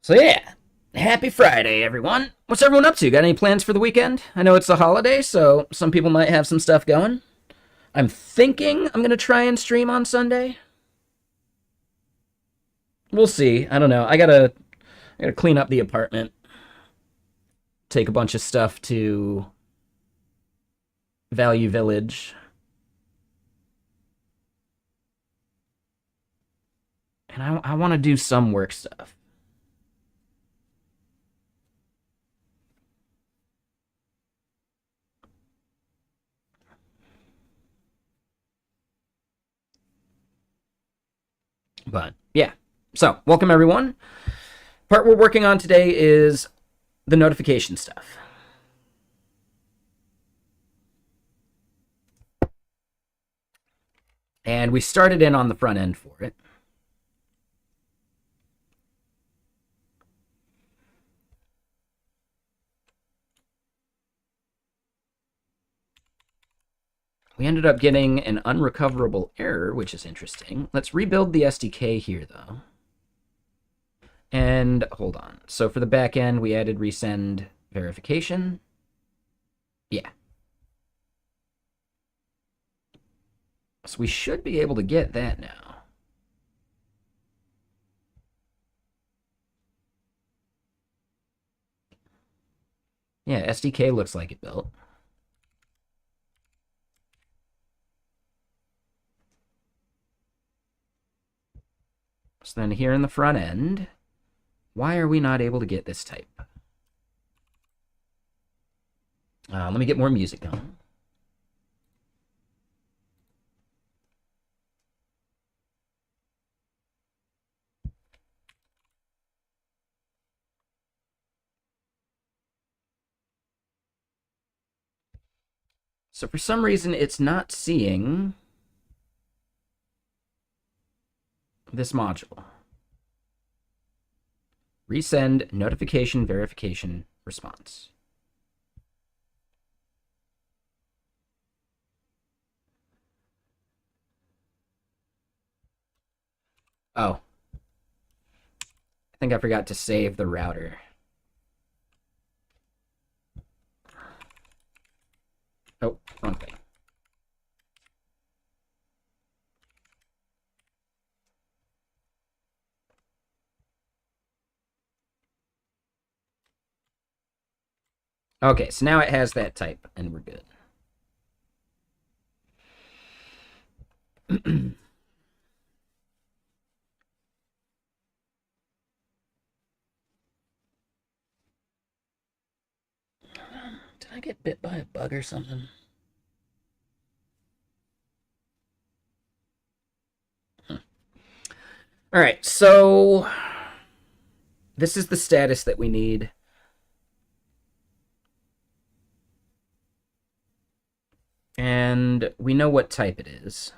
So yeah, happy Friday, everyone. What's everyone up to? Got any plans for the weekend? I know it's a holiday, so some people might have some stuff going. I'm thinking I'm gonna try and stream on Sunday. We'll see. I don't know. I gotta clean up the apartment, take a bunch of stuff to Value Village, and I want to do some work stuff. But yeah. So, welcome everyone. Part we're working on today is the notification stuff. And we started in on the front end for it. We ended up getting an unrecoverable error, which is interesting. Let's rebuild the SDK here, though. And hold on. So for the back end, we added resend verification. Yeah. So we should be able to get that now. Yeah, SDK looks like it built. So then here in the front end, why are we not able to get this type? Let me get more music going. So for some reason, it's not seeing this module. Resend notification verification response. Oh. I think I forgot to save the router. Oh, wrong thing. Okay, so now it has that type, and we're good. Did I get bit by a bug or something? All right, so this is the status that we need. And we know what type it is.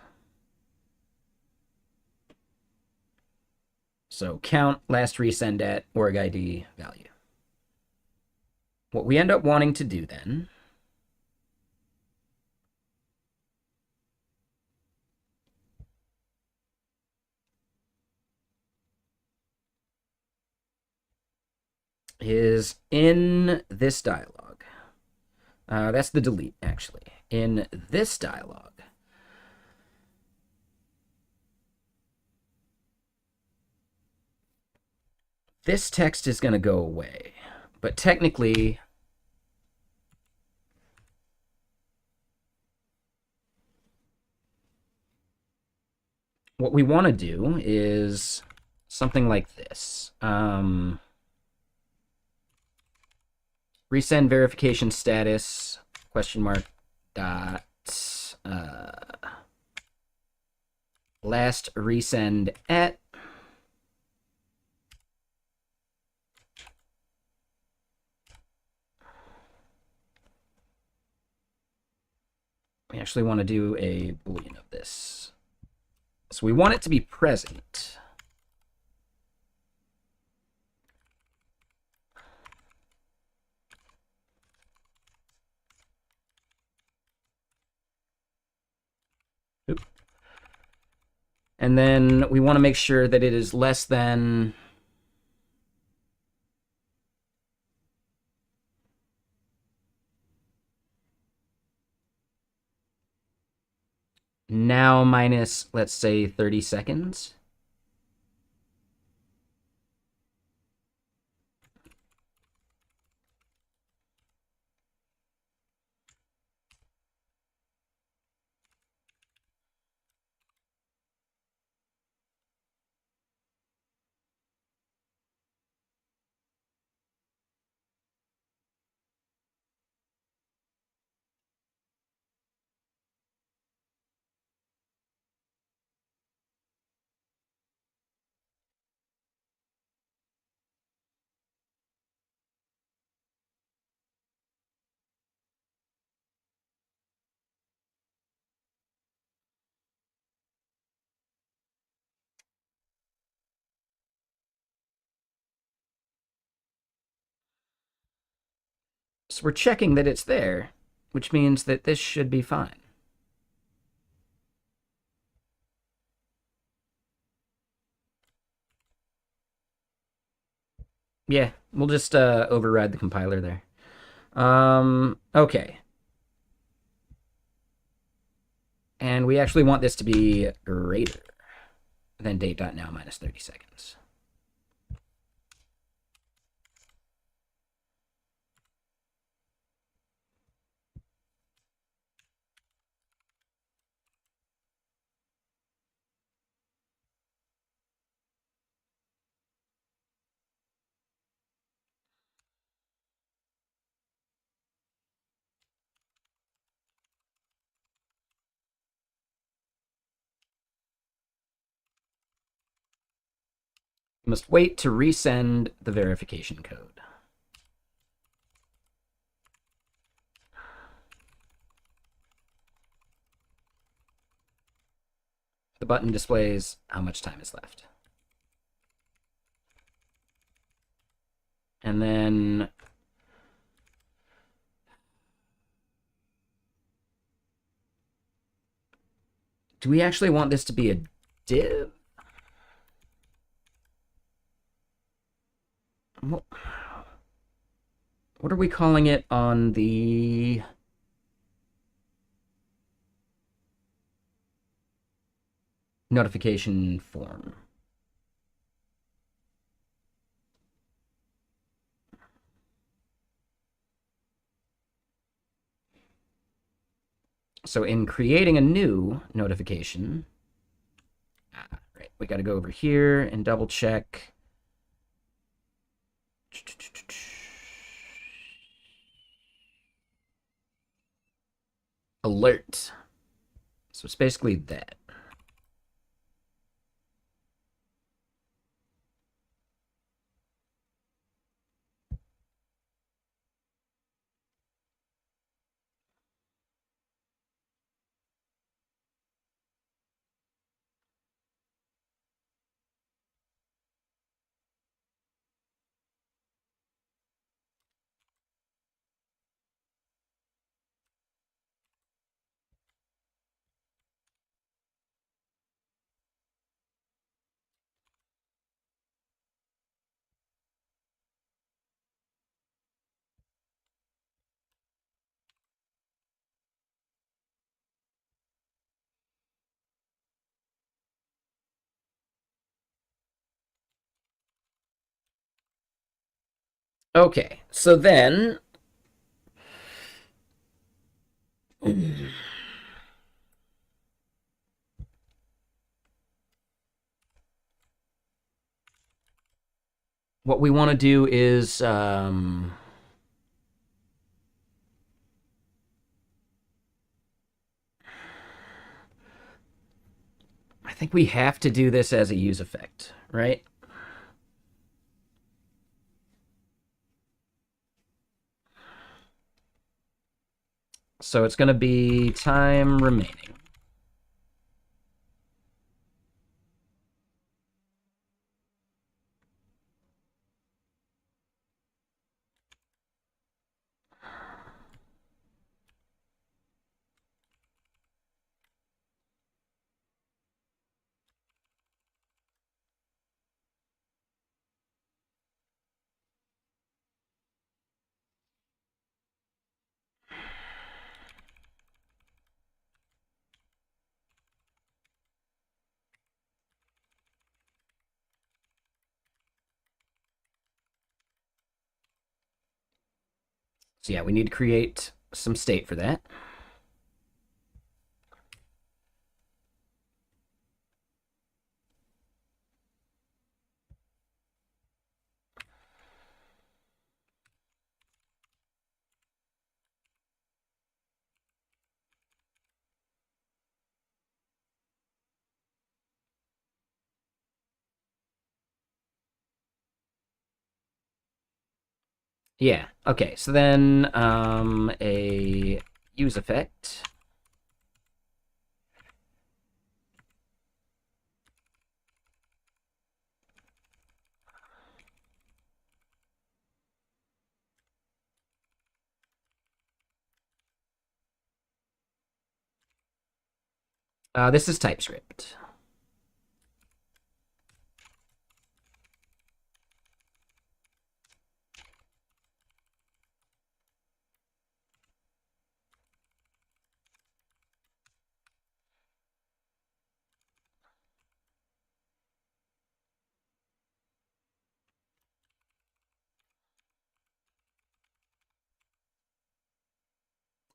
So count, last resend at, org ID, value. What we end up wanting to do then is in this dialog. That's the delete, actually. In this dialog, this text is going to go away. But technically, what we want to do is something like this. Resend verification status, question mark, dot, last resend at, we actually want to do a boolean of this. So we want it to be present. Oop. And then we want to make sure that it is less than Now minus, let's say, 30 seconds. So we're checking that it's there, which means that this should be fine. Yeah, we'll just override the compiler there. Okay. And we actually want this to be greater than date.now minus 30 seconds. You must wait to resend the verification code. The button displays how much time is left. And then do we actually want this to be a div? What are we calling it on the notification form? So in creating a new notification, right, we got to go over here and double check. Alert. So it's basically that. Okay, so then what we want to do is I think we have to do this as a use effect, right? So it's going to be time remaining. So yeah, we need to create some state for that. Yeah, okay, so then a use effect. This is TypeScript.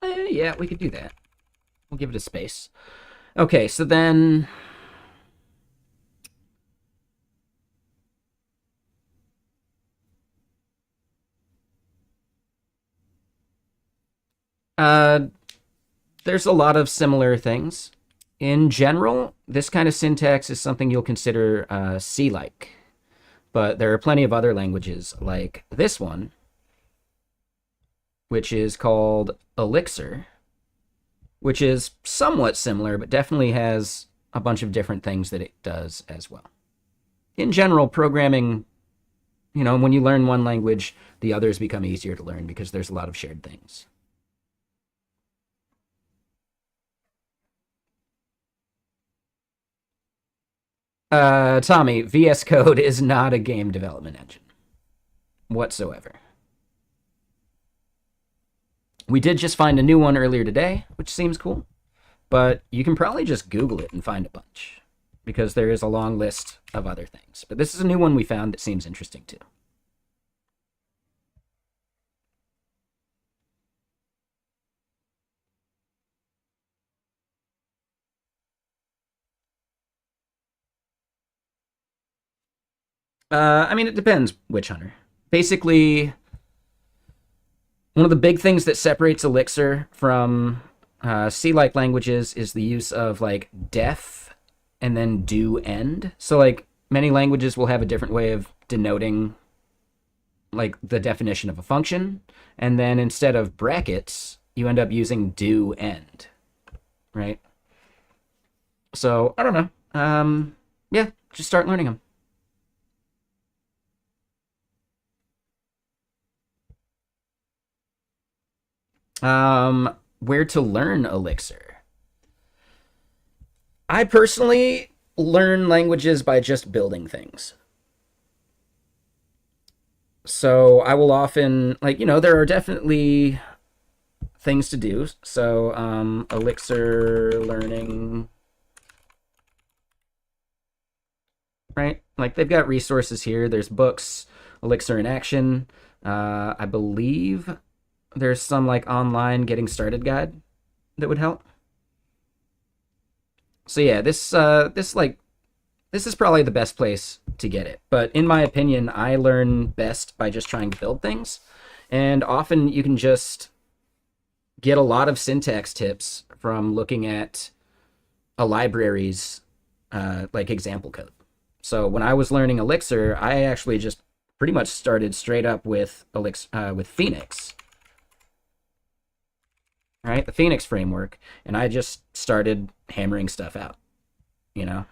Yeah, we could do that. We'll give it a space. Okay, so then uh, there's a lot of similar things. In general, this kind of syntax is something you'll consider C-like, but there are plenty of other languages like this one, which is called Elixir, which is somewhat similar, but definitely has a bunch of different things that it does as well. In general, programming, when you learn one language, the others become easier to learn because there's a lot of shared things. Tommy, VS Code is not a game development engine whatsoever. We did just find a new one earlier today, which seems cool, but you can probably just Google it and find a bunch because there is a long list of other things. But this is a new one we found that seems interesting too. I mean, it depends which hunter. Basically, one of the big things that separates Elixir from C-like languages is the use of like def and then do end. So like many languages will have a different way of denoting like the definition of a function, and then instead of brackets, you end up using do end, right? So I don't know. Yeah, just start learning them. Where to learn Elixir? I personally learn languages by just building things. So I will often there are definitely things to do. So Elixir learning, right? Like they've got resources here. There's books, Elixir in action. I believe there's some like online getting started guide that would help. So yeah, this is probably the best place to get it. But in my opinion, I learn best by just trying to build things. And often you can just get a lot of syntax tips from looking at a library's like example code. So when I was learning Elixir, I actually just pretty much started straight up with with Phoenix, right? The Phoenix framework, and I just started hammering stuff out, you know.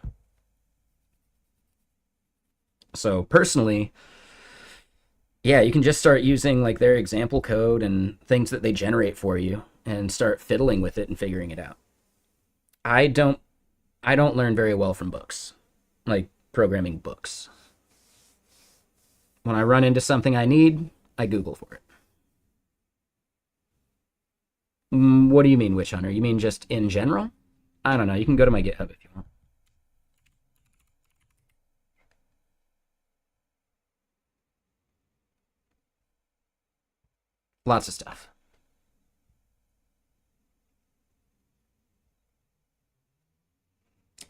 So personally, yeah, you can just start using like their example code and things that they generate for you and start fiddling with it and figuring it out. I don't I don't learn very well from books, like programming books. When I run into something I need, I Google for it. What do you mean, Witch Hunter? You mean just in general? I don't know. You can go to my GitHub if you want. Lots of stuff.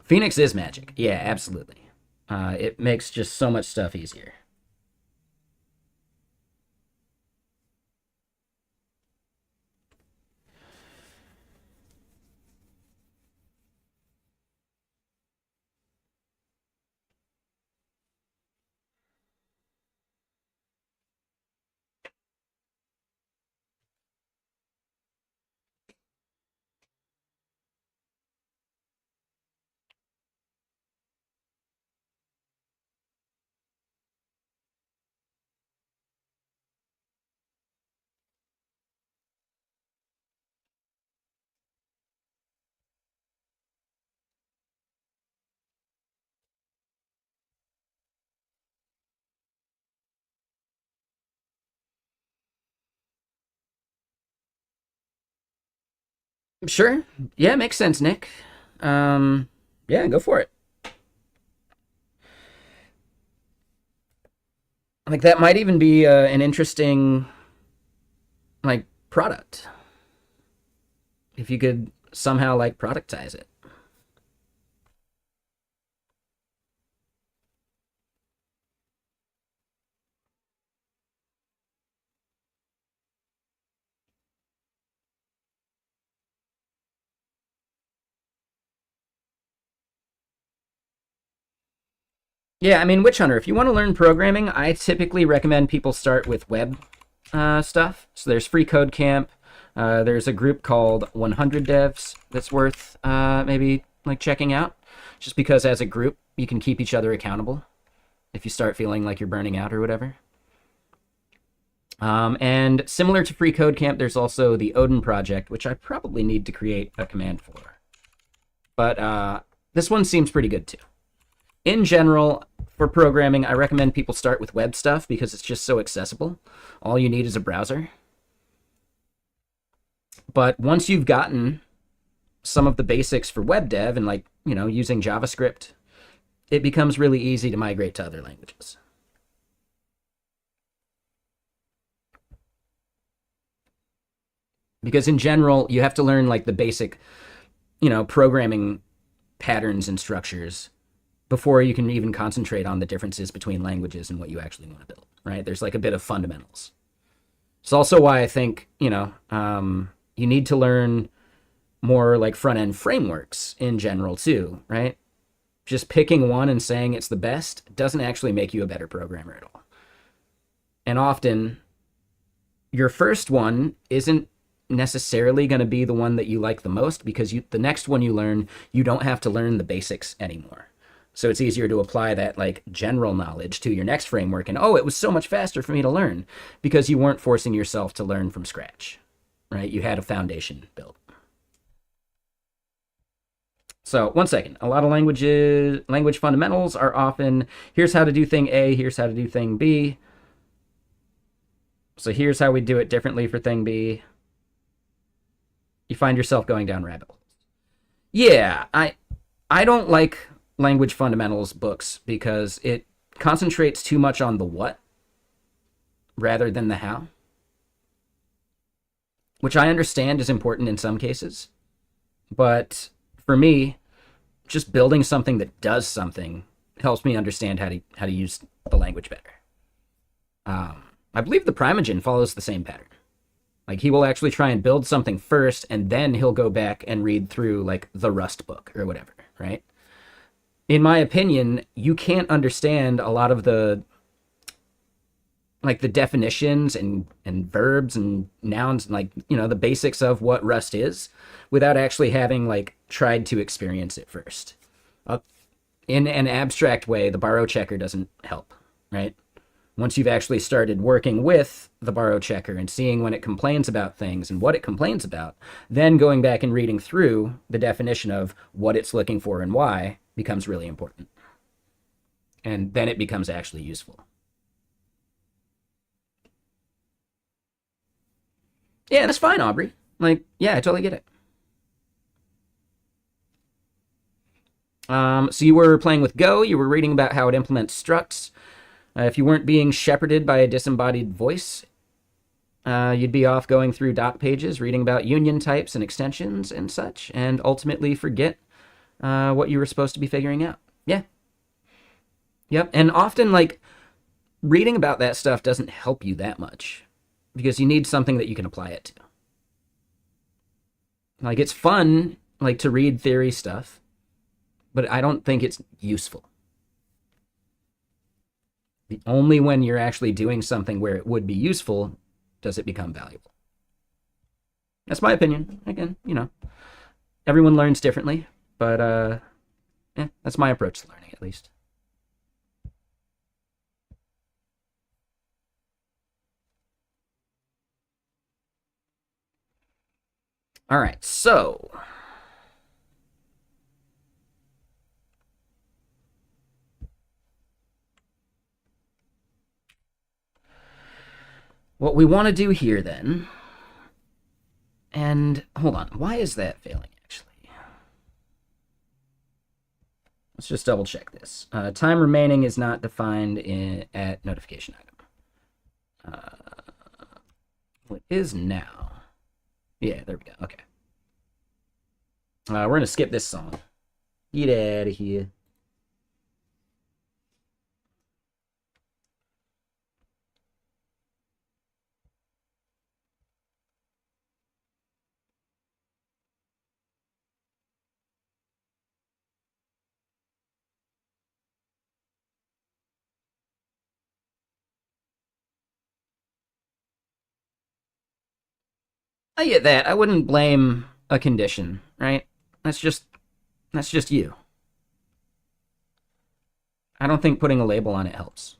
Phoenix is magic. Yeah, absolutely. It makes just so much stuff easier. Sure. Yeah, makes sense, Nick. Yeah, go for it. Like that might even be an interesting like product if you could somehow like productize it. Yeah, I mean, Witch Hunter, if you want to learn programming, I typically recommend people start with web stuff. So there's Free Code Camp. There's a group called 100 Devs that's worth maybe like checking out, just because as a group you can keep each other accountable if you start feeling like you're burning out or whatever. And similar to Free Code Camp, there's also the Odin project, which I probably need to create a command for. But this one seems pretty good too. In general, for programming, I recommend people start with web stuff because it's just so accessible. All you need is a browser. But once you've gotten some of the basics for web dev and like, you know, using JavaScript, it becomes really easy to migrate to other languages. Because in general, you have to learn like the basic, you know, programming patterns and structures before you can even concentrate on the differences between languages and what you actually want to build, right? There's like a bit of fundamentals. It's also why I think, you know, you need to learn more like front end frameworks in general too, right? Just picking one and saying it's the best doesn't actually make you a better programmer at all. And often, your first one isn't necessarily going to be the one that you like the most because the next one you learn, you don't have to learn the basics anymore. So it's easier to apply that like general knowledge to your next framework and oh, it was so much faster for me to learn because you weren't forcing yourself to learn from scratch, right? You had a foundation built. So one second, a lot of language fundamentals are often, here's how to do thing A, here's how to do thing B. So here's how we do it differently for thing B. You find yourself going down rabbit holes. Yeah, I don't like language fundamentals books because it concentrates too much on the what rather than the how, which I understand is important in some cases. But for me, just building something that does something helps me understand how to use the language better. I believe the Primogen follows the same pattern. Like he will actually try and build something first, and then he'll go back and read through like the Rust book or whatever, right? In my opinion, you can't understand a lot of the like the definitions and verbs and nouns and like, you know, the basics of what Rust is without actually having like tried to experience it first. In an abstract way, the borrow checker doesn't help, right? Once you've actually started working with the borrow checker and seeing when it complains about things and what it complains about, then going back and reading through the definition of what it's looking for and why becomes really important. And then it becomes actually useful. Yeah, that's fine, Aubrey. Like, yeah, I totally get it. So you were playing with Go, you were reading about how it implements structs. If you weren't being shepherded by a disembodied voice, You'd be off going through doc pages, reading about union types and extensions and such, and ultimately forget what you were supposed to be figuring out. Yeah. Yep. And often, like, reading about that stuff doesn't help you that much because you need something that you can apply it to. Like, it's fun, like, to read theory stuff, but I don't think it's useful. Only when you're actually doing something where it would be useful does it become valuable. That's my opinion. Again, everyone learns differently, but yeah, that's my approach to learning, at least. All right, so what we want to do here then, and hold on, why is that failing actually? Let's just double check this. Time remaining is not defined at notification item. Well, it is now. Yeah, there we go. Okay. We're going to skip this song. Get out of here. I get that. I wouldn't blame a condition, right? That's just you. I don't think putting a label on it helps.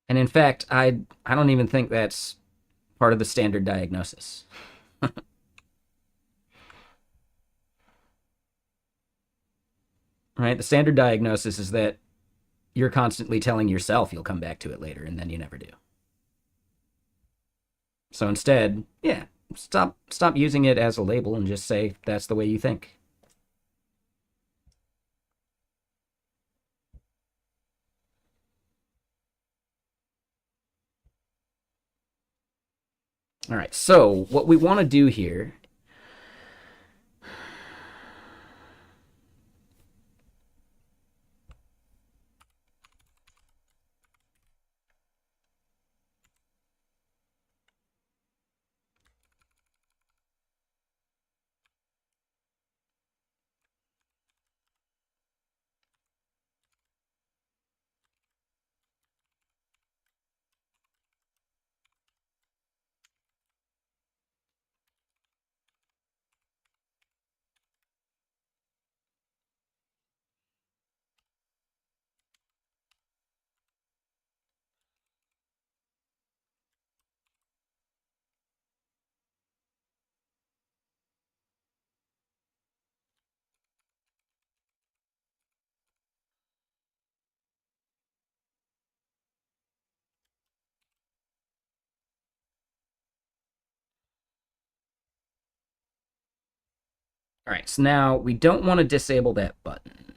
And in fact, I don't even think that's part of the standard diagnosis. Right? The standard diagnosis is that you're constantly telling yourself you'll come back to it later, and then you never do. So instead, yeah, stop using it as a label and just say that's the way you think. All right, so what we want to do here All right, so now we don't want to disable that button.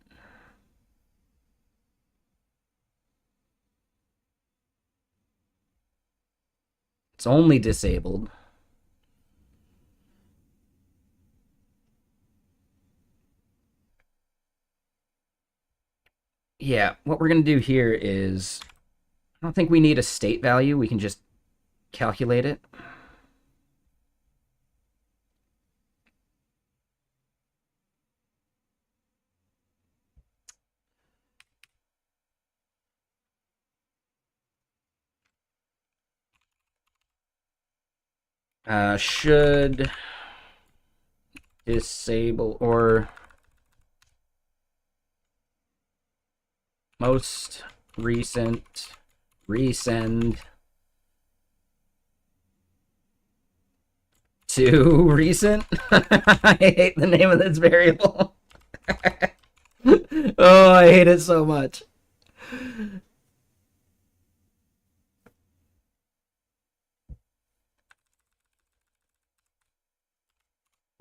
It's only disabled. Yeah, what we're going to do here is, I don't think we need a state value. We can just calculate it. Should disable or most recent resend to recent. I hate the name of this variable. Oh, I hate it so much.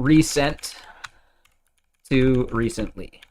resent to recently.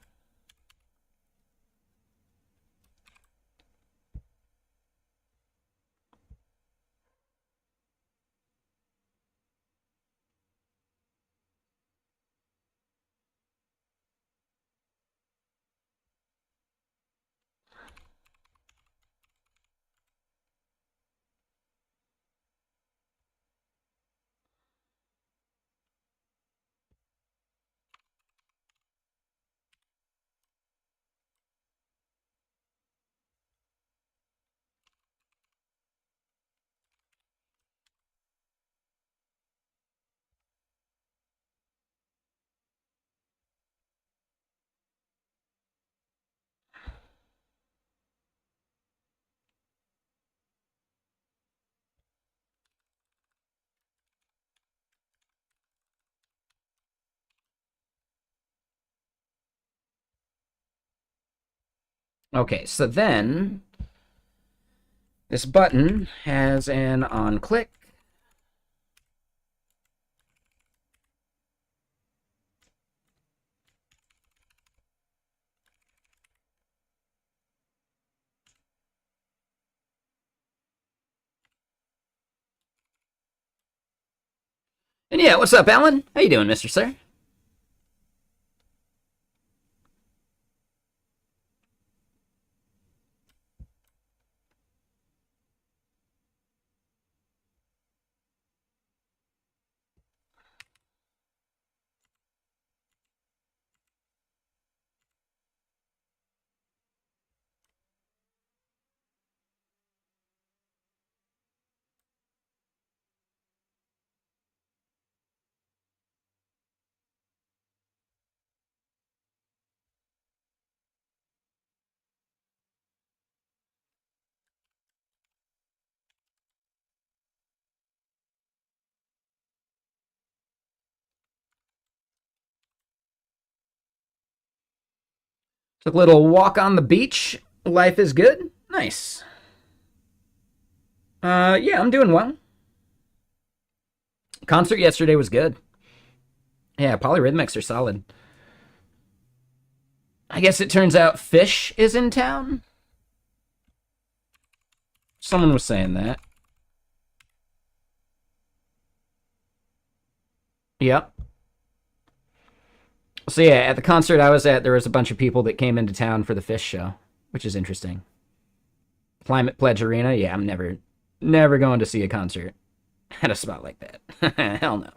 Okay, so then this button has an on click. And yeah, what's up, Alan? How you doing, Mr. Sir? Took a little walk on the beach. Life is good. Nice. Yeah, I'm doing well. Concert yesterday was good. Yeah, polyrhythmics are solid. I guess it turns out Fish is in town. Someone was saying that. Yep. So yeah, at the concert I was at, there was a bunch of people that came into town for the Fish show, which is interesting. Climate Pledge Arena, yeah, I'm never going to see a concert at a spot like that. Hell no.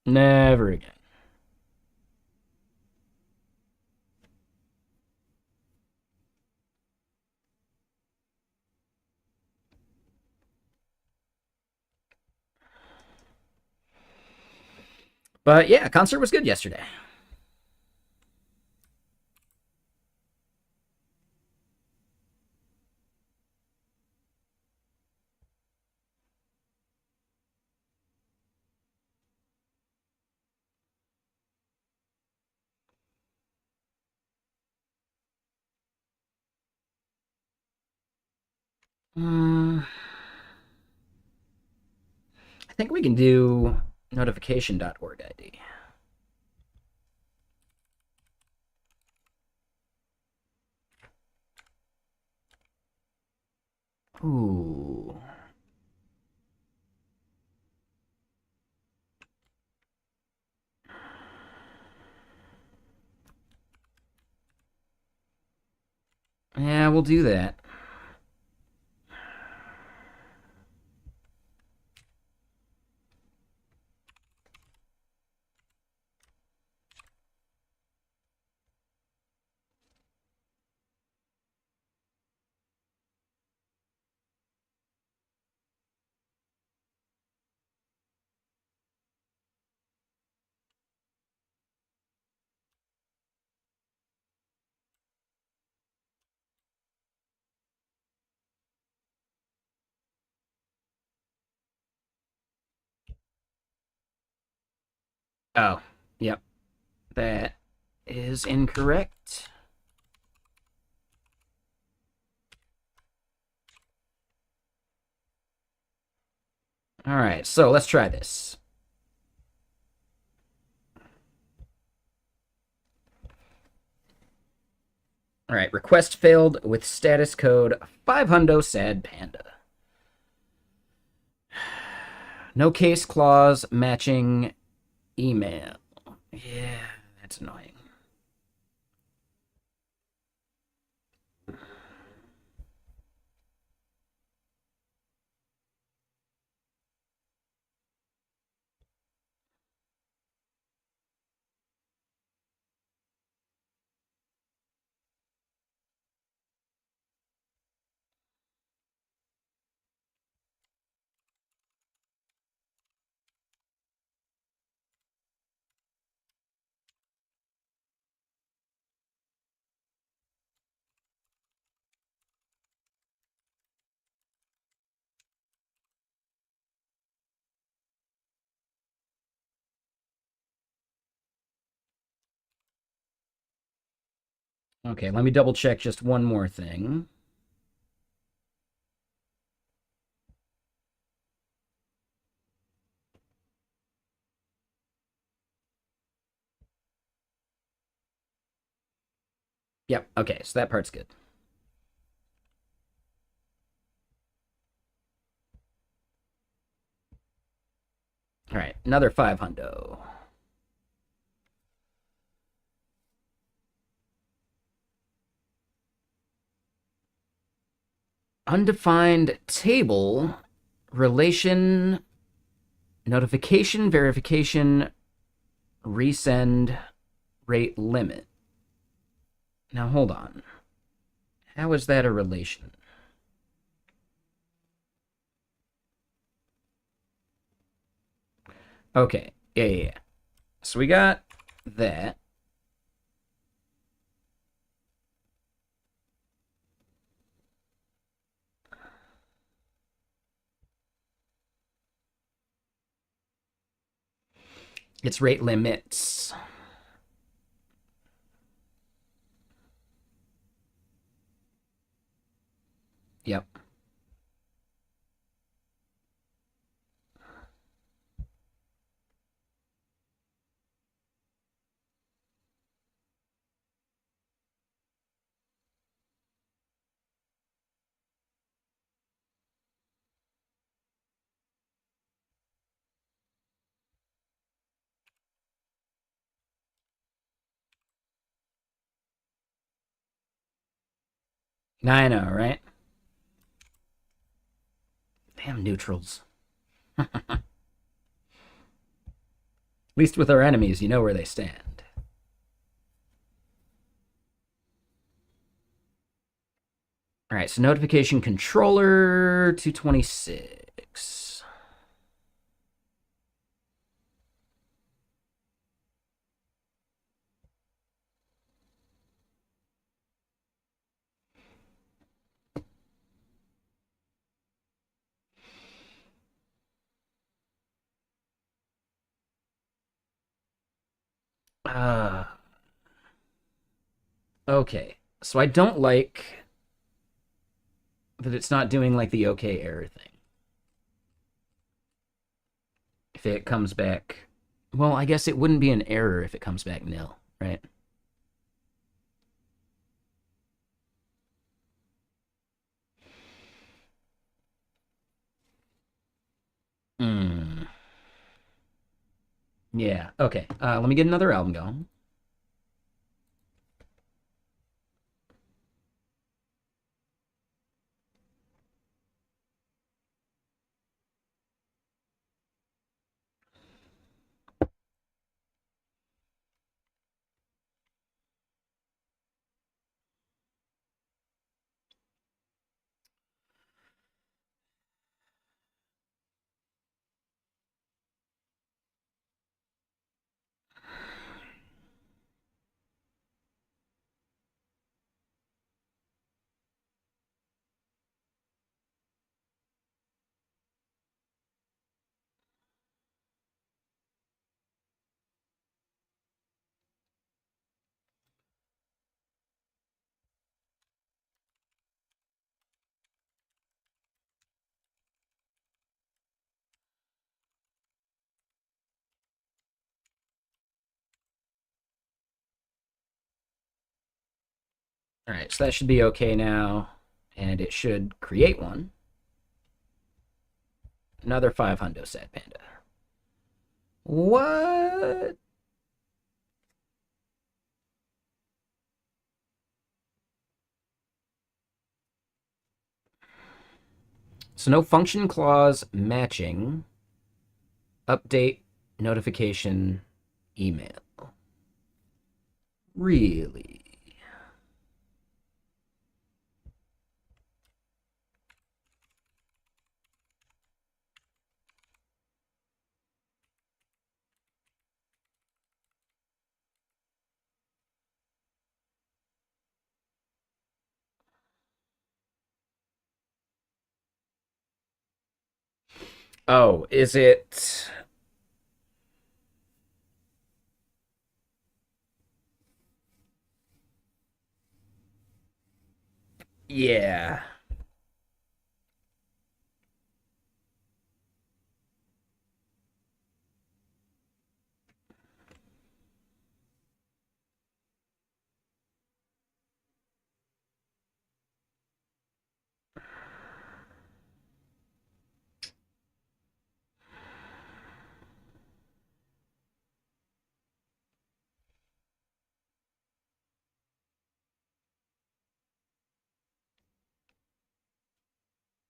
Never again. But yeah, concert was good yesterday. I think we can do notification.org ID. Ooh. Yeah, we'll do that. Oh, yep. That is incorrect. All right, so let's try this. All right, request failed with status code 5 hundo sad panda. No case clause matching email. Yeah, that's annoying. Okay, let me double check just one more thing. Yep, okay, so that part's good. All right, another 5 hundo. Undefined table relation notification verification resend rate limit. Now hold on. How is that a relation? Okay, yeah. So we got that. It's rate limits. Yep. I know, right? Damn neutrals. At least with our enemies, you know where they stand. All right, so notification controller 226. Uh, okay, so I don't like that it's not doing like the okay error thing. If it comes back, well, I guess it wouldn't be an error if it comes back nil, right? Hmm. Yeah. Okay. Let me get another album going. All right, so that should be okay now, and it should create one. Another 500 sad panda. What? So no function clause matching. Update notification email. Really? Oh, is it? Yeah.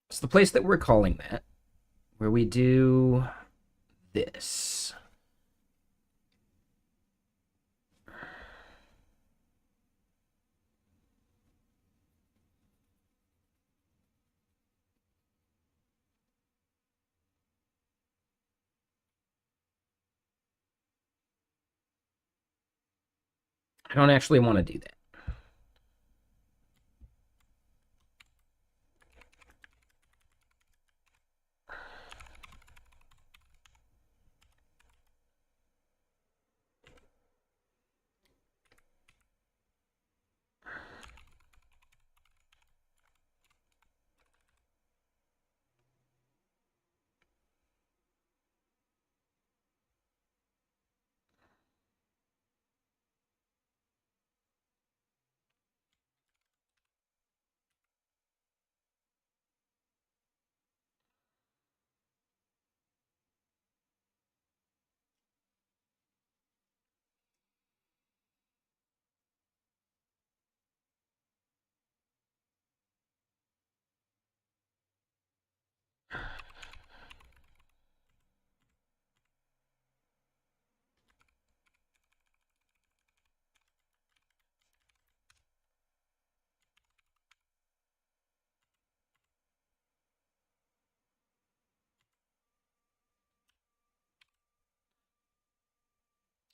It's the place that we're calling that, where we do this. I don't actually want to do that.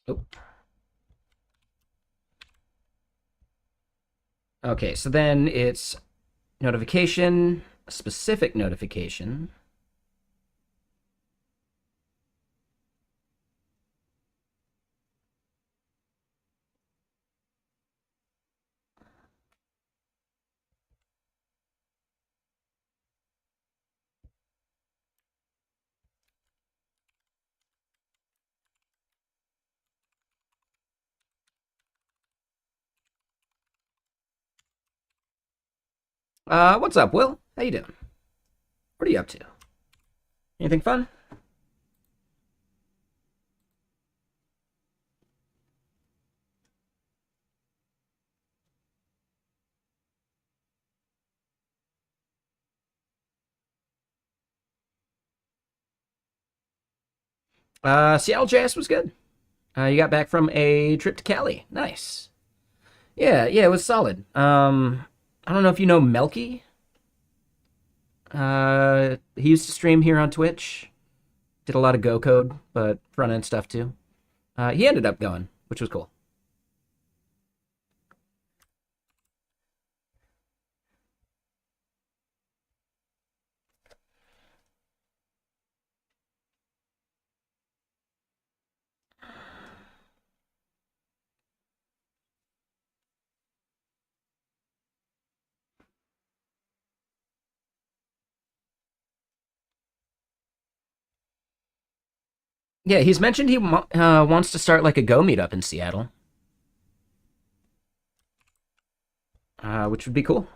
Oh. Okay, so then it's notification, specific notification. What's up, Will? How you doing? What are you up to? Anything fun? Seattle Jazz was good. You got back from a trip to Cali. Nice. Yeah, yeah, it was solid. I don't know if you know Melky. He used to stream here on Twitch. Did a lot of Go code, but front end stuff too. He ended up going, which was cool. Yeah, he's mentioned he wants to start like a Go meetup in Seattle. which would be cool.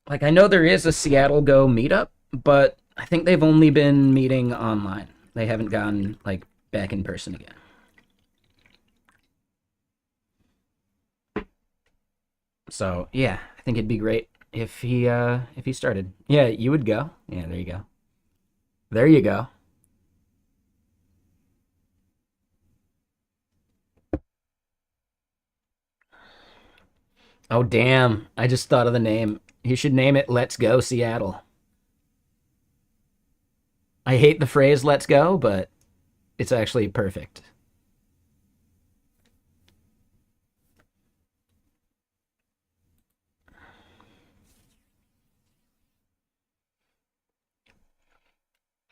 Like, I know there is a Seattle Go meetup, but I think they've only been meeting online. They haven't gone, like, back in person again. So, yeah, I think it'd be great if he started. Yeah, you would go. Yeah, there you go. There you go. Oh, damn. I just thought of the name. You should name it Let's Go Seattle. I hate the phrase "Let's go," but it's actually perfect.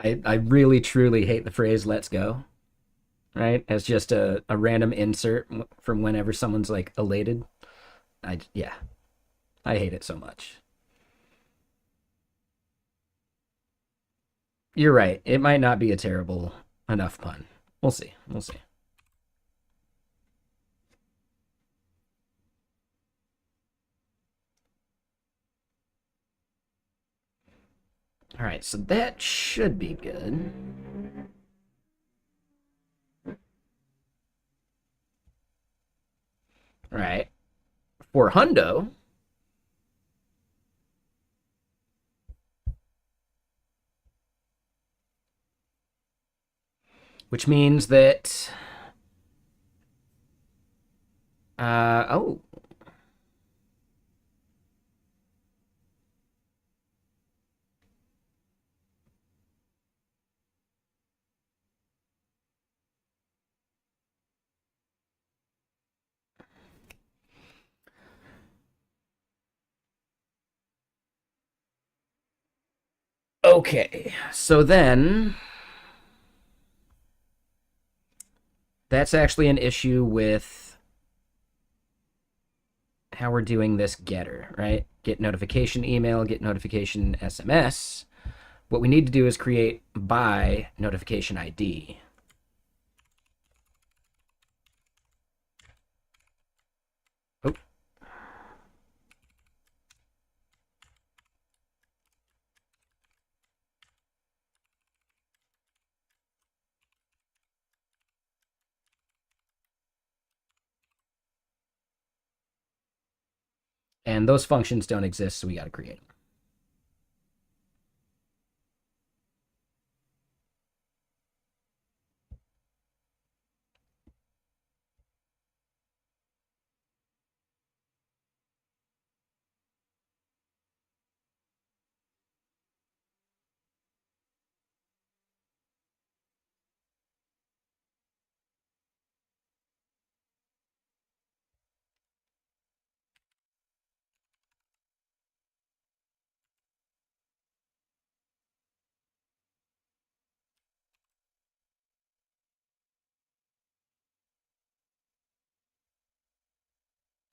I really truly hate the phrase "Let's go," right? As just a random insert from whenever someone's like elated. Yeah, I hate it so much. You're right. It might not be a terrible enough pun. We'll see. We'll see. All right, so that should be good. All right. For Hundo, which means that oh, okay. So then that's actually an issue with how we're doing this getter, right? Get notification email, get notification SMS. What we need to do is create by notification ID. Oh, and those functions don't exist, so we got to create them.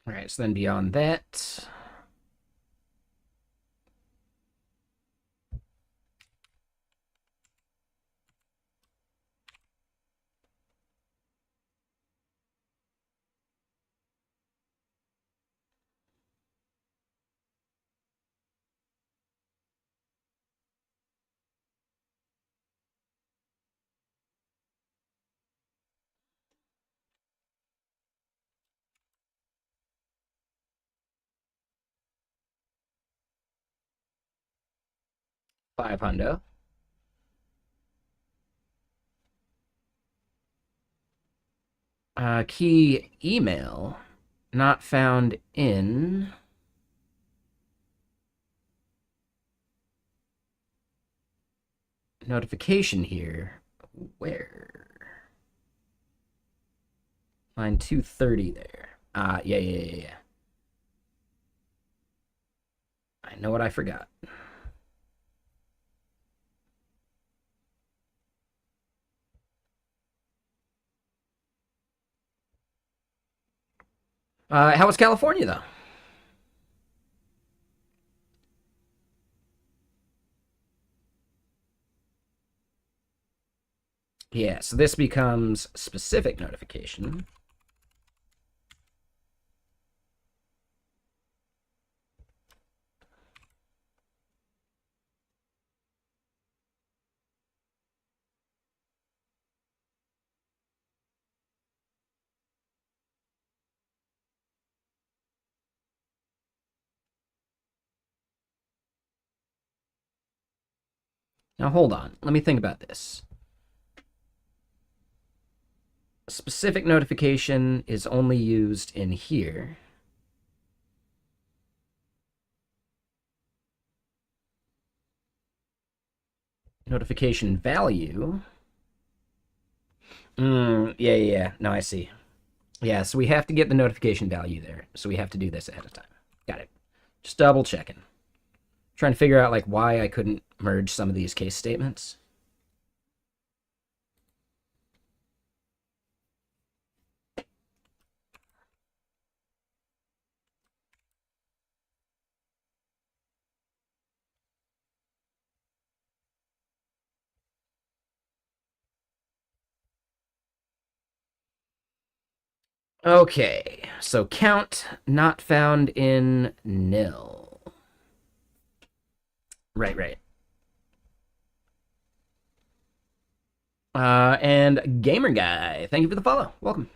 All right, so then beyond that, five hundo. Key email not found in notification here. Where? Line 230 there. Yeah. I know what I forgot. How was California, though? Yeah, so this becomes specific notification. Now hold on, let me think about this. Specific notification is only used in here. Notification value. Yeah. No, I see. Yeah, so we have to get the notification value there. So we have to do this ahead of time. Got it. Just double checking. Trying to figure out like why I couldn't merge some of these case statements. Okay, so count not found in nil. Right. And Gamer Guy, thank you for the follow. Welcome.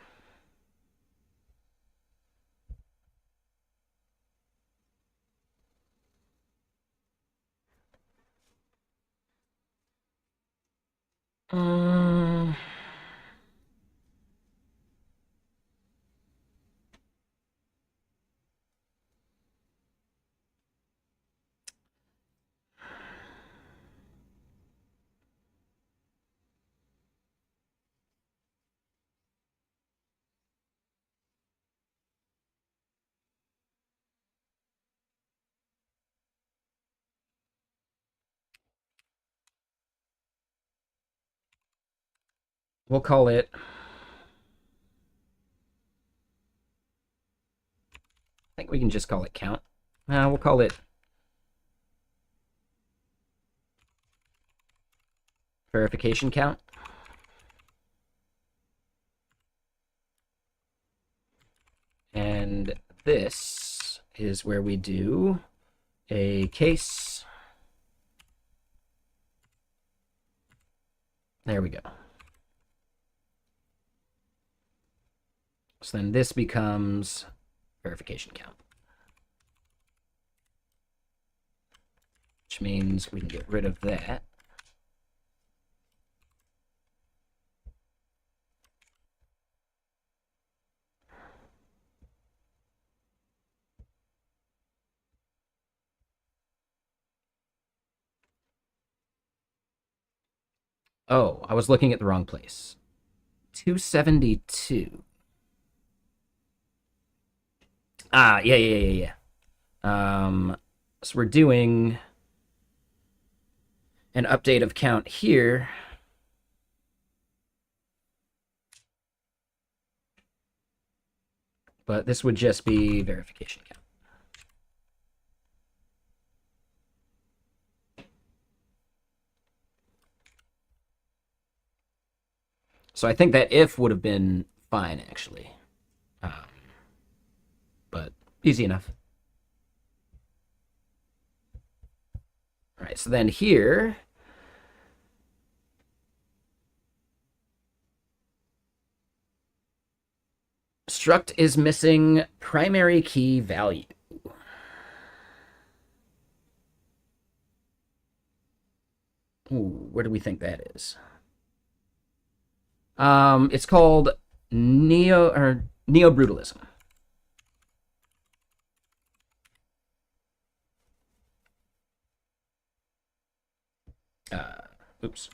Um, we'll call it. I think we can just call it count. We'll call it verification count. And this is where we do a case. There we go. So then this becomes verification count. Which means we can get rid of that. Oh, I was looking at the wrong place. 272. Yeah. So we're doing an update of count here. But this would just be verification count. So I think that if would have been fine, actually. But easy enough. All right, so then here, struct is missing primary key value. Ooh, where do we think that is? It's called neo-brutalism. Oops.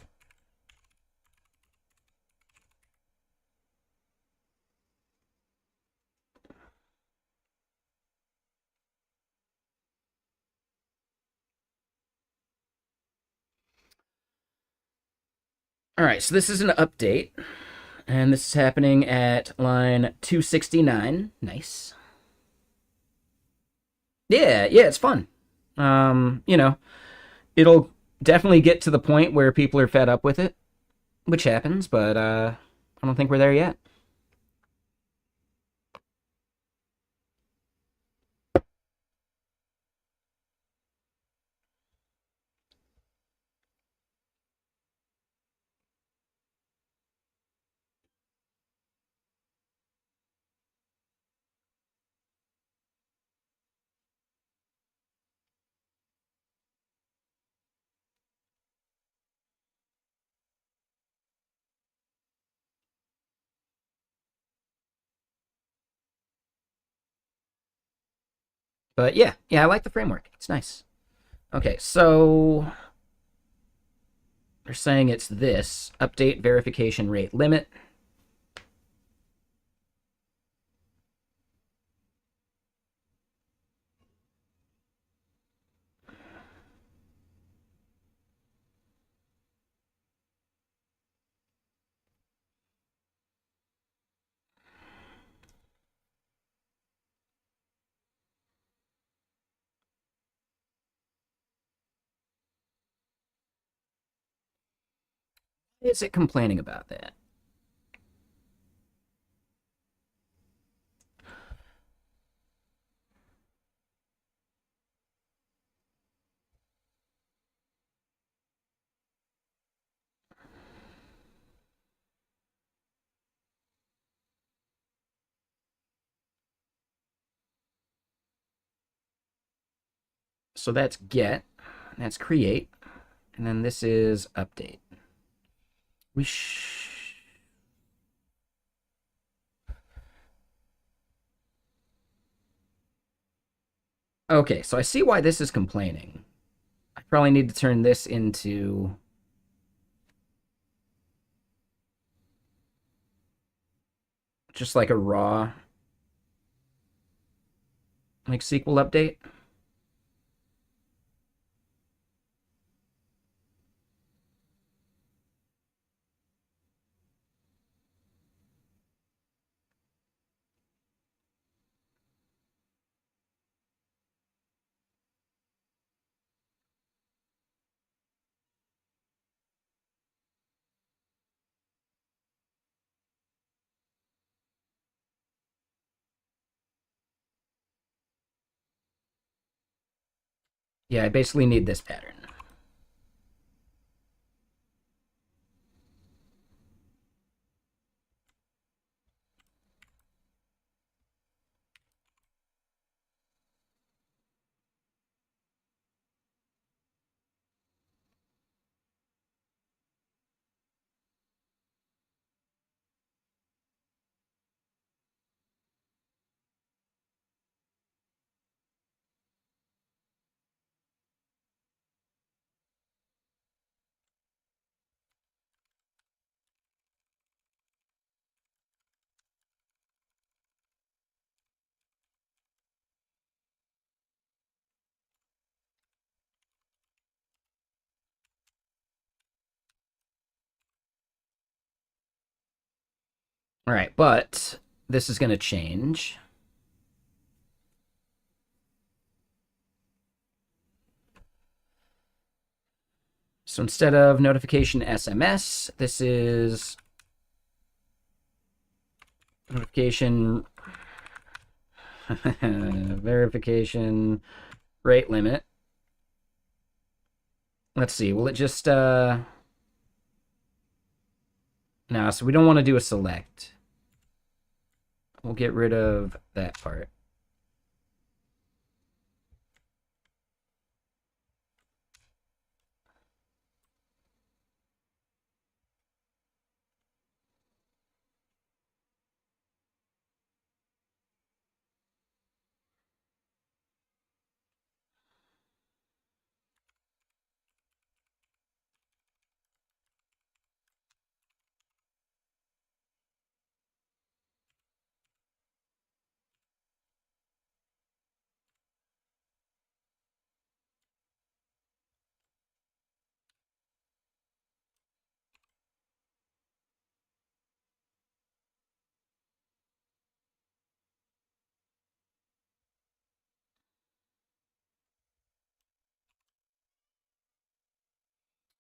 All right, so this is an update, and this is happening at line 269. Nice. Yeah, it's fun. You know, it'll definitely get to the point where people are fed up with it. which happens, but I don't think we're there yet. But yeah, I like the framework. It's nice. Okay, so they're saying it's this update verification rate limit. Is it complaining about that? So that's get, that's create, and then this is update. We Okay, so I see why this is complaining. I probably need to turn this into just like a raw like SQL update. Yeah, I basically need this pattern. All right, but this is going to change. So instead of notification SMS, this is notification verification rate limit. Let's see. Will it just no, so we don't want to do a select. We'll get rid of that part.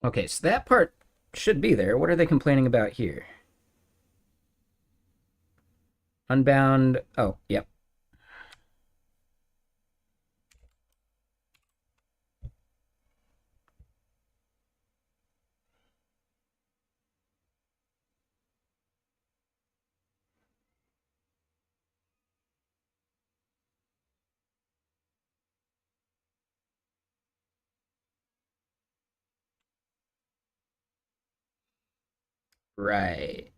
Okay, so that part should be there. What are they complaining about here? Unbound. Oh, yep. Right.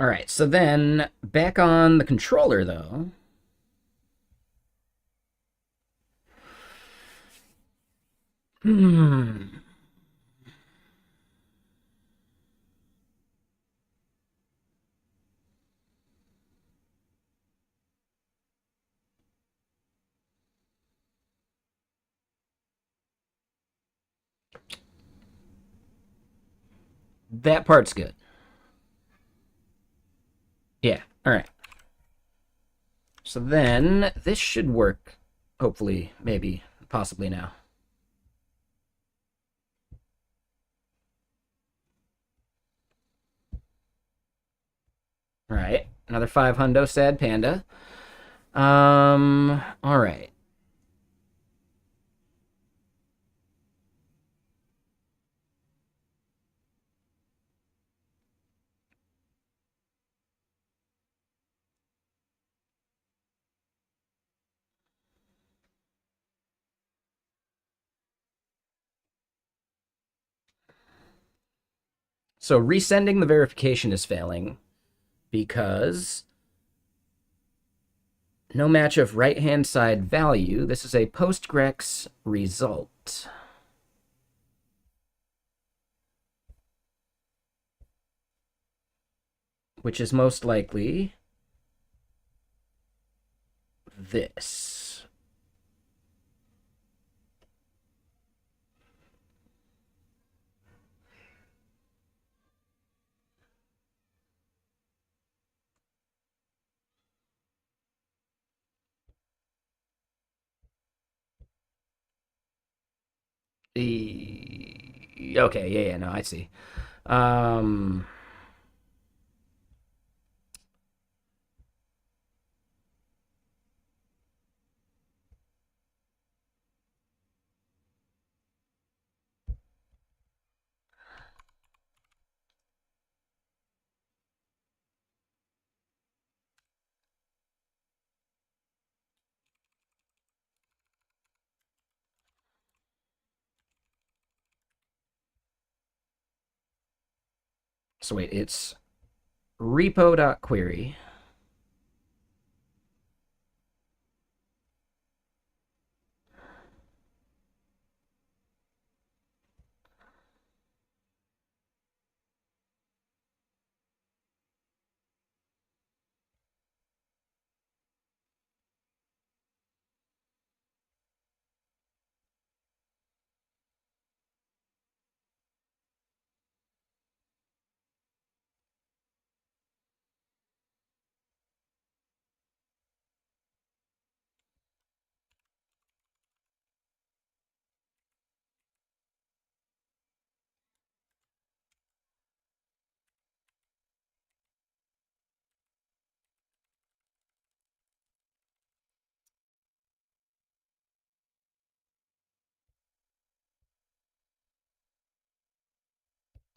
All right. So then back on the controller, though. Hmm. That part's good. Yeah. All right. So then this should work. Hopefully, maybe, possibly now. All right. Another 5 hundo sad panda. All right. So resending the verification is failing because no match of right-hand side value. This is a Postgres result, which is most likely this. Okay, yeah, no, I see. Um, so wait, it's repo.query.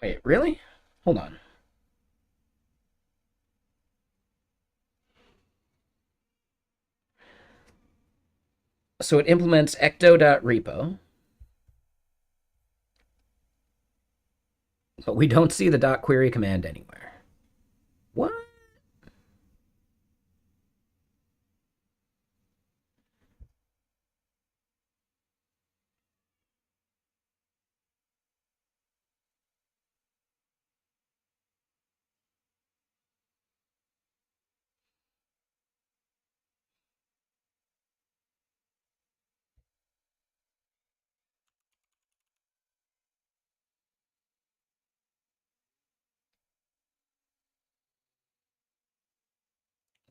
Wait, really? Hold on. So it implements ecto.repo, but we don't see the .query command anywhere. What?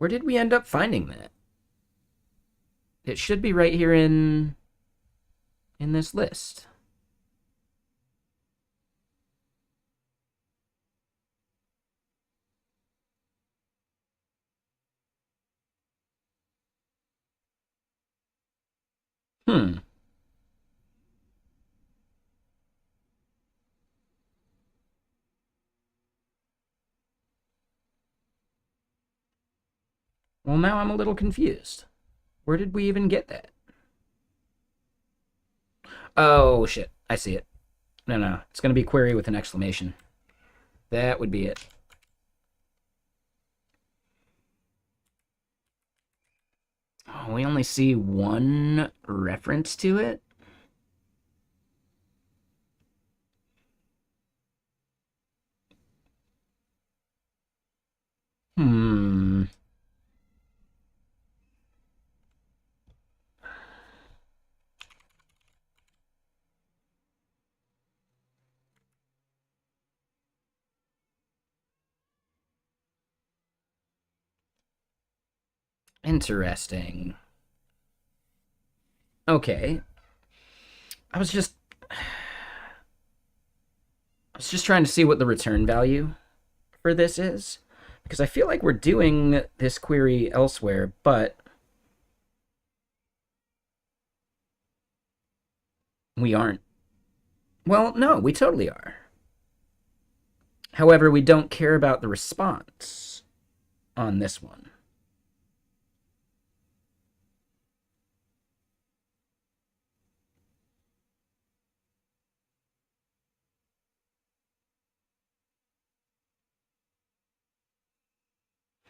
Where did we end up finding that? It should be right here in this list. Hmm. Well, now I'm a little confused. Where did we even get that? Oh, shit. I see it. No, no. It's going to be query with an exclamation. That would be it. Oh, we only see one reference to it? Hmm. Interesting. Okay. I was just trying to see what the return value for this is, because I feel like we're doing this query elsewhere, but we aren't. Well, no, we totally are. However, we don't care about the response on this one.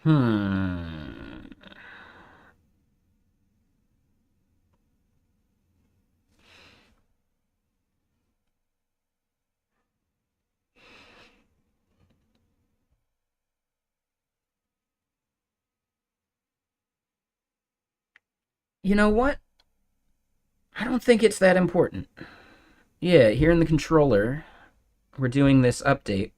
Hmm. You know what? I don't think it's that important. Yeah, here in the controller, we're doing this update.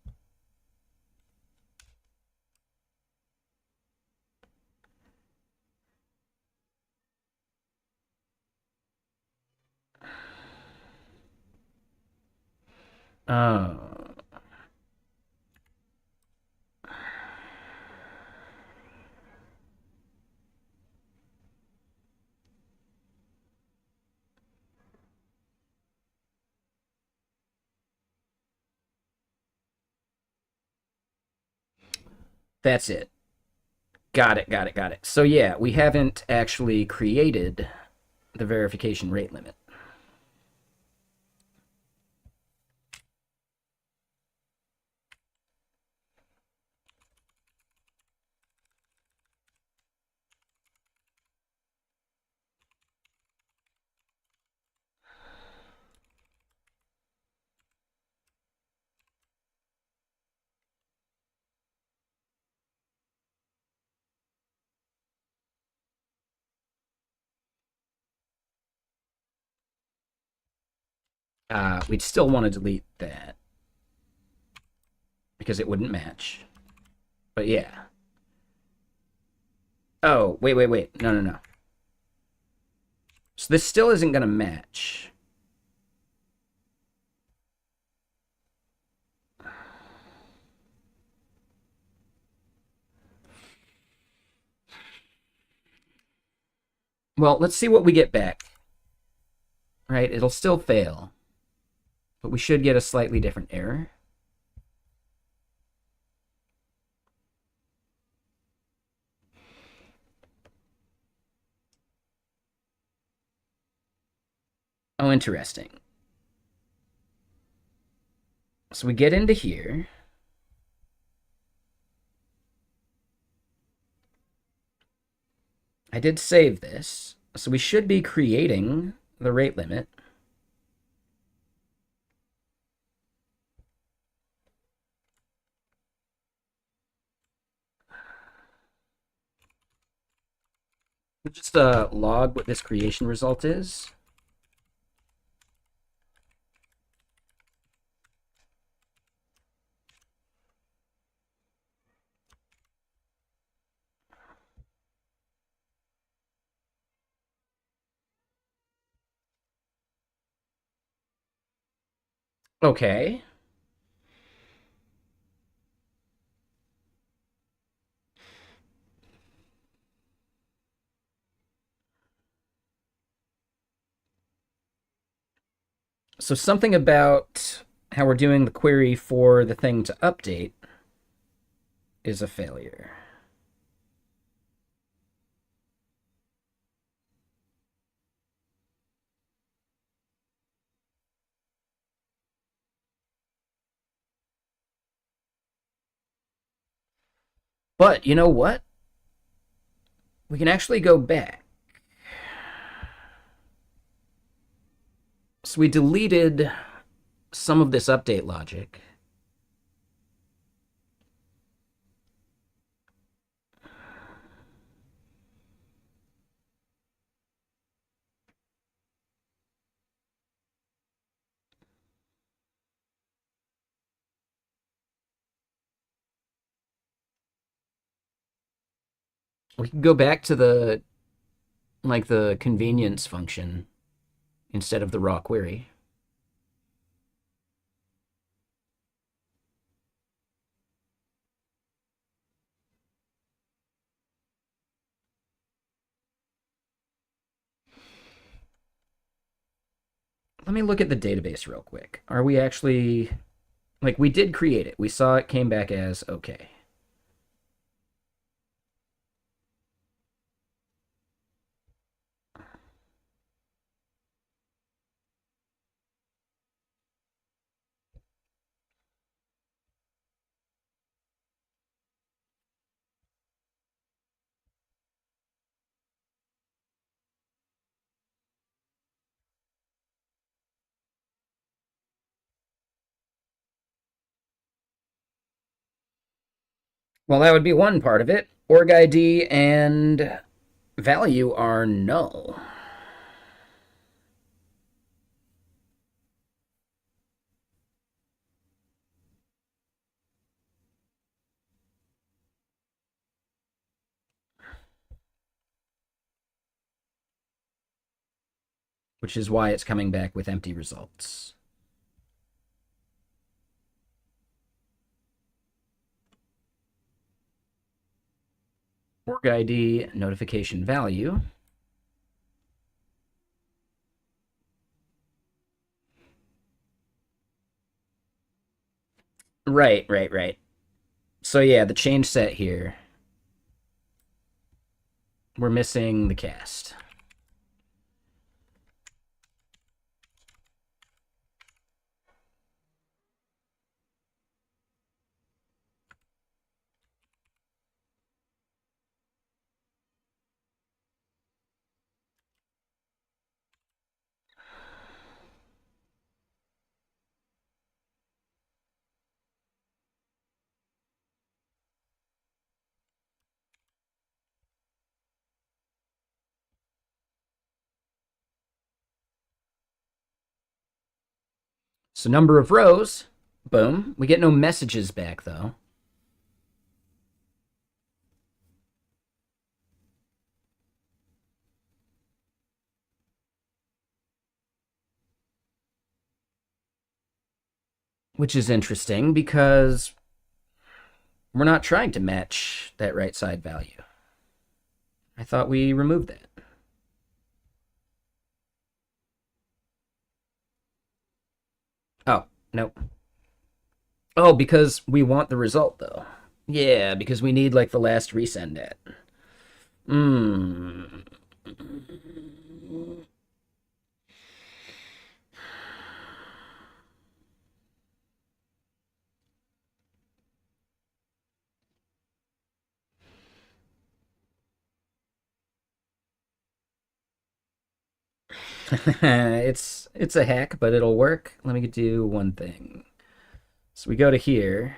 Oh. That's it. Got it, got it, got it. So yeah, we haven't actually created the verification rate limit. We'd still want to delete that because it wouldn't match. But yeah. Oh, wait, wait, wait. No, no, no. So this still isn't going to match. Well, let's see what we get back. Right? It'll still fail. But we should get a slightly different error. Oh, interesting. So we get into here. I did save this. So we should be creating the rate limit. We'll just log what this creation result is. Okay. So something about how we're doing the query for the thing to update is a failure. But you know what? We can actually go back. So we deleted some of this update logic. We can go back to the convenience function instead of the raw query. Let me look at the database real quick. Are we actually, like, we did create it. We saw it came back as okay. Well, that would be one part of it. Org ID and value are null, which is why it's coming back with empty results. Org ID notification value. Right, right, right. So yeah, the change set here, we're missing the cast. So number of rows, boom. We get no messages back though. Which is interesting because we're not trying to match that right side value. I thought we removed that. Oh, nope. Oh, because we want the result though. Yeah, because we need like the last resend at. Hmm. It's a hack, but it'll work. Let me do one thing. So we go to here.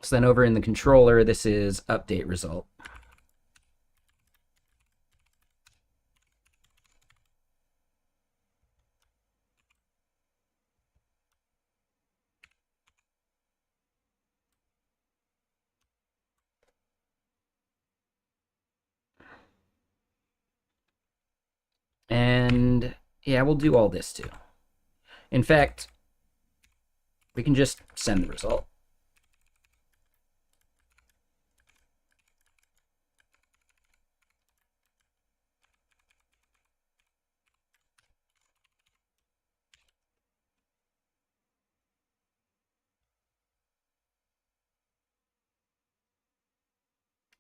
So then over in the controller, this is update result. And yeah, we'll do all this too. In fact, we can just send the result.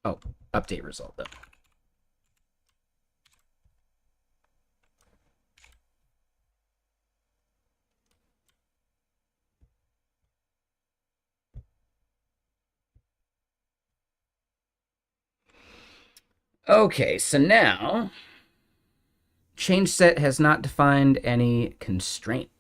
Oh, update result though. Okay, so now change set has not defined any constraint.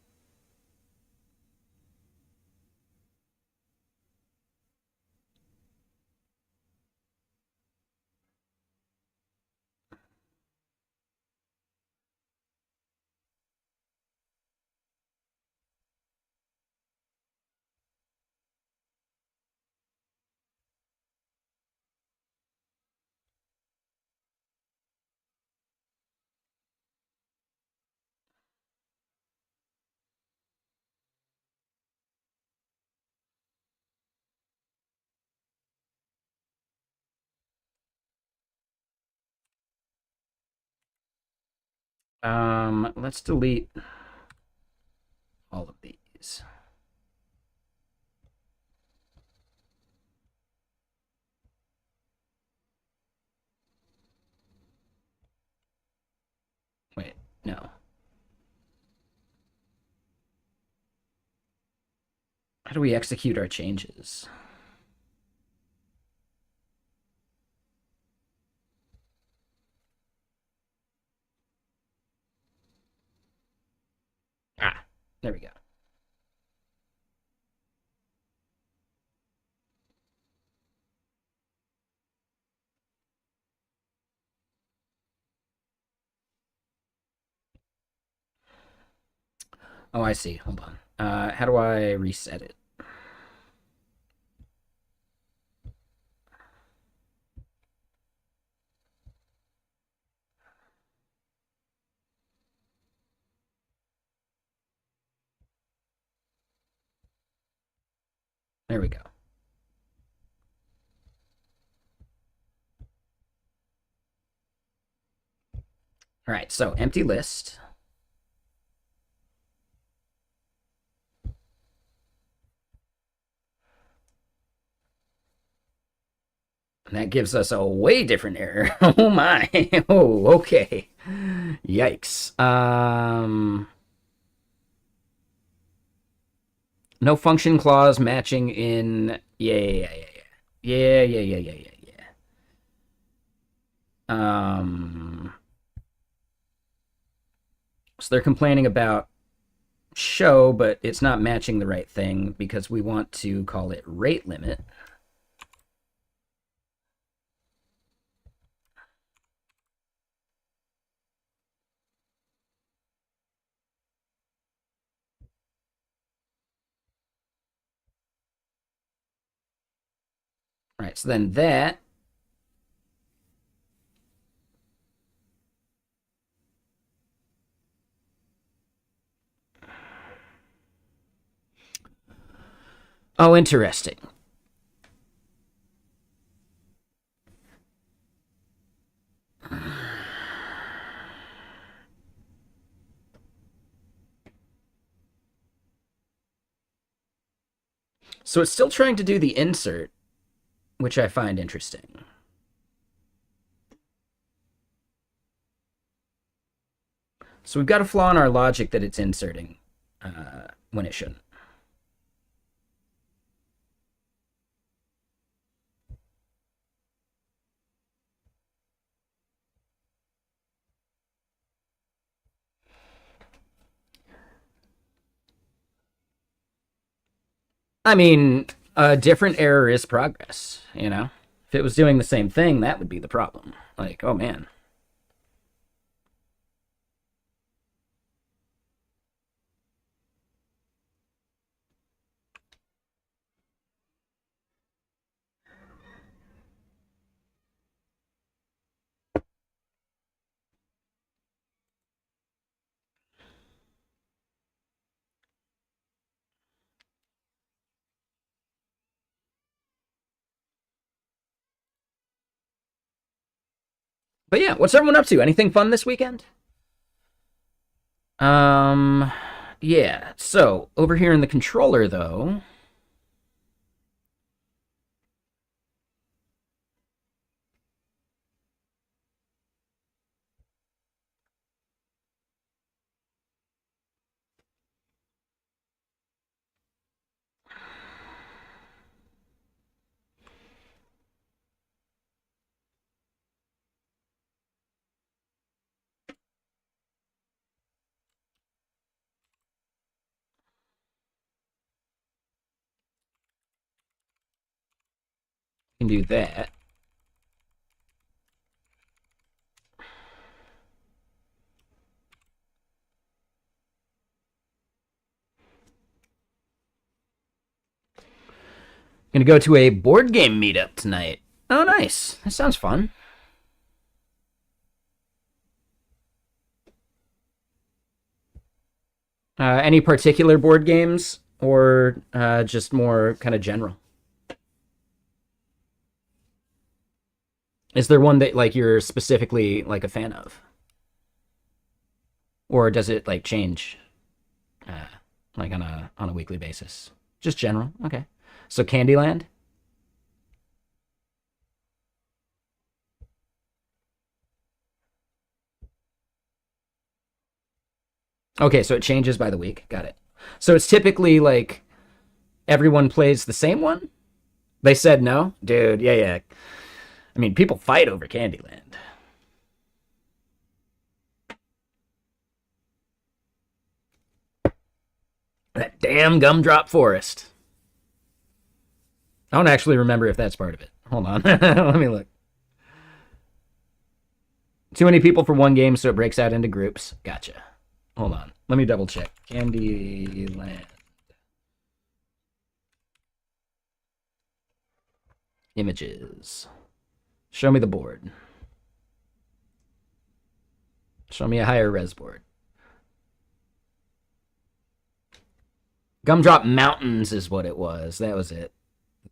Let's delete all of these. Wait, no. How do we execute our changes? Ah, there we go. Oh, I see. Hold on. How do I reset it? There we go. All right, so empty list. And that gives us a way different error. Oh my. Oh, okay. Yikes. No function clause matching in. Yeah. So they're complaining about show, but it's not matching the right thing because we want to call it rate limit. All right, so then that oh, interesting. So it's still trying to do the insert, which I find interesting. So we've got a flaw in our logic that it's inserting when it shouldn't. I mean, A different error is progress, you know? If it was doing the same thing, that would be the problem. Like, oh man. But yeah, what's everyone up to? Anything fun this weekend? Um, yeah. So over here in the controller, though, can do that. Gonna go to a board game meetup tonight. Oh, nice. That sounds fun. Any particular board games or just more kind of general? Is there one that like you're specifically like a fan of, or does it like change, uh, like on a weekly basis? Just general. Okay. So Candyland. Okay, so it changes by the week. Got it. So it's typically like everyone plays the same one. They said no, dude. Yeah, yeah. I mean, people fight over Candyland. That damn gumdrop forest. I don't actually remember if that's part of it. Hold on. Let me look. Too many people for one game, so it breaks out into groups. Gotcha. Hold on. Let me double check. Candyland. Images. Show me the board. Show me a higher res board. Gumdrop Mountains is what it was. That was it.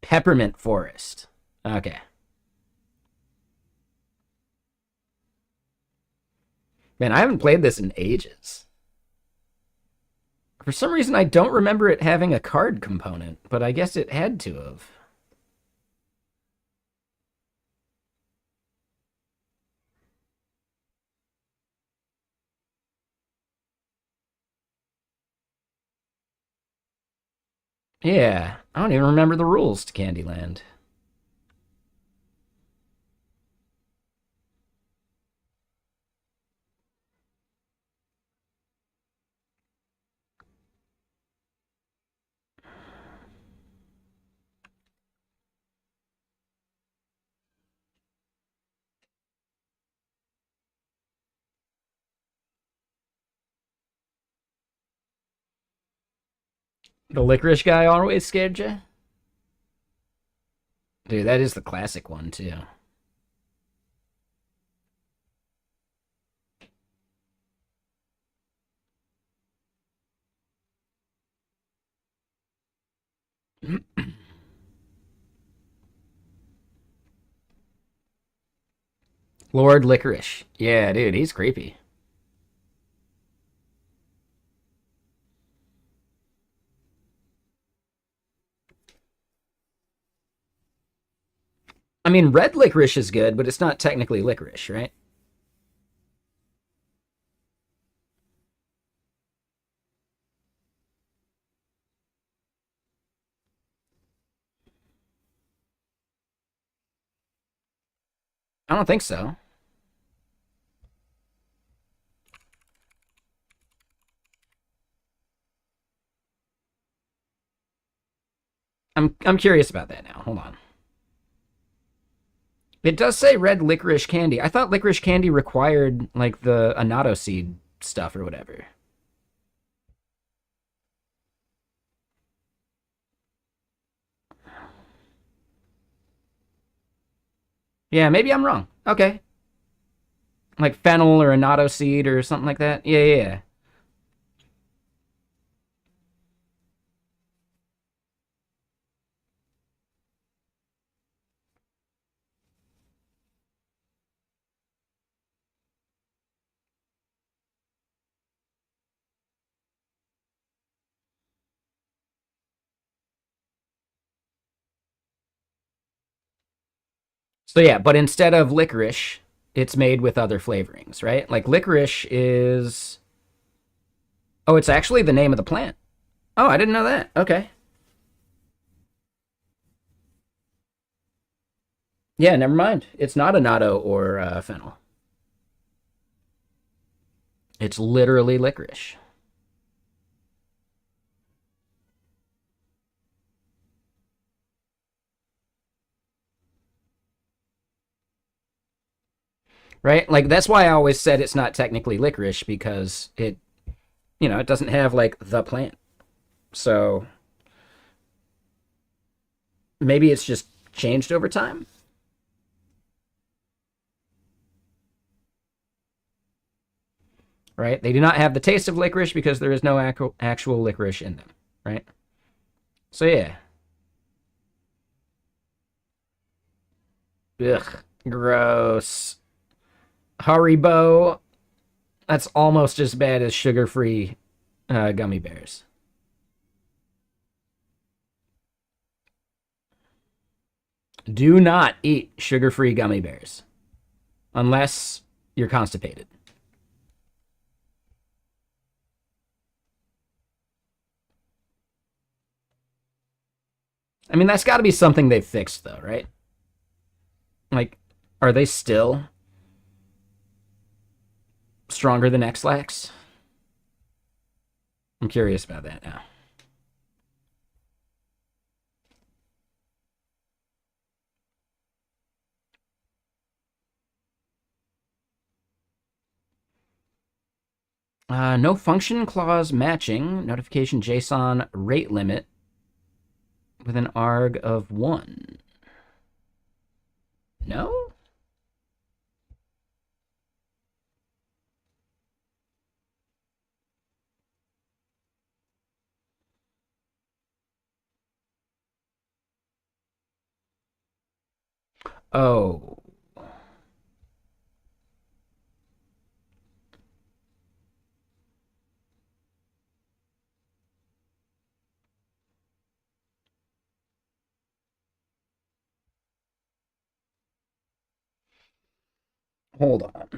Peppermint Forest. Okay. Man, I haven't played this in ages. For some reason, I don't remember it having a card component, but I guess it had to have. Yeah, I don't even remember the rules to Candyland. The licorice guy always scared you? Dude, that is the classic one, too. Lord Licorice. Yeah, dude, he's creepy. I mean, red licorice is good, but it's not technically licorice, right? I don't think so. I'm curious about that now. Hold on. It does say red licorice candy. I thought licorice candy required like the annatto seed stuff or whatever. Yeah, maybe I'm wrong. Okay. Like fennel or annatto seed or something like that. Yeah, yeah, yeah. So yeah, but instead of licorice, it's made with other flavorings, right? Like licorice is. Oh, it's actually the name of the plant. Oh, I didn't know that. Okay. Yeah, never mind. It's not annatto or fennel. It's literally licorice. Right? Like that's why I always said it's not technically licorice because it doesn't have like the plant. So maybe it's just changed over time, right? They do not have the taste of licorice because there is no actual licorice in them, right? So yeah. Ugh, gross. Haribo. That's almost as bad as sugar-free gummy bears. Do not eat sugar-free gummy bears unless you're constipated. I mean, that's got to be something they've fixed, though, right? Like, are they still stronger than X-Lax? I'm curious about that now. No function clause matching. Notification JSON rate limit with an arg of 1. No? Oh. Hold on.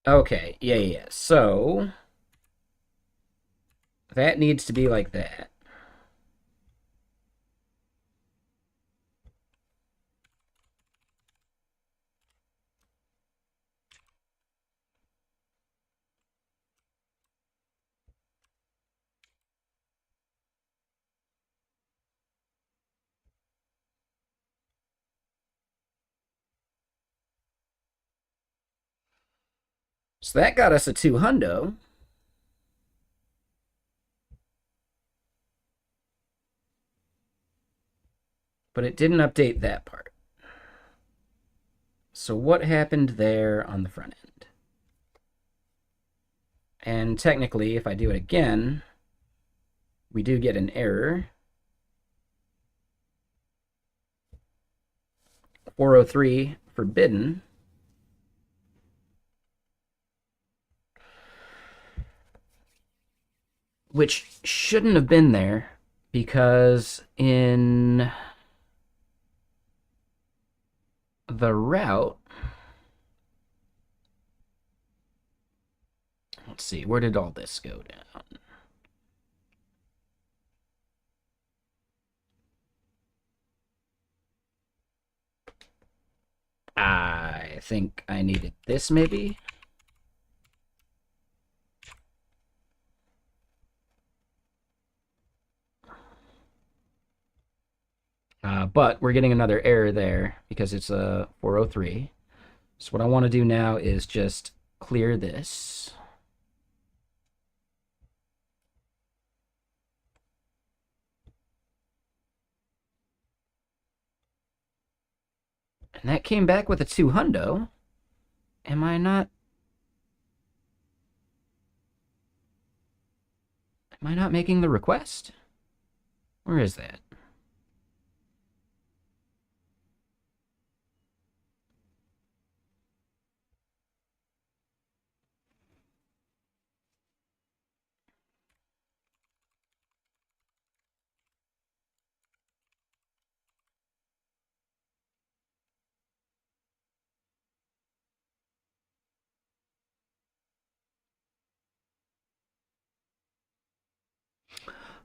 Okay, yeah, yeah, yeah. So that needs to be like that. So that got us a 2 hundo. but it didn't update that part. So what happened there on the front end? And technically, if I do it again, we do get an error. 403 forbidden. Which shouldn't have been there because in the route, let's see, where did all this go down? I think I needed this maybe. But we're getting another error there because it's a 403. So what I want to do now is just clear this. And that came back with a 2 hundo. Am I not making the request? Where is that?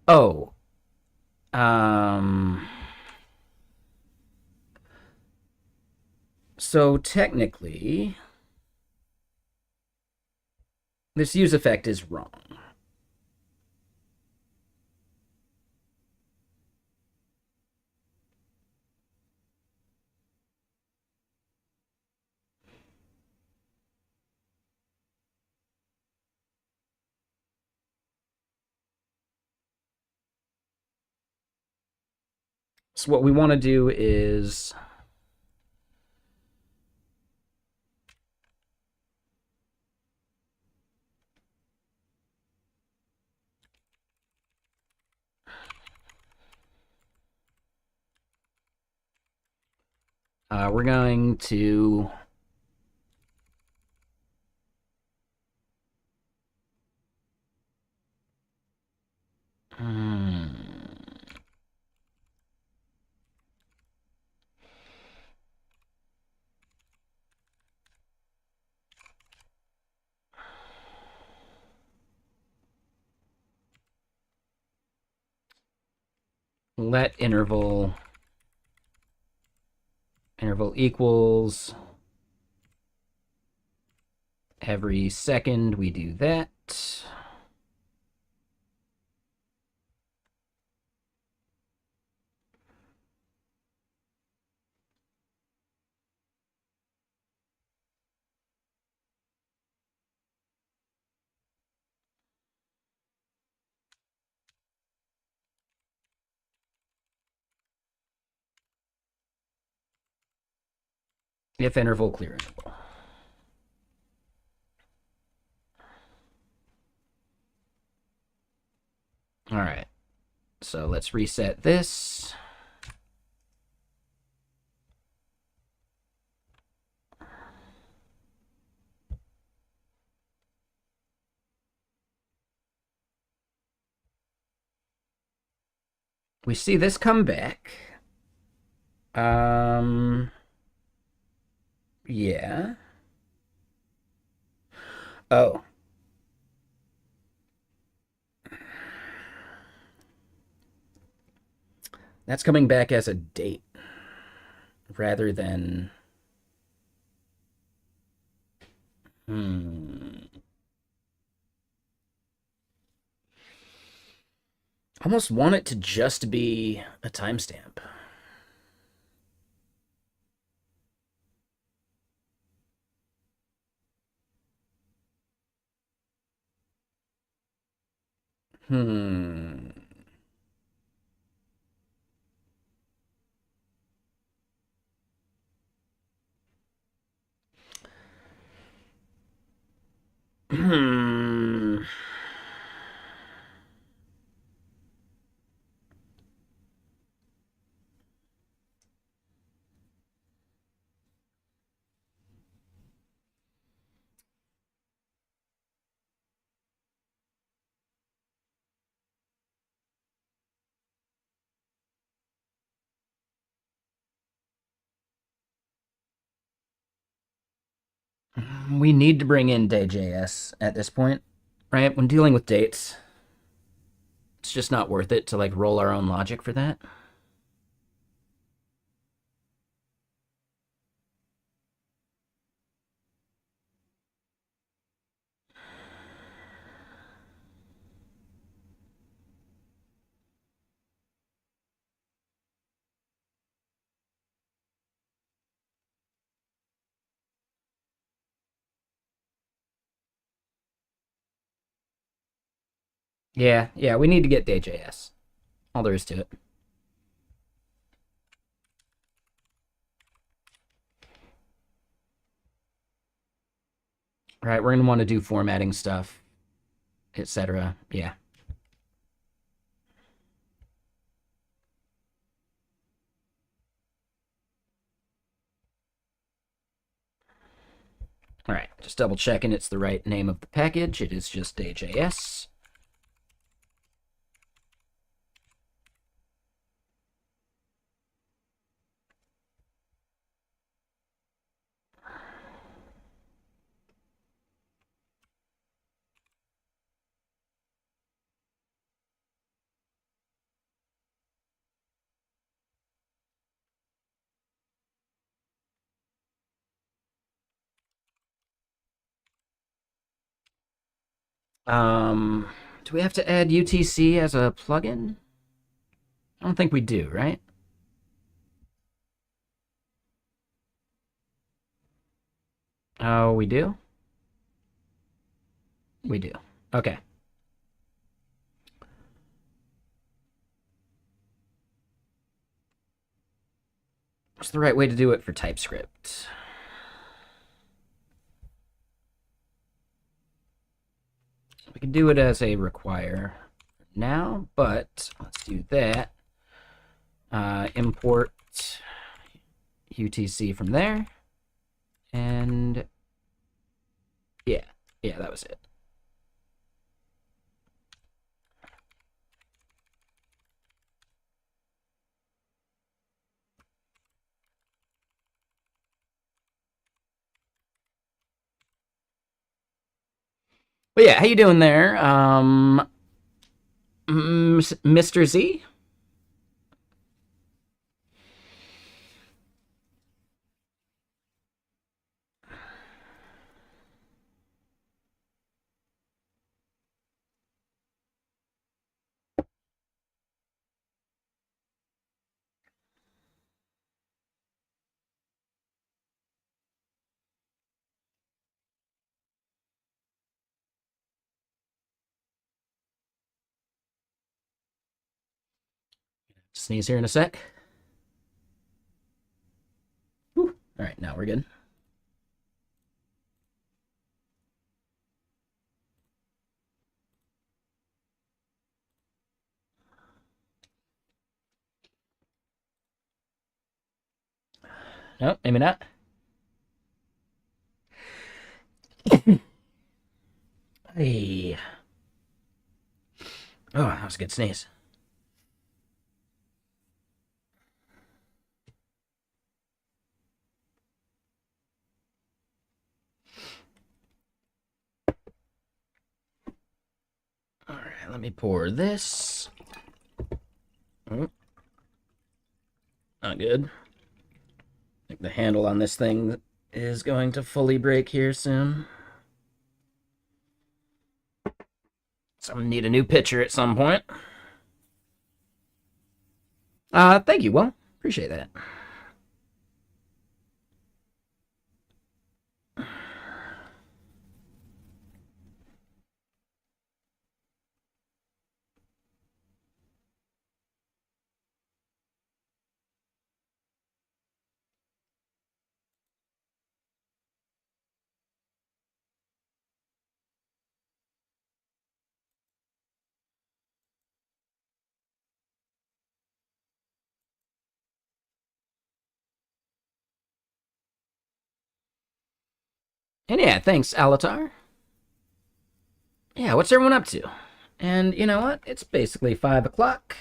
Oh. So technically, this use effect is wrong. So what we want to do is we're going to let interval equals every second we do that. If interval clear interval. All right. So let's reset this. We see this come back. Yeah. Oh. That's coming back as a date rather than almost want it to just be a timestamp. Hmm. Hmm. We need to bring in day.js at this point, right? When dealing with dates, it's just not worth it to like roll our own logic for that. Yeah, we need to get day.js. All there is to it. Right, we're gonna want to do formatting stuff, etc. Yeah. All right, just double checking it's the right name of the package. It is just day.js. Um, do we have to add UTC as a plugin? I don't think we do, right? Oh, we do? We do. Okay. What's the right way to do it for TypeScript? We can do it as a require now, but let's do that. Import UTC from there. And yeah, that was it. But yeah, how you doing there? Mr. Z? Sneeze here in a sec. Whew. All right, now we're good. No, maybe not. Hey. Oh, that was a good sneeze. All right, let me pour this. Oh, not good. I think the handle on this thing is going to fully break here soon. So I'm gonna need a new pitcher at some point. Thank you, Will. Appreciate that. And yeah, thanks, Alatar. Yeah, what's everyone up to? And you know what? It's basically 5 o'clock.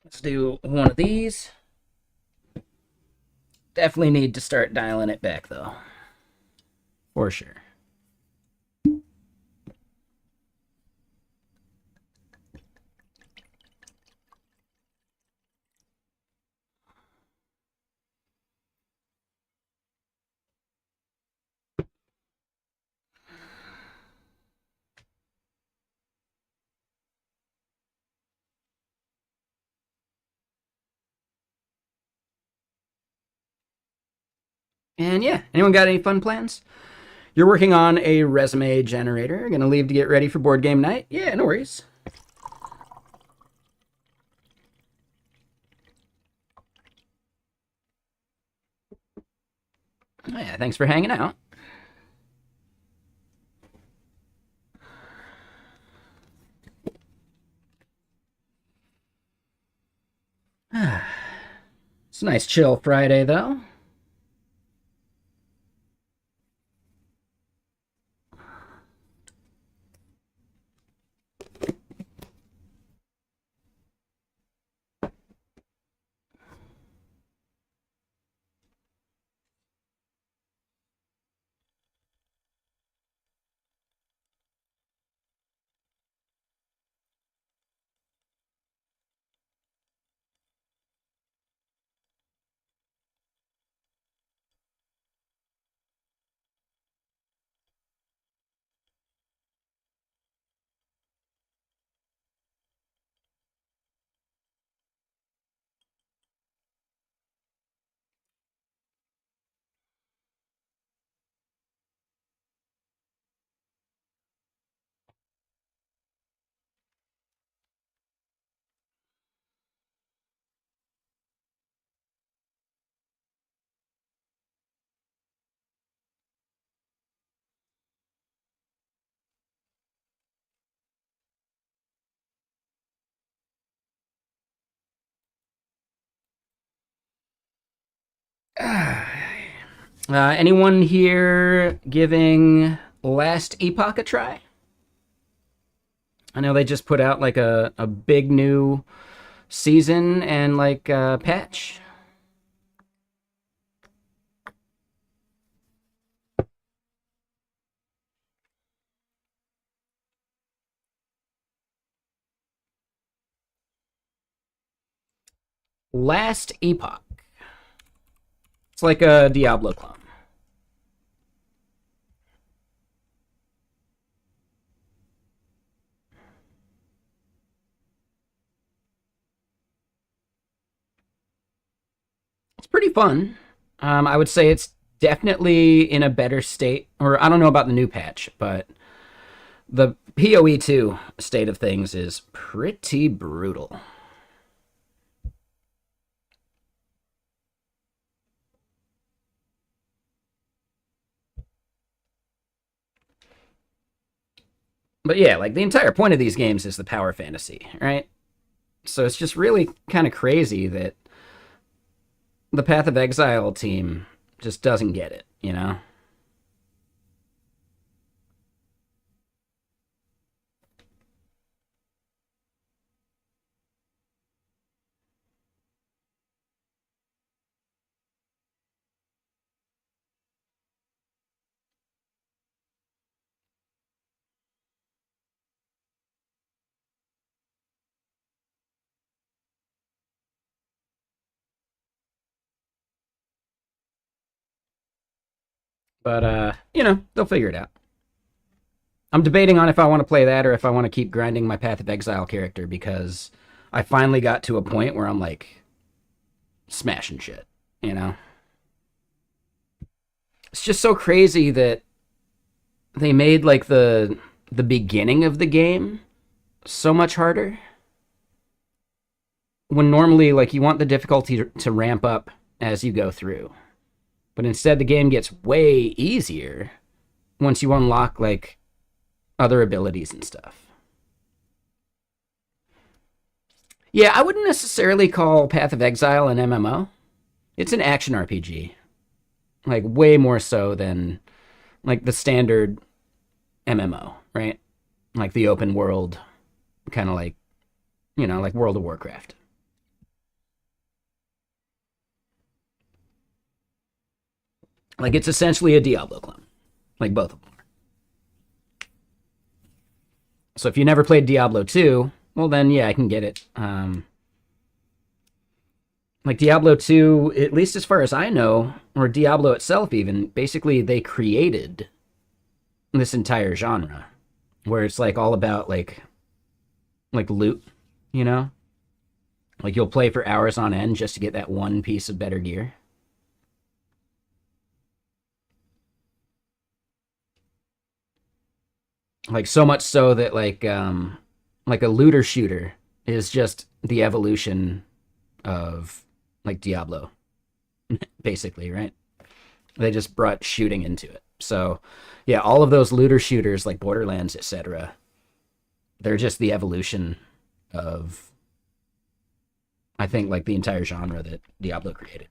Let's do one of these. Definitely need to start dialing it back, though. For sure. And yeah, anyone got any fun plans? You're working on a resume generator. Gonna leave to get ready for board game night? Yeah, no worries. Oh, yeah, thanks for hanging out. It's a nice chill Friday, though. Anyone here giving Last Epoch a try? I know they just put out like a big new season and like patch. Last Epoch. It's like a Diablo clone. It's pretty fun. I would say it's definitely in a better state, or I don't know about the new patch, but the PoE2 state of things is pretty brutal. But yeah, like the entire point of these games is the power fantasy, right? So it's just really kind of crazy that the Path of Exile team just doesn't get it, you know? But they'll figure it out. I'm debating on if I want to play that or if I want to keep grinding my Path of Exile character because I finally got to a point where I'm like smashing shit, you know? It's just so crazy that they made like the beginning of the game so much harder when normally like you want the difficulty to ramp up as you go through. But instead the game gets way easier once you unlock like other abilities and stuff. Yeah, I wouldn't necessarily call Path of Exile an MMO. It's an action RPG. Like way more so than like the standard MMO, right? Like the open world, kind of like, like World of Warcraft. Like it's essentially a Diablo clone. Like both of them. So if you never played Diablo 2, well then yeah, I can get it. Like Diablo 2, at least as far as I know, or Diablo itself even, basically they created this entire genre where it's like all about like loot, you know? Like you'll play for hours on end just to get that one piece of better gear. Like so much so that like a looter shooter is just the evolution of like Diablo, basically, right? They just brought shooting into it. So, yeah, all of those looter shooters like Borderlands, etc., they're just the evolution of I think like the entire genre that Diablo created.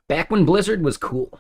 Back when Blizzard was cool.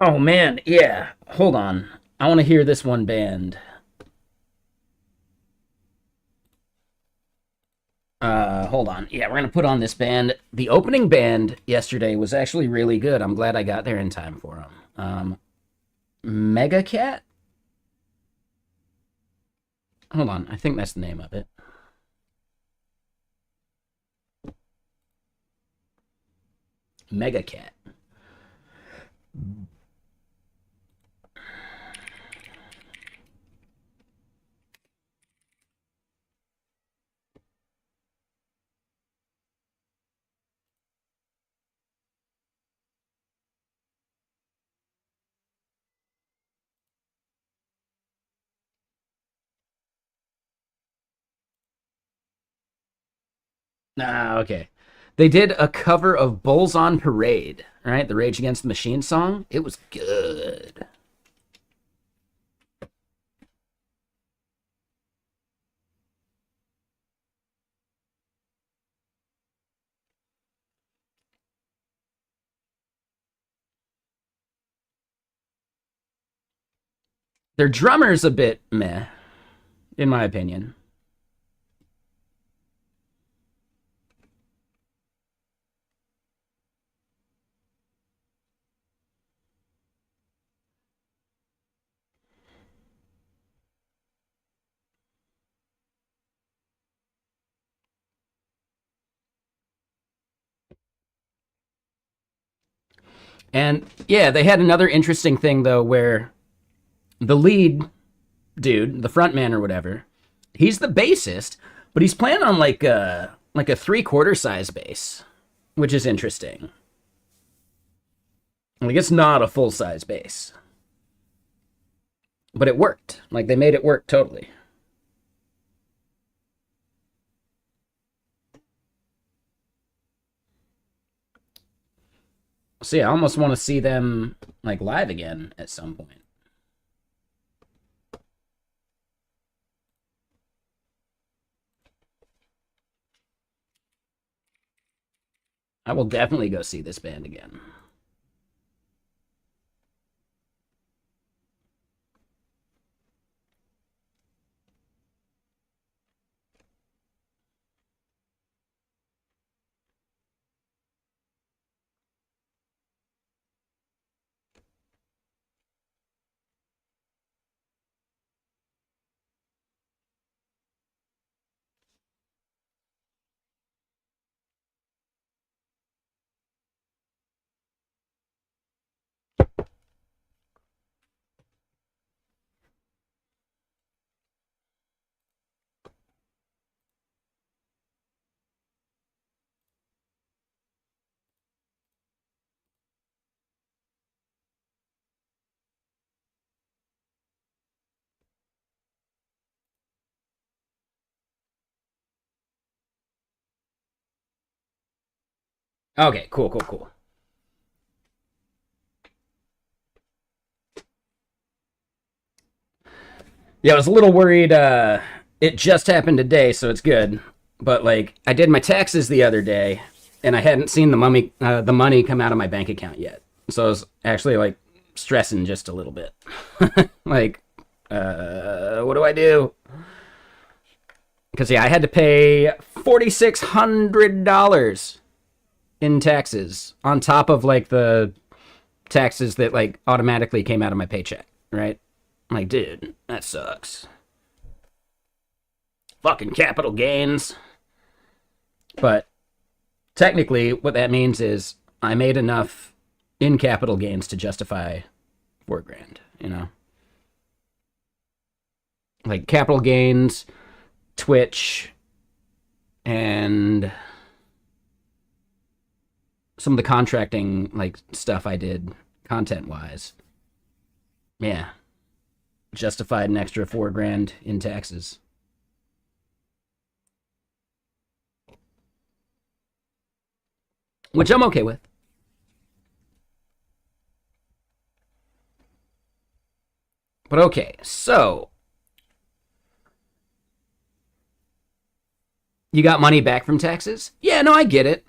Oh man, yeah. Hold on. I want to hear this one band. Hold on. Yeah, we're gonna put on this band. The opening band yesterday was actually really good. I'm glad I got there in time for them. Mega Cat. Hold on. I think that's the name of it. Mega Cat. Ah, okay. They did a cover of Bulls on Parade, right? The Rage Against the Machine song. It was good. Their drummer's a bit meh, in my opinion. And yeah, they had another interesting thing though where the lead dude, the front man or whatever, he's the bassist, but he's playing on like a 3/4 size bass, which is interesting. Like it's not a full size bass. But it worked. Like they made it work totally. So yeah, I almost want to see them like live again at some point. I will definitely go see this band again. Okay, cool, cool, cool. Yeah, I was a little worried. It just happened today, so it's good. But like, I did my taxes the other day, and I hadn't seen the money come out of my bank account yet. So I was actually like stressing just a little bit. Like, what do I do? Because yeah, I had to pay $4,600 in taxes on top of like the taxes that like automatically came out of my paycheck, right? I'm like, dude, that sucks. Fucking capital gains. But technically, what that means is I made enough in capital gains to justify 4 grand, you know? Like capital gains, Twitch, and some of the contracting like stuff I did content wise. Yeah. Justified an extra 4 grand in taxes. Which I'm okay with. But okay, so you got money back from taxes? Yeah, no, I get it.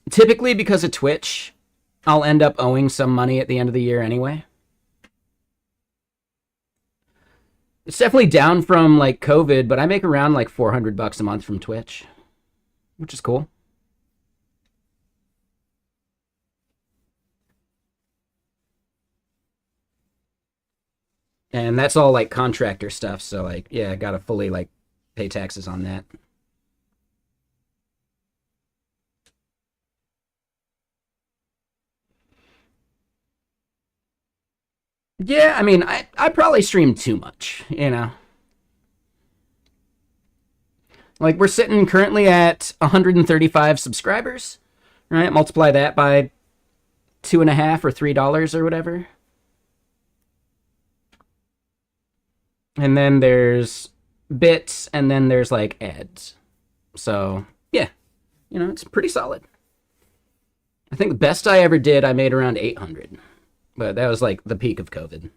Typically because of Twitch, I'll end up owing some money at the end of the year anyway. It's definitely down from like COVID, but I make around like $400 a month from Twitch, which is cool. And that's all like contractor stuff, so like yeah, I gotta fully like pay taxes on that. Yeah, I mean, I probably stream too much, you know. Like we're sitting currently at 135 subscribers, right? Multiply that by 2.5 or $3 or whatever, and then there's bits, and then there's like ads. So yeah, it's pretty solid. I think the best I ever did, I made around 800, but that was like the peak of COVID.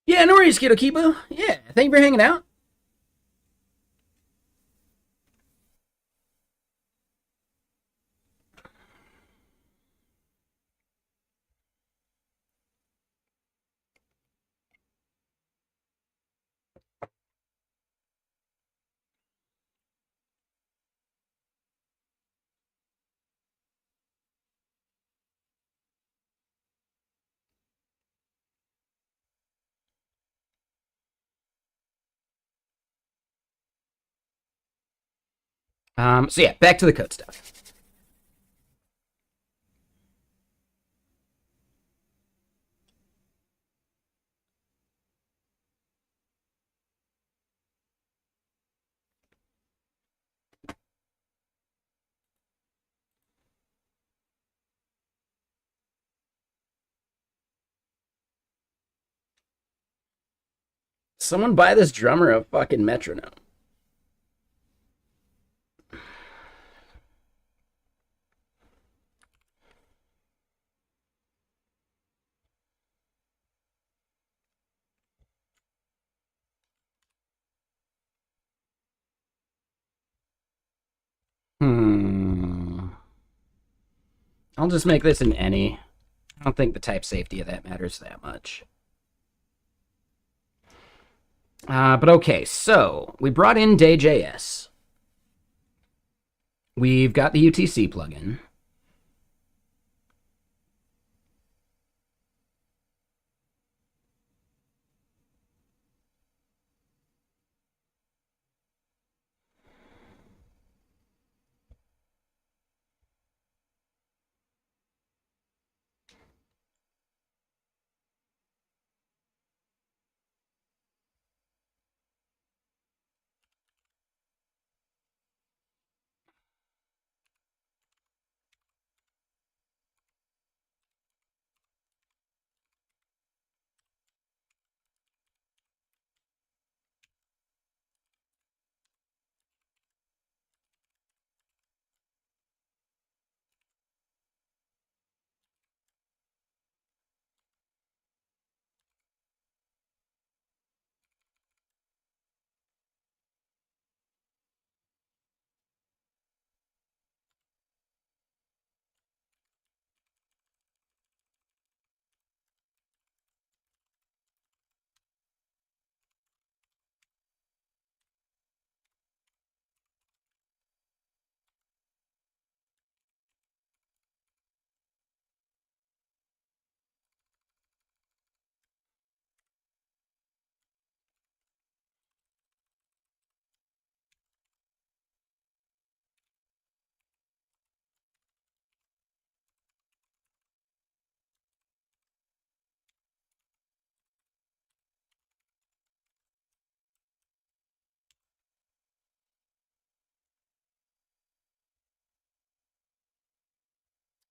Yeah, no worries, Kiddo Kibo. Yeah, thank you for hanging out. So yeah, back to the code stuff. Someone buy this drummer a fucking metronome. I'll just make this an any. I don't think the type safety of that matters that much. But okay, so we brought in Day.js. We've got the UTC plugin.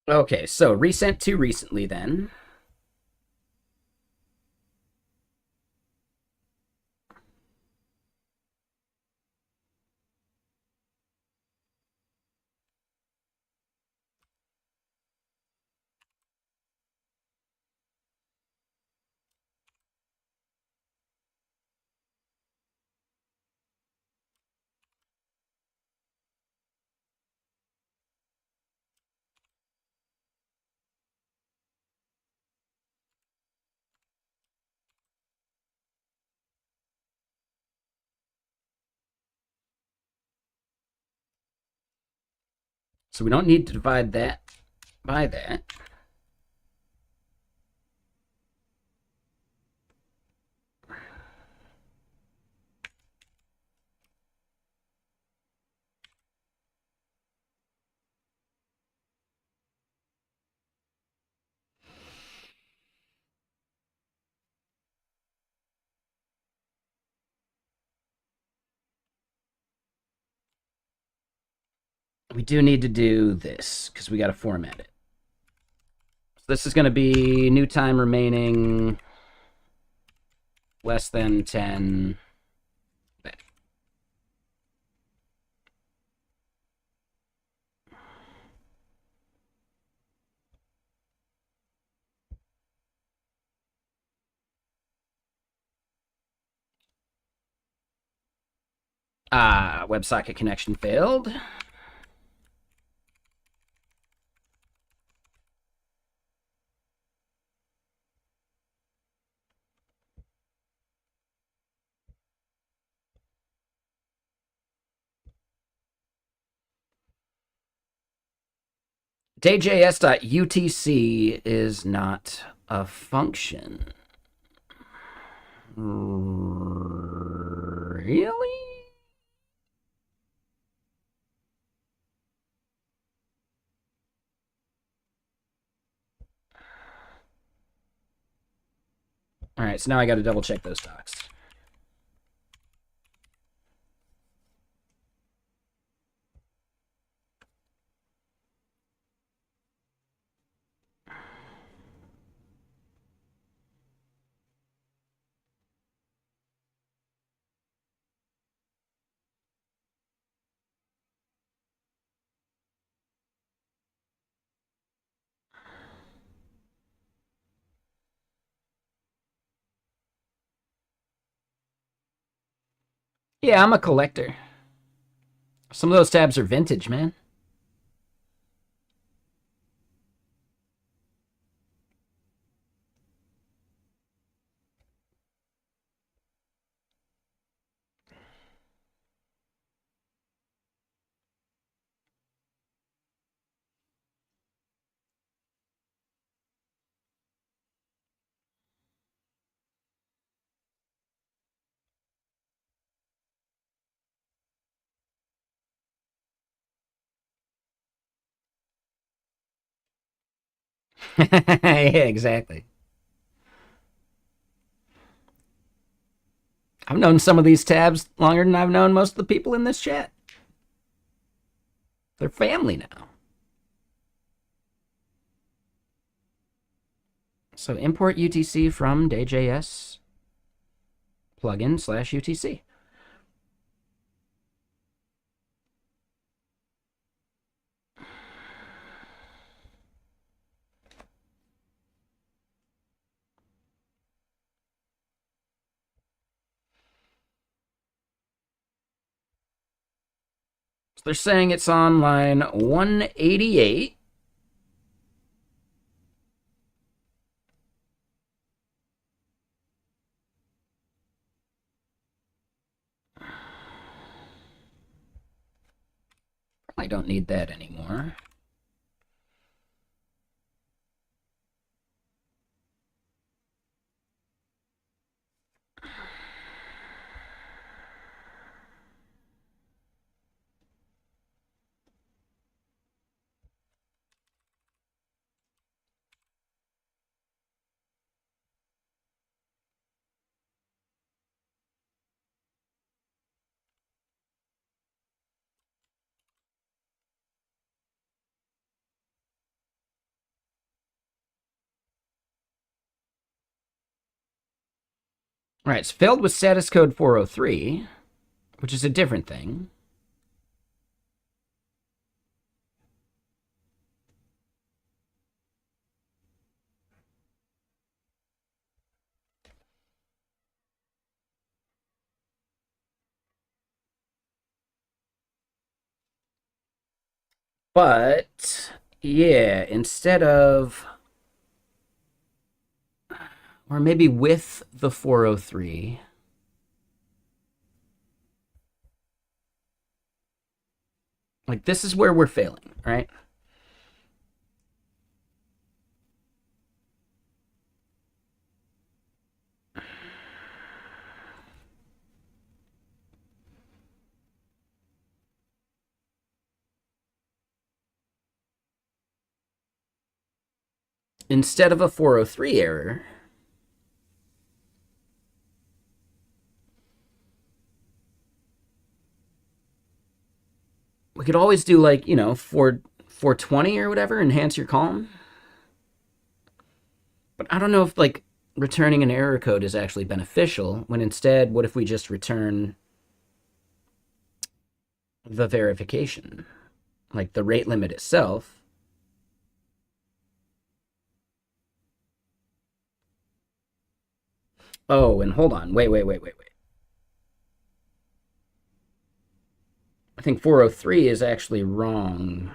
Okay, so resent to recently then. So we don't need to divide that by that. We do need to do this because we got to format it. So this is going to be new time remaining less than 10. WebSocket connection failed. Day.js.utc is not a function. Really? All right, so now I got to double check those docs. Yeah, I'm a collector. Some of those tabs are vintage, man. Yeah, exactly. I've known some of these tabs longer than I've known most of the people in this chat. They're family now. So import UTC from day.js plugin / UTC. So they're saying it's on line 188. I don't need that anymore. All right, it's failed with status code 403, which is a different thing. But yeah, instead of, or maybe with the 403, like this is where we're failing, right? Instead of a 403 error, we could always do like, 420 or whatever, enhance your column. But I don't know if like returning an error code is actually beneficial when instead, what if we just return the verification, like the rate limit itself? Oh, and hold on. Wait. I think 403 is actually wrong.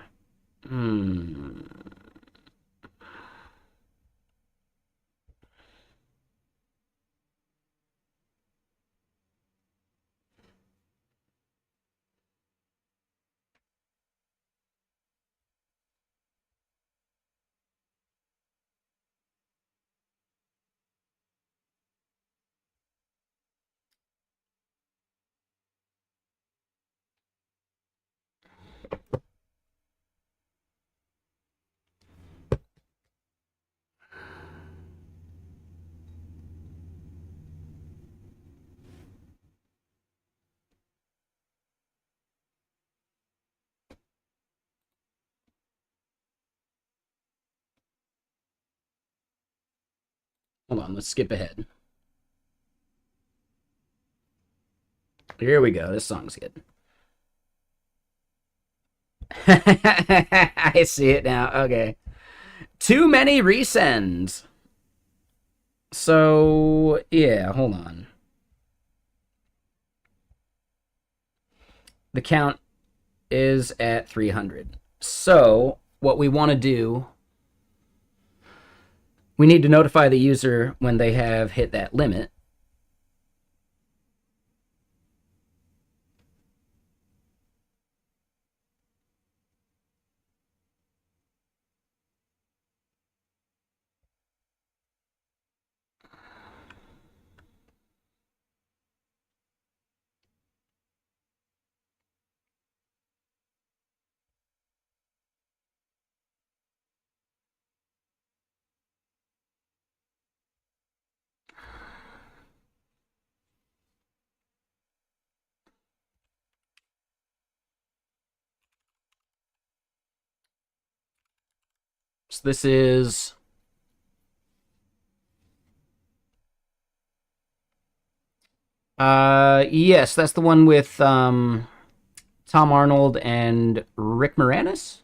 Hold on, let's skip ahead. Here we go. This song's good. I see it now. Okay. Too many resends. So, yeah, hold on. The count is at 300. So, what we want to do, we need to notify the user when they have hit that limit. So this is yes, that's the one with Tom Arnold and Rick Moranis.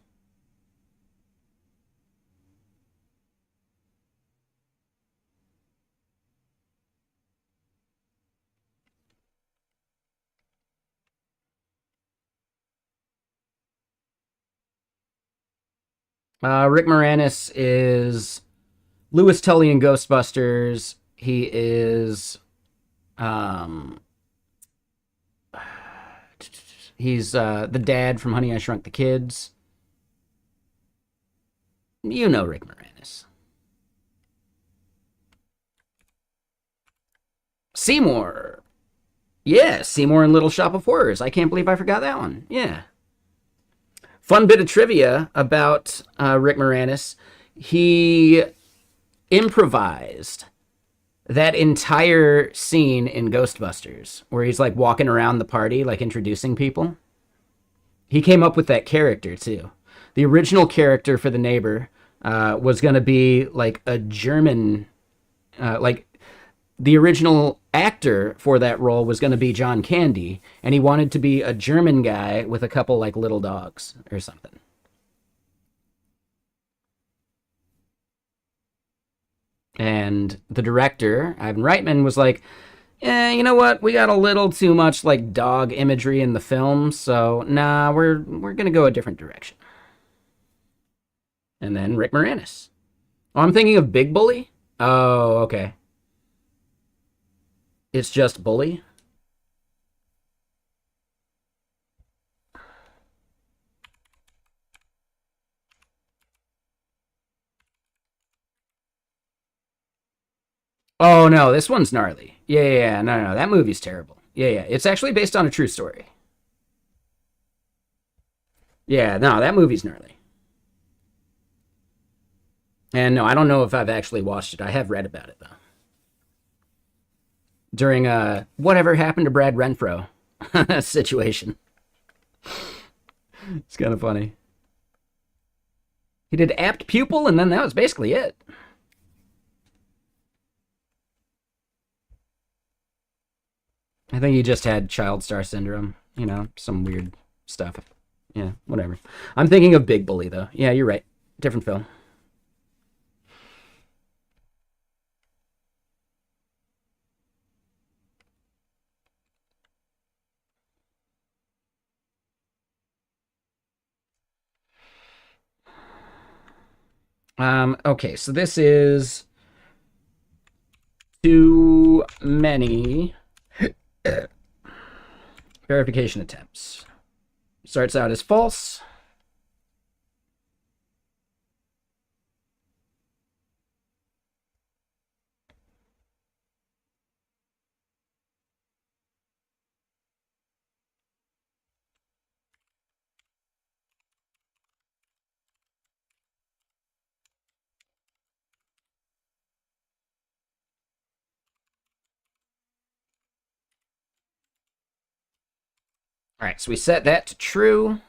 Rick Moranis is Louis Tully in Ghostbusters. He is um he's the dad from Honey I Shrunk the Kids. You know Rick Moranis. Seymour. Yeah, Seymour and Little Shop of Horrors. I can't believe I forgot that one. Yeah. Fun bit of trivia about Rick Moranis. He improvised that entire scene in Ghostbusters where he's like walking around the party, like introducing people. He came up with that character too. The original character for the neighbor was going to be like a German, like the original actor for that role was going to be John Candy, and he wanted to be a German guy with a couple like little dogs or something. And the director, Ivan Reitman, was like, you know what? We got a little too much like dog imagery in the film, so nah, we're gonna go a different direction. And then Rick Moranis. Oh, I'm thinking of Big Bully. Oh, okay. It's just Bully. Oh no, this one's gnarly. Yeah, yeah, yeah. No, no, that movie's terrible. Yeah, yeah. It's actually based on a true story. Yeah, no, that movie's gnarly. And no, I don't know if I've actually watched it. I have read about it though. During whatever happened to Brad Renfro situation. It's kind of funny. He did Apt Pupil, and then that was basically it. I think he just had child star syndrome. You know, some weird stuff. Yeah, whatever. I'm thinking of Big Bully though. Yeah, you're right. Different film. Okay, so this is too many verification attempts. Starts out as false. All right, so we set that to true.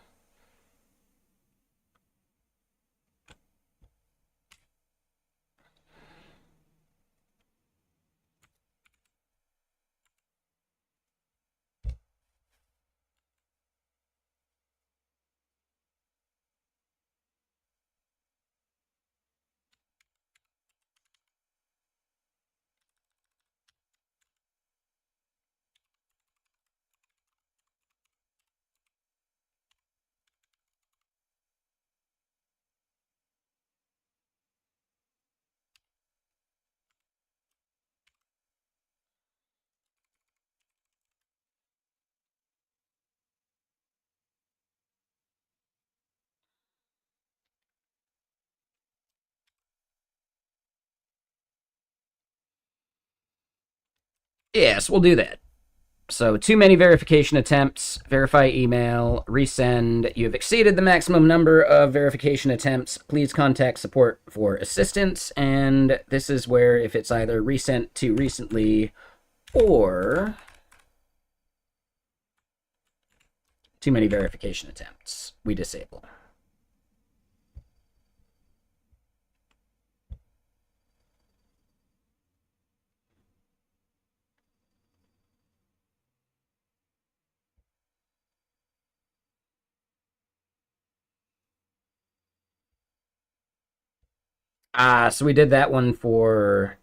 Yes, we'll do that. So, too many verification attempts, verify email, resend. You have exceeded the maximum number of verification attempts. Please contact support for assistance. And this is where, if it's either resent too recently or too many verification attempts, we disable. So we did that one for.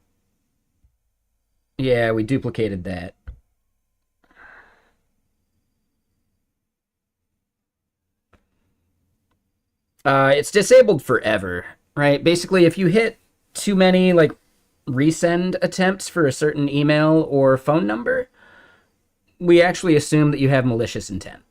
Yeah, we duplicated that. It's disabled forever, right? Basically, if you hit too many like resend attempts for a certain email or phone number, we actually assume that you have malicious intent.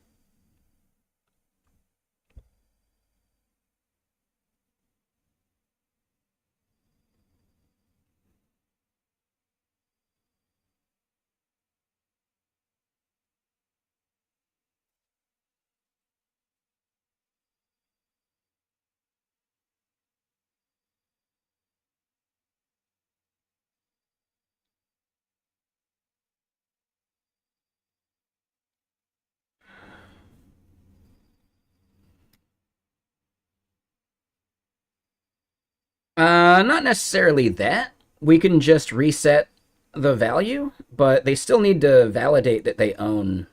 Not necessarily that. We can just reset the value, but they still need to validate that they own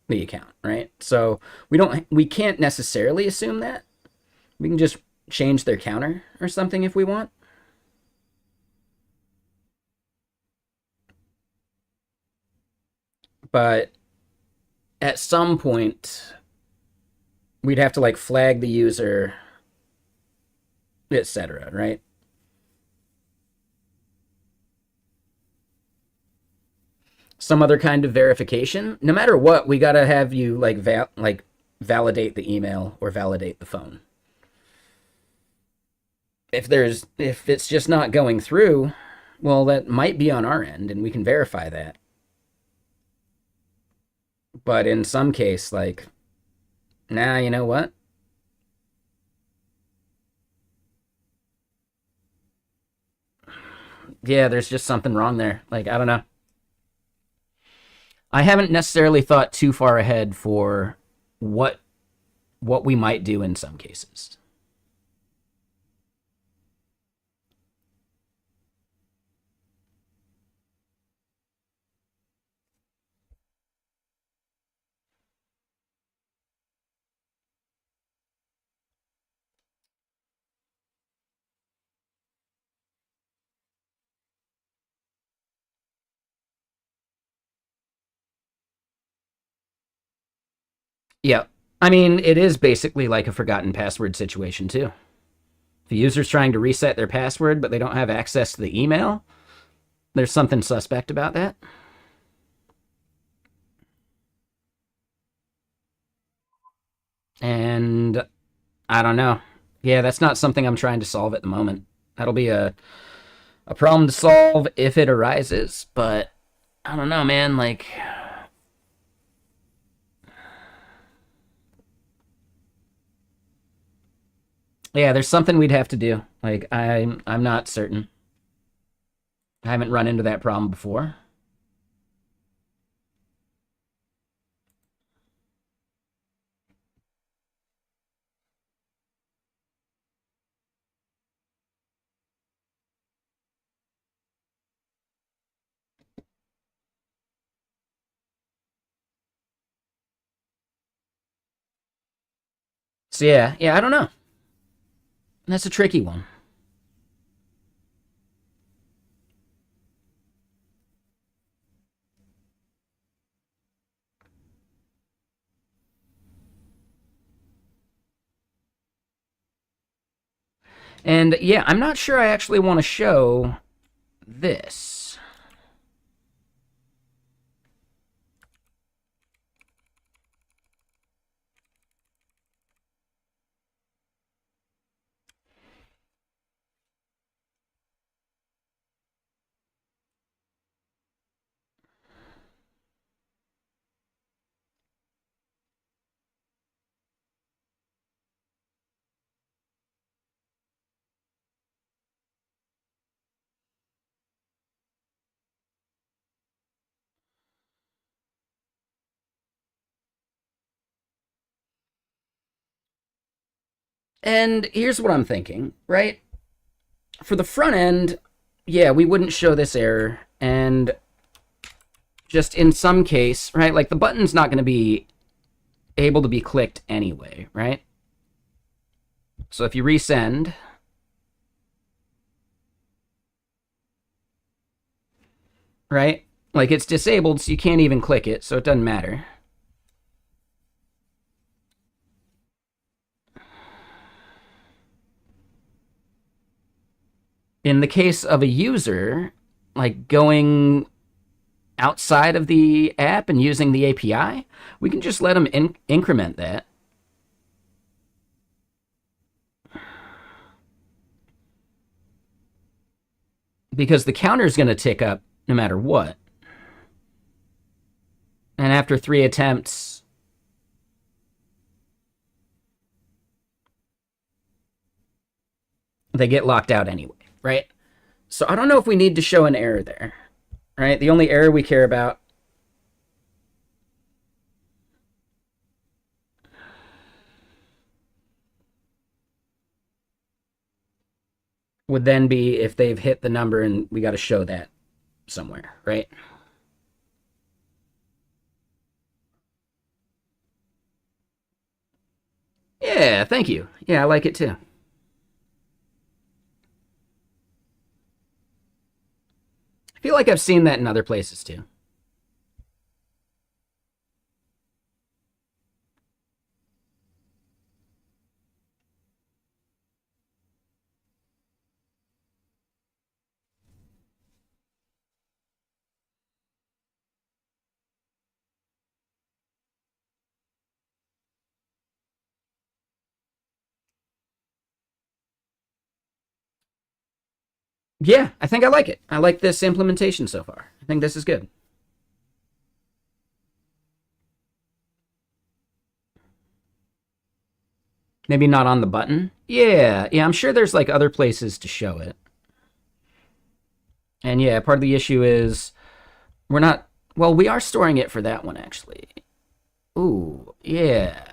the account, right? So we can't necessarily assume that. We can just change their counter or something if we want. But at some point, we'd have to like flag the user, etc., right? Some other kind of verification. No matter what, we gotta have you like validate the email or validate the phone. If it's just not going through, well, that might be on our end, and we can verify that. But in some case, like, nah, you know what? Yeah, there's just something wrong there. Like, I don't know. I haven't necessarily thought too far ahead for what what we might do in some cases. Yeah. I mean, it is basically like a forgotten password situation, too. If a user's trying to reset their password, but they don't have access to the email, there's something suspect about that. And I don't know. Yeah, that's not something I'm trying to solve at the moment. That'll be a problem to solve if it arises, but I don't know, man. Like, yeah, there's something we'd have to do. Like, I'm not certain. I haven't run into that problem before. So yeah, I don't know. That's a tricky one. And yeah, I'm not sure I actually want to show this. And here's what I'm thinking, right? For the front end, yeah, we wouldn't show this error. And just in some case, right, like the button's not going to be able to be clicked anyway, right? So if you resend, right, like it's disabled, so you can't even click it, so it doesn't matter. In the case of a user, like going outside of the app and using the API, we can just let them increment that. Because the counter is going to tick up no matter what. And after 3 attempts, they get locked out anyway, right? So I don't know if we need to show an error there, right? The only error we care about would then be if they've hit the number and we got to show that somewhere, right? Yeah, thank you. Yeah, I like it too. I feel like I've seen that in other places too. Yeah, I think I like it. I like this implementation so far. I think this is good. Maybe not on the button. Yeah, yeah, I'm sure there's like other places to show it. And yeah, part of the issue is we're not, well, we are storing it for that one actually. Ooh, yeah.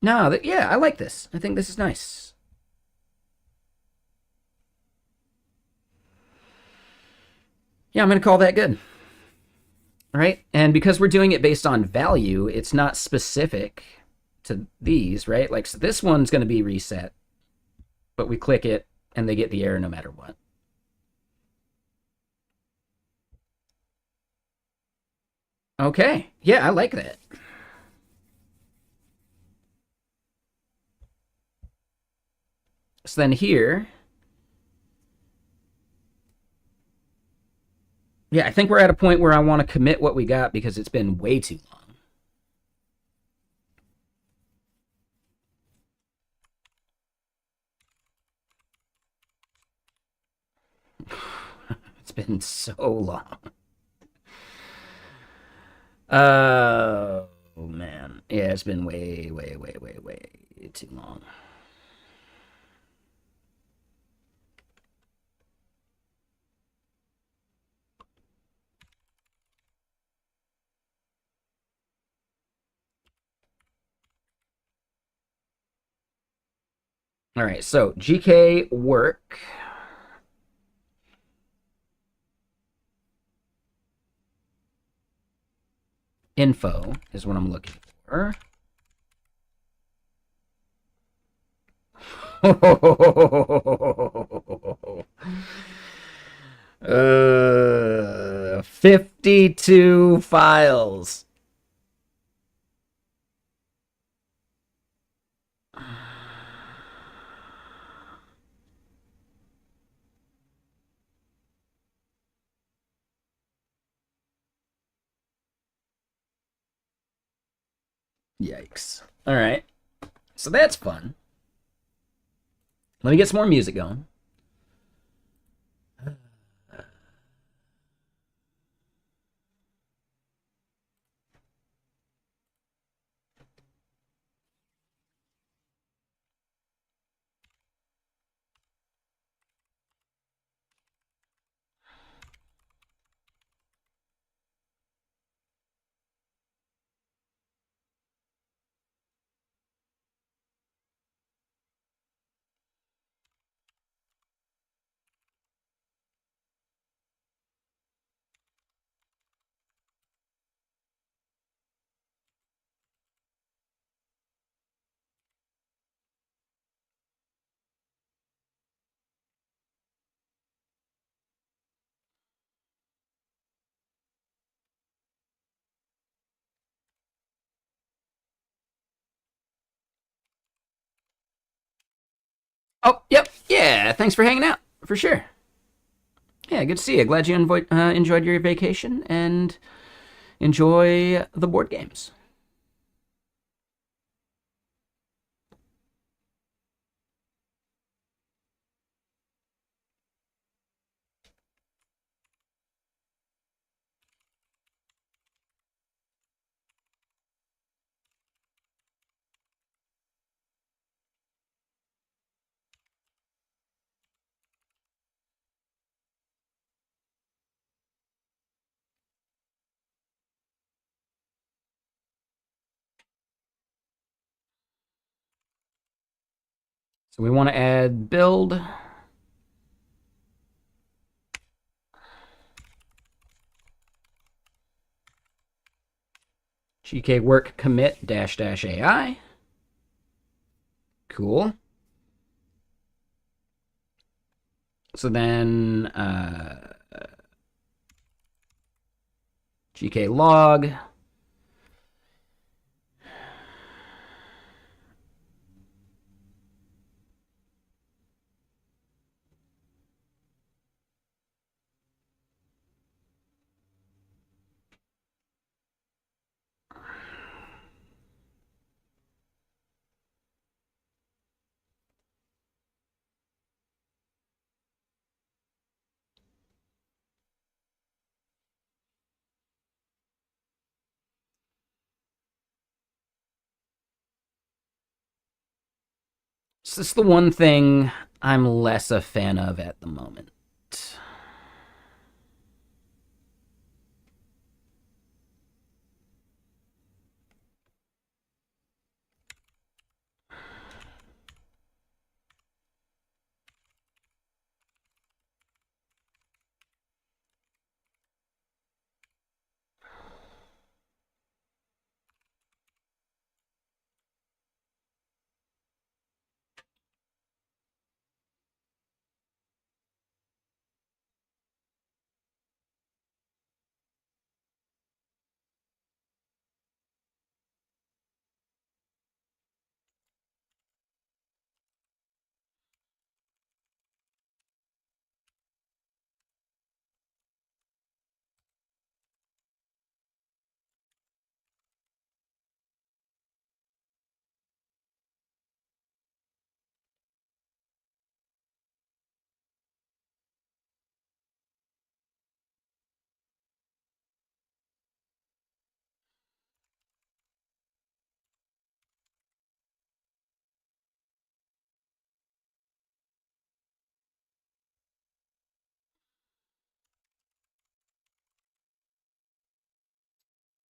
No, yeah, I like this. I think this is nice. Yeah, I'm going to call that good. Right? And because we're doing it based on value, it's not specific to these, right? Like, so this one's going to be reset, but we click it and they get the error no matter what. Okay. Yeah, I like that. So then here, yeah, I think we're at a point where I want to commit what we got because it's been way too long. It's been so long. Oh, man. Yeah, it's been way, way, way, way, way too long. All right, so GK work. Info is what I'm looking for. 52 files. Yikes. All right. So that's fun. Let me get some more music going. Oh, yep. Yeah, thanks for hanging out. For sure. Yeah, good to see you. Glad you enjoyed your vacation and enjoy the board games. So we want to add build. GK work commit dash dash AI. Cool. So then GK log. So this is the one thing I'm less a fan of at the moment.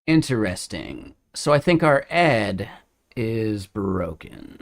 Interesting. So I think our add is broken.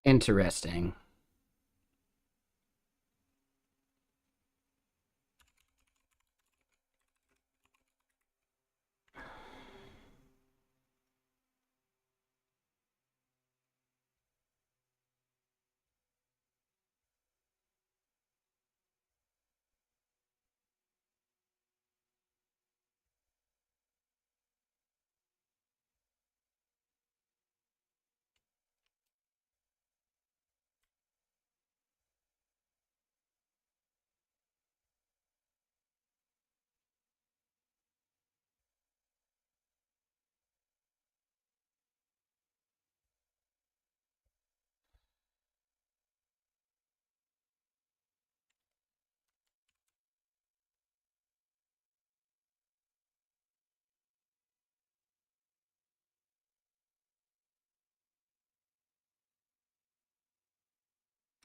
Interesting.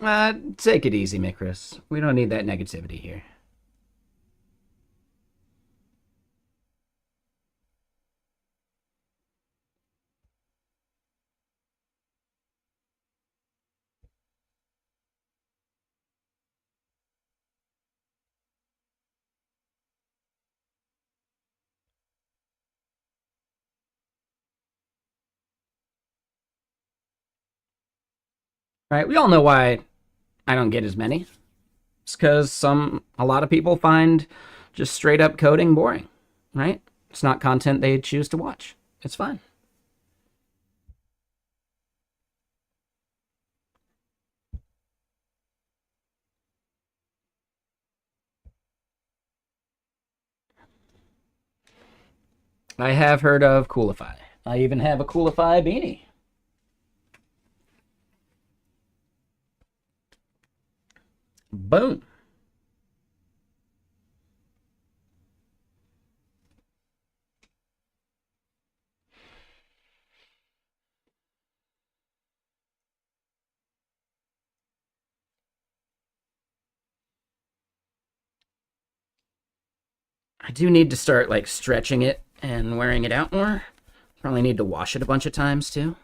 Take it easy, Mikris. We don't need that negativity here. Right? We all know why I don't get as many. It's because a lot of people find just straight up coding boring, right? It's not content they choose to watch. It's fine. I have heard of Coolify. I even have a Coolify beanie. Boom. I do need to start like stretching it and wearing it out more. Probably need to wash it a bunch of times too.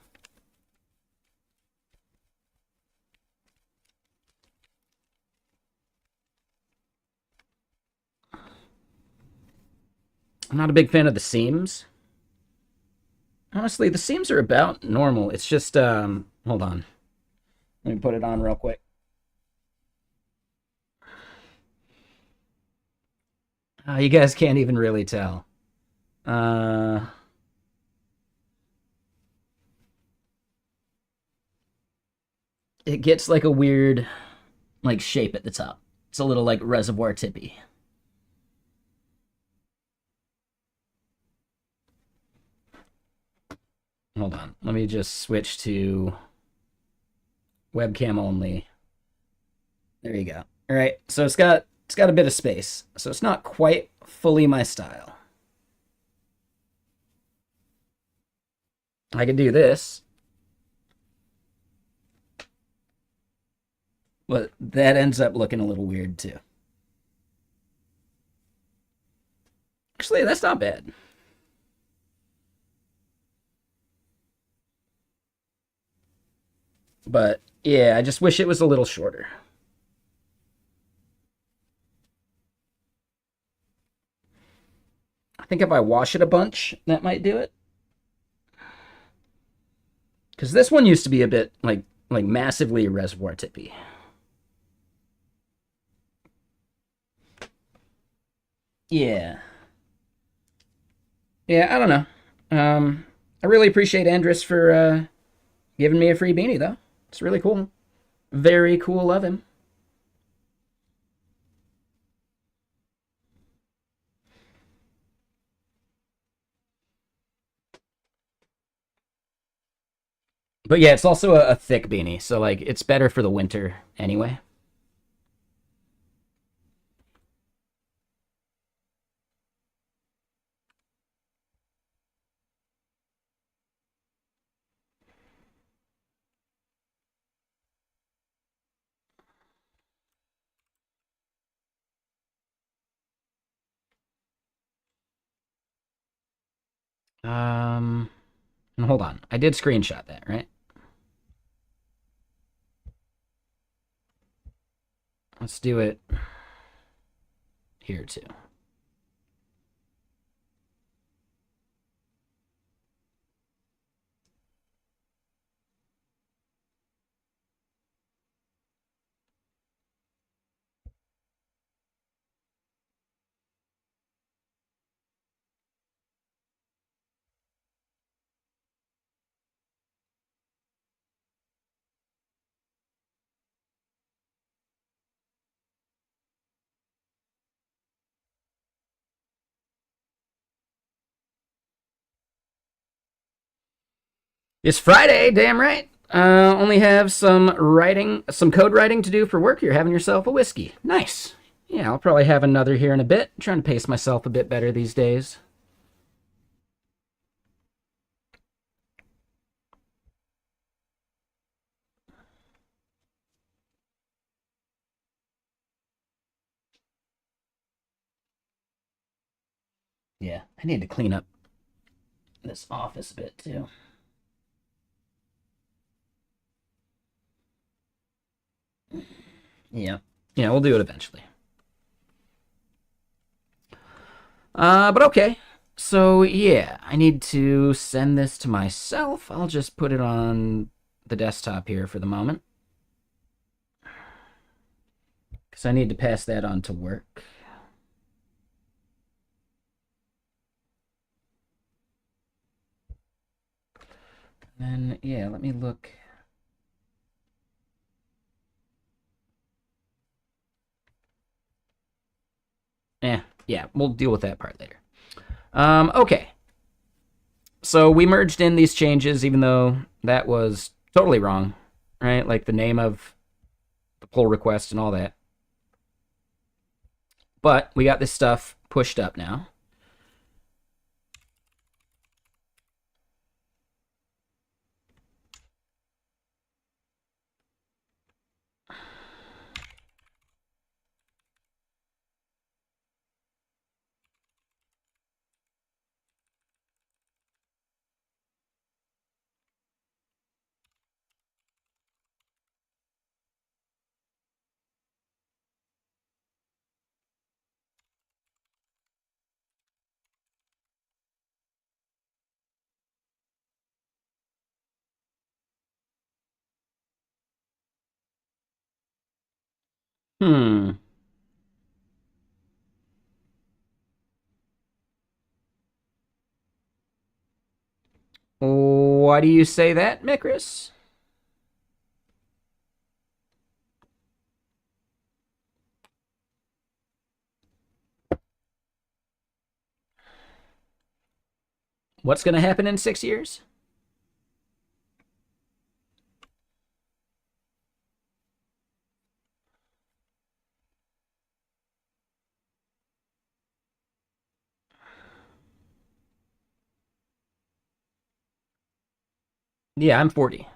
I'm not a big fan of the seams. Honestly, the seams are about normal. It's just hold on. Let me put it on real quick. You guys can't even really tell. Uh it gets like a weird like shape at the top. It's a little like reservoir tippy. Hold on. Let me just switch to webcam only. There you go. All right. So it's got a bit of space. So it's not quite fully my style. I could do this, but that ends up looking a little weird too. Actually, that's not bad. But yeah, I just wish it was a little shorter. I think if I wash it a bunch, that might do it. Because this one used to be a bit like massively reservoir tippy. Yeah, yeah. I don't know. I really appreciate Andrus for giving me a free beanie though. It's really cool. Very cool of him. But yeah, it's also a thick beanie, so like it's better for the winter anyway. Um, hold on. I did screenshot that, right? Let's do it here too. It's Friday, damn right. Only have some code writing to do for work. You're having yourself a whiskey. Nice. Yeah, I'll probably have another here in a bit. I'm trying to pace myself a bit better these days. Yeah, I need to clean up this office a bit too. Yeah. Yeah, we'll do it eventually. But okay. So yeah, I need to send this to myself. I'll just put it on the desktop here for the moment. Because I need to pass that on to work. And yeah, let me look. Yeah, we'll deal with that part later. Okay. So we merged in these changes, even though that was totally wrong, right? Like the name of the pull request and all that. But we got this stuff pushed up now. Hmm. Why do you say that, Mikris? What's going to happen in 6 years? Yeah, I'm 40.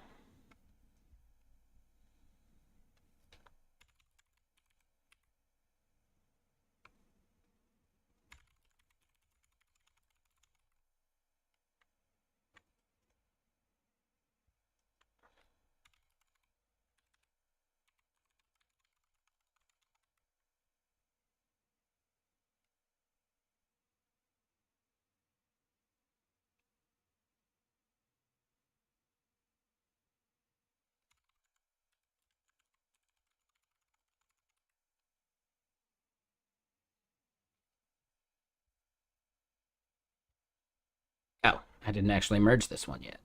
Oh, I didn't actually merge this one yet.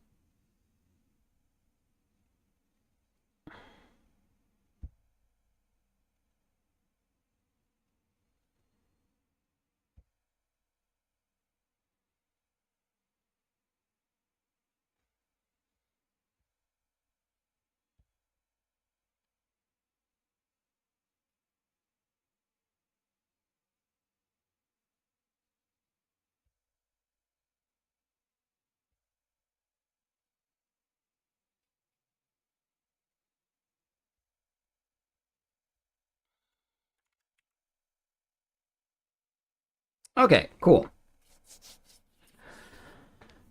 Okay, cool.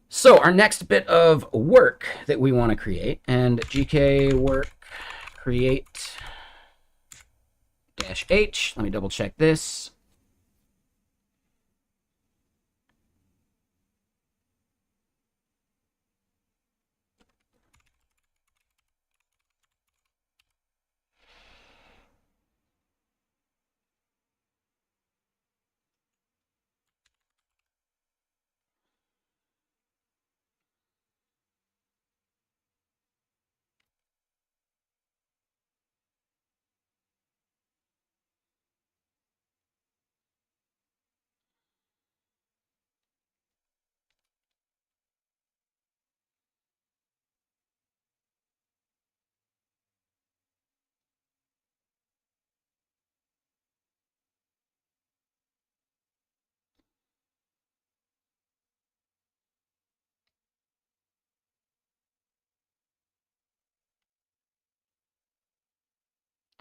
So our next bit of work that we want to create, and GK work create dash H. Let me double check this.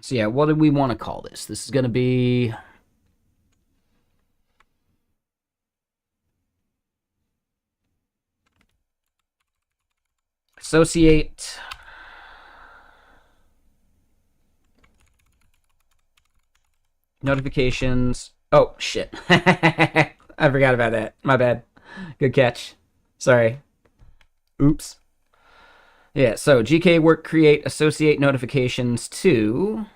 So yeah, what do we want to call this? This is going to be associate notifications. Oh, shit. I forgot about that. My bad. Good catch. Sorry. Oops. Yeah, so GK work create associate notifications to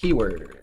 keywords.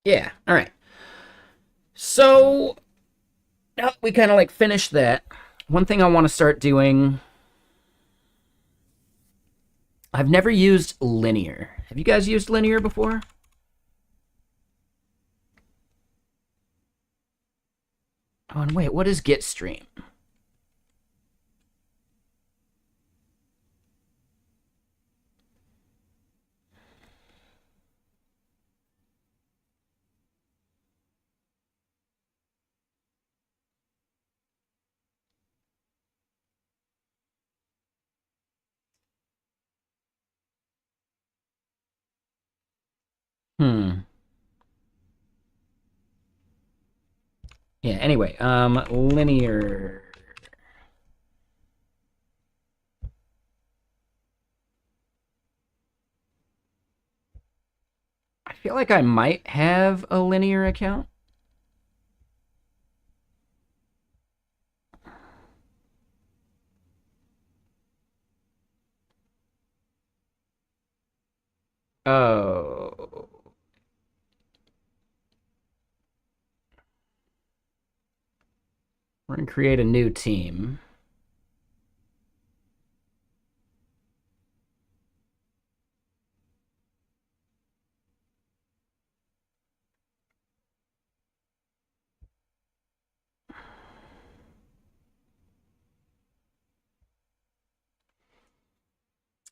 Yeah, all right. So now we kind of like finished that. One thing I want to start doing. I've never used linear. Have you guys used linear before? Oh, and wait, what is git stream? Hmm. Yeah, anyway, linear. I feel like I might have a linear account. Oh. We're going to create a new team.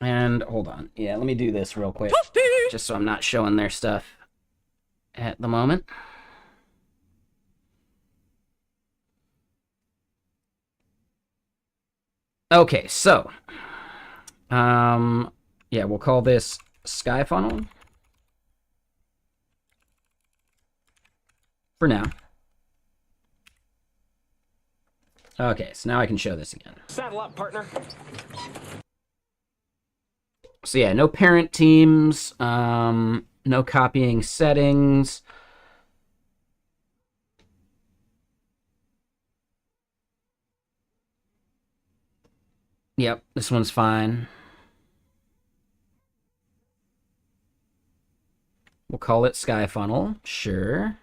And hold on. Yeah, let me do this real quick. Just so I'm not showing their stuff at the moment. Okay, so yeah, we'll call this Sky Funnel for now. Okay, so now I can show this again. Saddle up, partner. So yeah, no parent teams, no copying settings. Yep, this one's fine. We'll call it Sky Funnel, sure.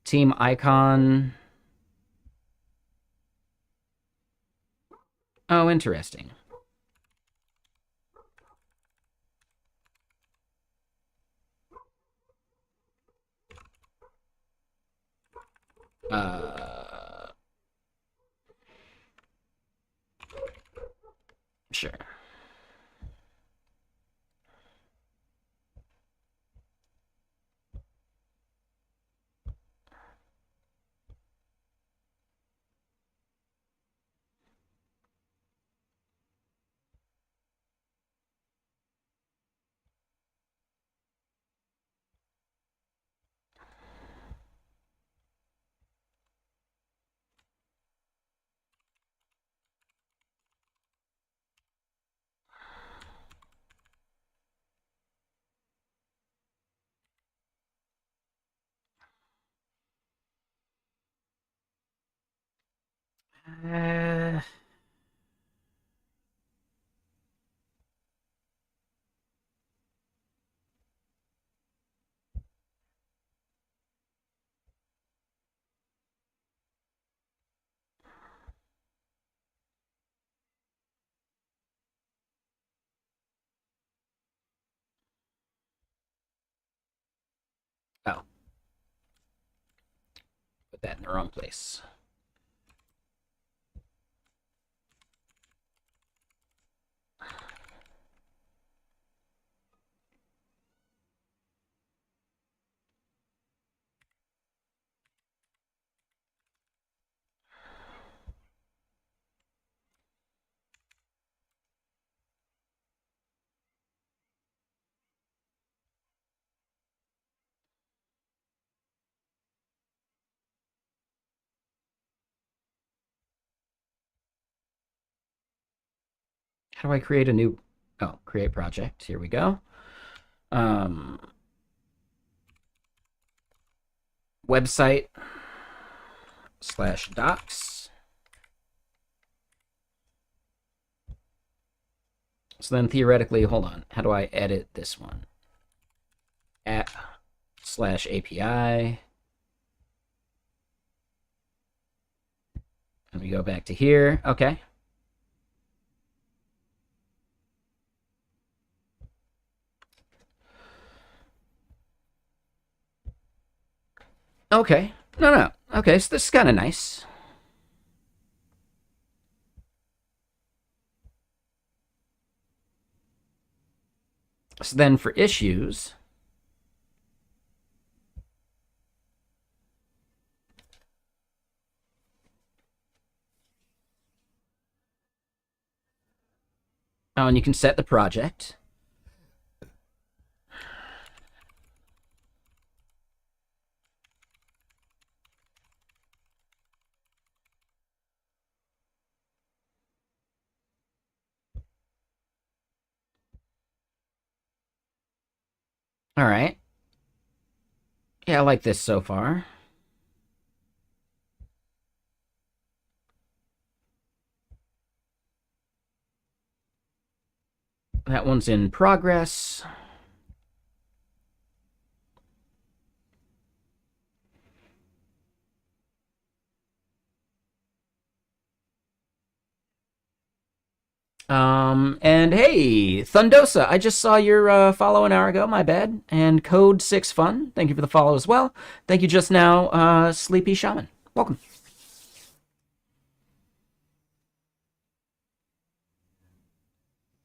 Team icon. Oh, interesting. Sure. Uh, that in the wrong place. How do I create a new... Oh, create project. Here we go. Website / docs. So then theoretically, hold on. How do I edit this one? App / API. Let me go back to here. Okay. Okay. No. Okay, so this is kind of nice. So then for issues, oh, and you can set the project. All right. Yeah, I like this so far. That one's in progress. And hey, Thundosa, I just saw your follow an hour ago, my bad. And Code 6 Fun, thank you for the follow as well. Thank you just now, Sleepy Shaman. Welcome.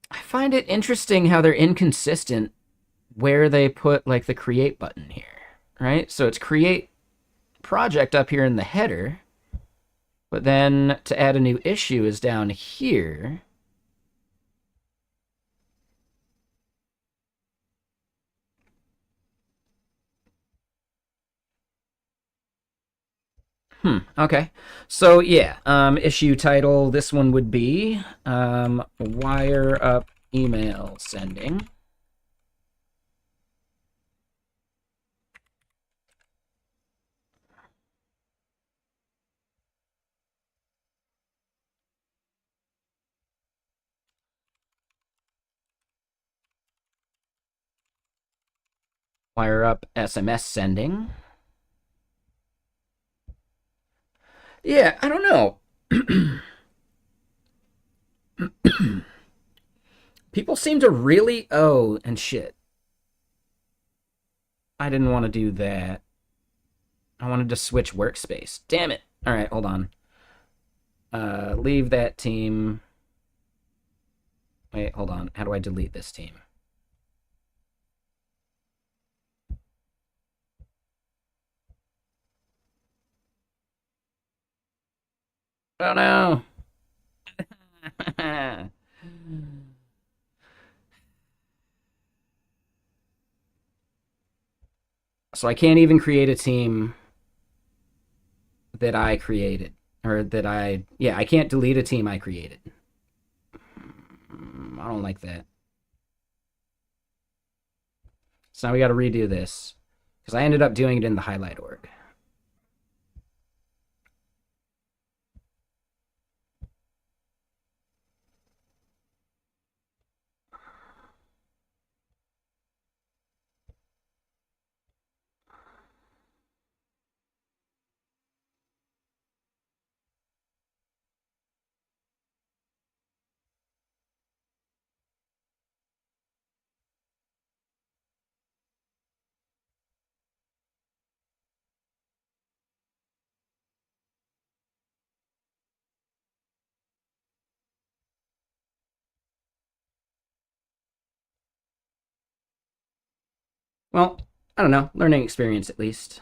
I find it interesting how they're inconsistent where they put like the create button here, right? So it's create project up here in the header, but then to add a new issue is down here. Okay. So yeah, issue title, this one would be wire up email sending. Wire up SMS sending. Yeah, I don't know. People seem to really... Oh, and shit. I didn't want to do that. I wanted to switch workspace. Damn it. All right, hold on. Leave that team. Wait, hold on. How do I delete this team? Oh no. So I can't even create a team that I created. Or that I... Yeah, I can't delete a team I created. I don't like that. So now we got to redo this. Because I ended up doing it in the highlight org. Well, I don't know. Learning experience at least.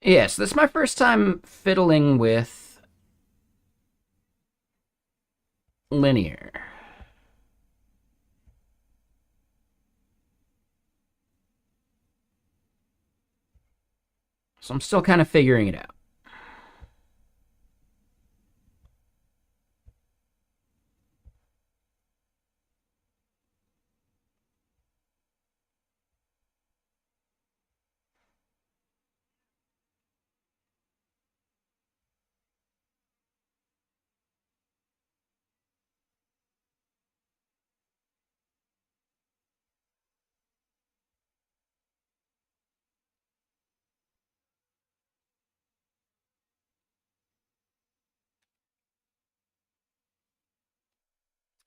Yes, this is my first time fiddling with linear. So I'm still kind of figuring it out.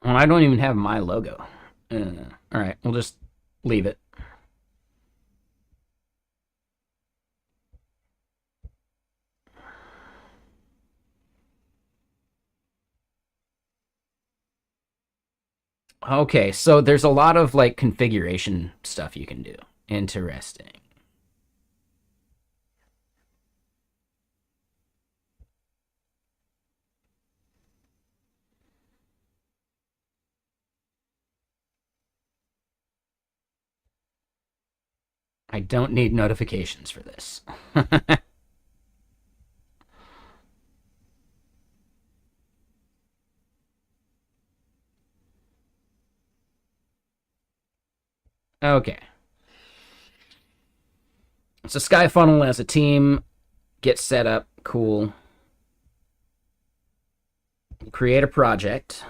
Well, I don't even have my logo. All right, we'll just leave it. Okay, so there's a lot of like configuration stuff you can do. Interesting. I don't need notifications for this. Okay. So Sky Funnel as a team, get set up, cool. Create a project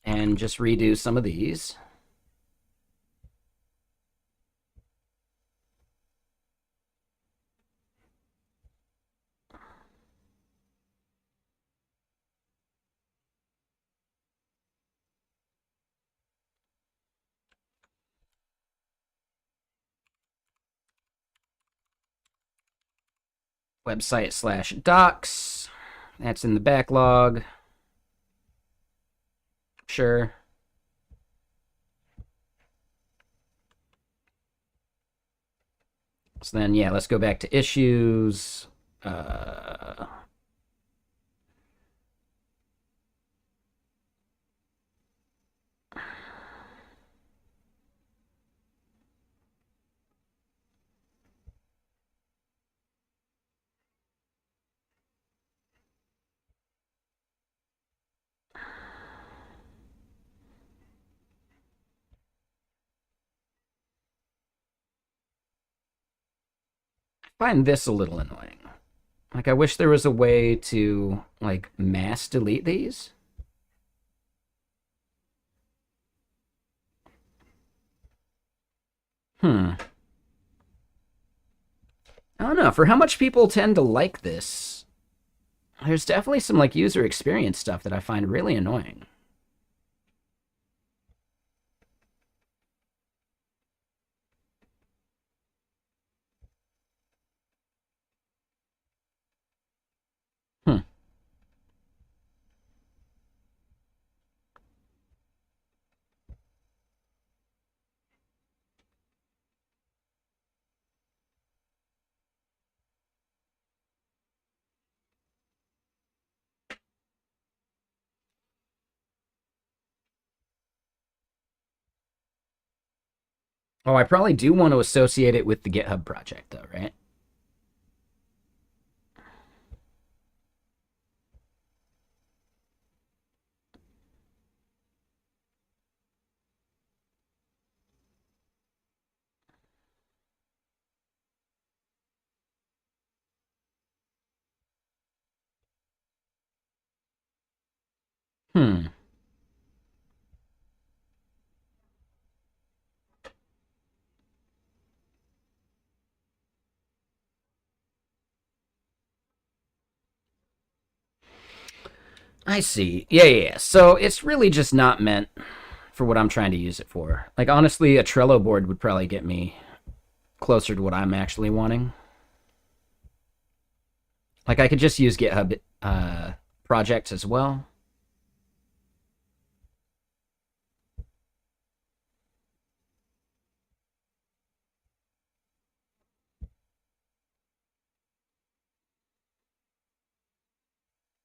and just redo some of these. Website/docs. That's in the backlog. Sure. So then, yeah, let's go back to issues. Uh, I find this a little annoying. Like, I wish there was a way to, like, mass delete these. Hmm. I don't know. For how much people tend to like this, there's definitely some, like, user experience stuff that I find really annoying. Hmm. Oh, I probably do want to associate it with the GitHub project, though, right? Hmm. I see. Yeah, yeah, yeah. So it's really just not meant for what I'm trying to use it for. Like, honestly, a Trello board would probably get me closer to what I'm actually wanting. Like, I could just use GitHub projects as well.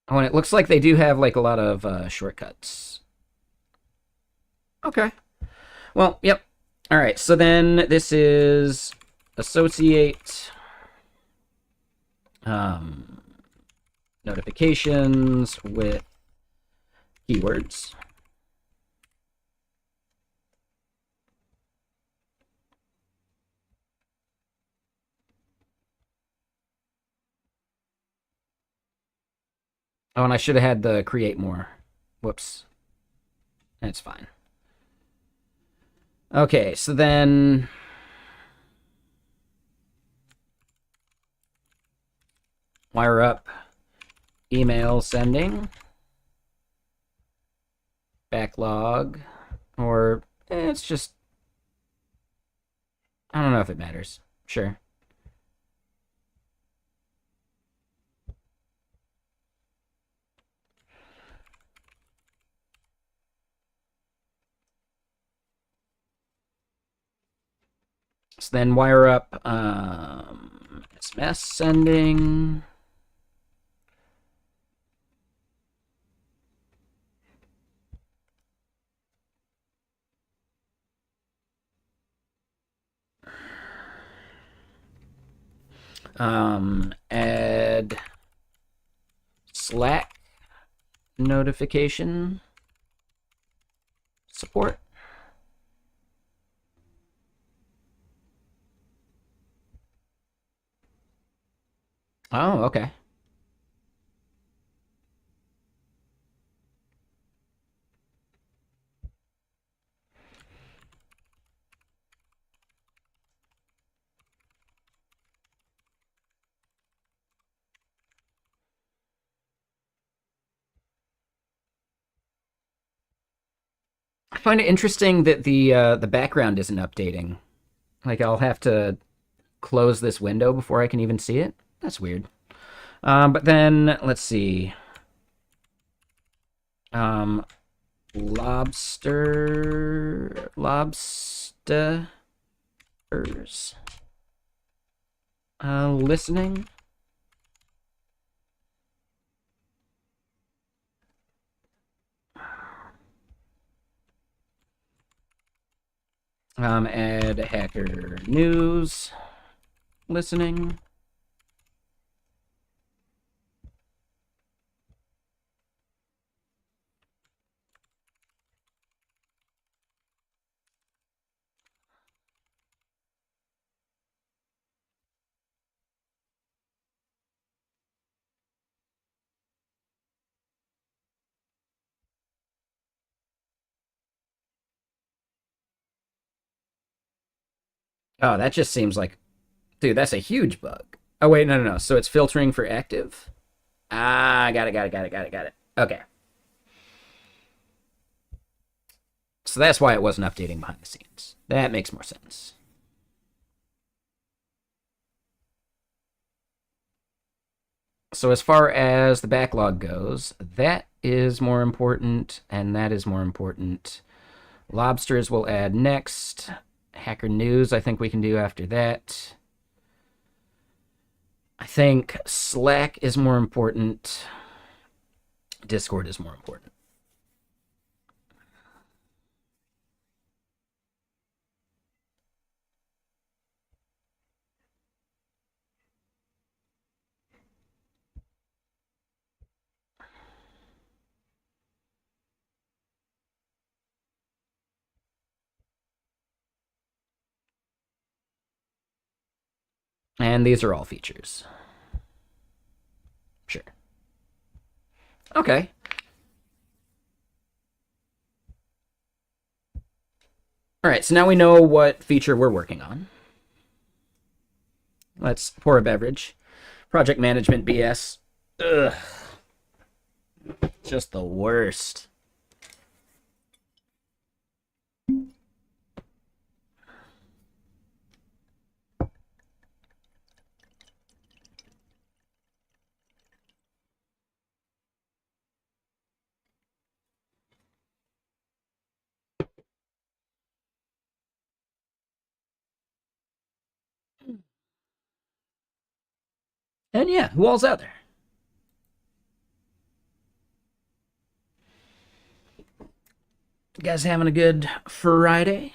Oh, and it looks like they do have like a lot of shortcuts. Okay. Well, yep. All right. So then this is associate um, notifications with keywords. Oh, and I should have had the create more. Whoops. That's fine. Okay, so then wire up email sending, backlog, or it's just, I don't know if it matters. Sure. So then wire up SMS sending. Add Slack notification support. Oh, okay. I find it interesting that the background isn't updating. Like I'll have to close this window before I can even see it. That's weird. But then let's see. Um, lobsters, listening. Add hacker news, listening. Oh, that just seems like, dude, that's a huge bug. Oh wait, no, no, no. So it's filtering for active. Ah, got it, got it, got it, got it, got it. Okay. So that's why it wasn't updating behind the scenes. That makes more sense. So as far as the backlog goes, that is more important, and that is more important. Lobsters will add next. Hacker News, I think we can do after that. I think Slack is more important. Discord is more important. And these are all features. Sure. Okay. All right, so now we know what feature we're working on. Let's pour a beverage. Project management BS. Ugh. Just the worst. And yeah, who all's out there? You guys having a good Friday?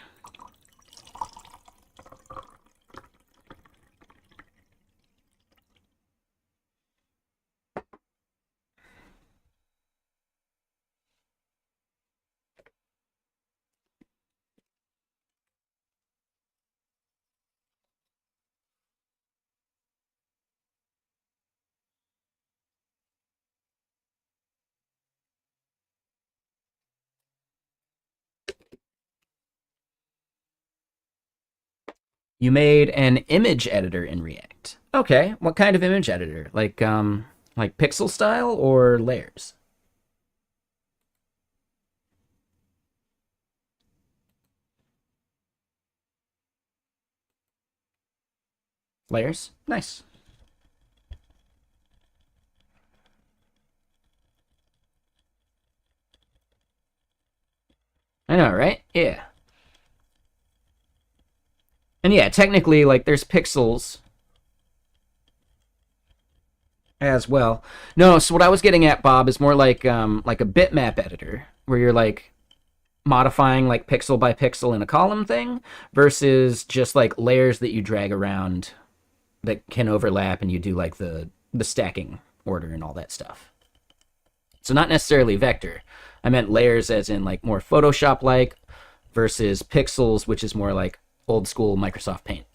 You made an image editor in React. Okay, what kind of image editor? Like pixel style or layers? Layers? Nice. I know, right? Yeah. And yeah, technically, like, there's pixels as well. No, so what I was getting at, Bob, is more like a bitmap editor, where you're like modifying like pixel by pixel in a column thing, versus just like layers that you drag around that can overlap, and you do like the stacking order and all that stuff. So not necessarily vector. I meant layers as in like more Photoshop like, versus pixels, which is more like old school Microsoft Paint.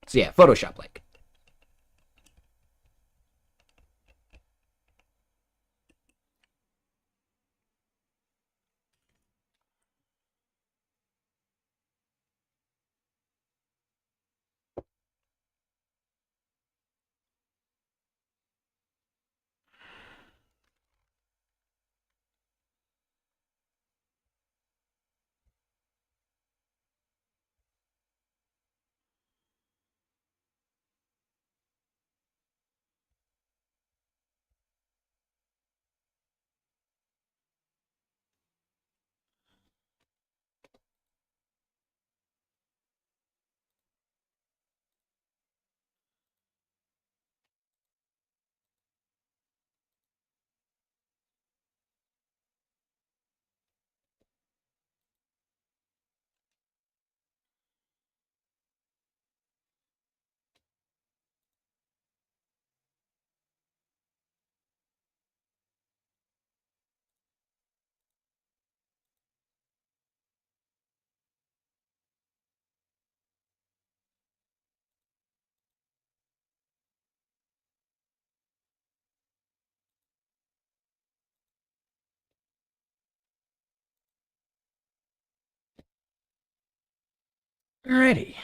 So yeah, Photoshop like. Alrighty.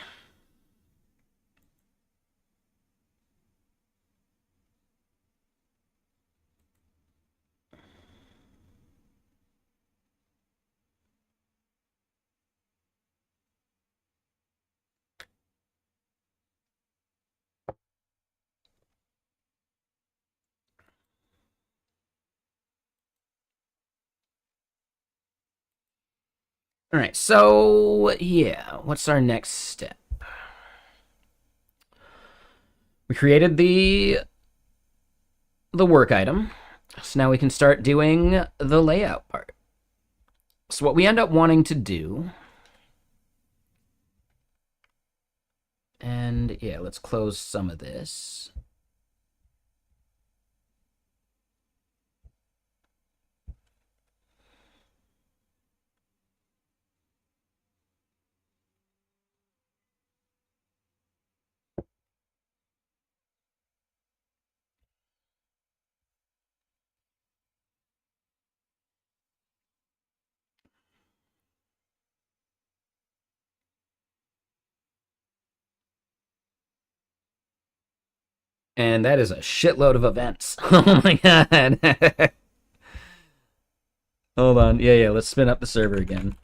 All right, so yeah, what's our next step? We created the work item, so now we can start doing the layout part. So what we end up wanting to do, and yeah, let's close some of this. And that is a shitload of events. Oh my god. Hold on. Yeah, let's spin up the server again.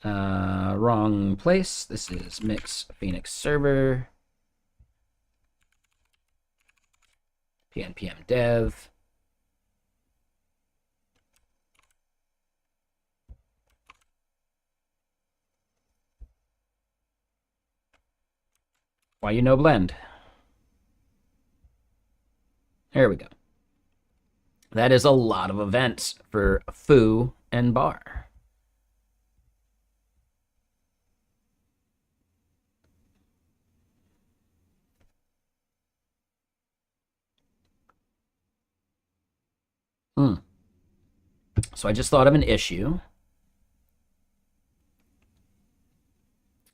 Wrong place. This is Mix Phoenix server. PNPM dev. Why you no blend? There we go. That is a lot of events for foo and bar. So I just thought of an issue.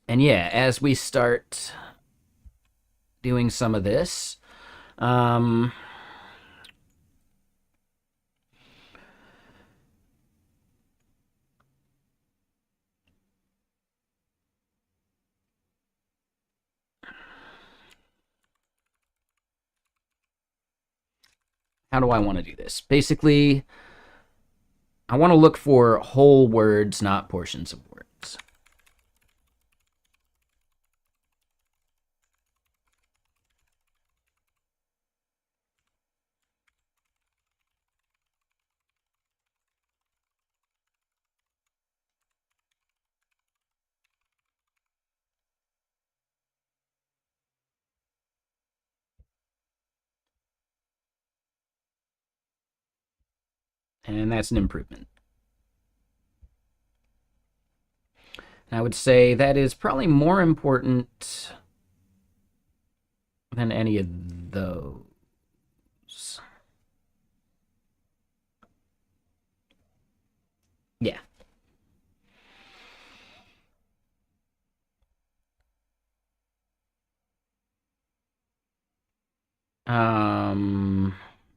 And yeah, as we start doing some of this, how do I want to do this? Basically, I want to look for whole words, not portions of words. And that's an improvement. And I would say that is probably more important than any of those. Yeah.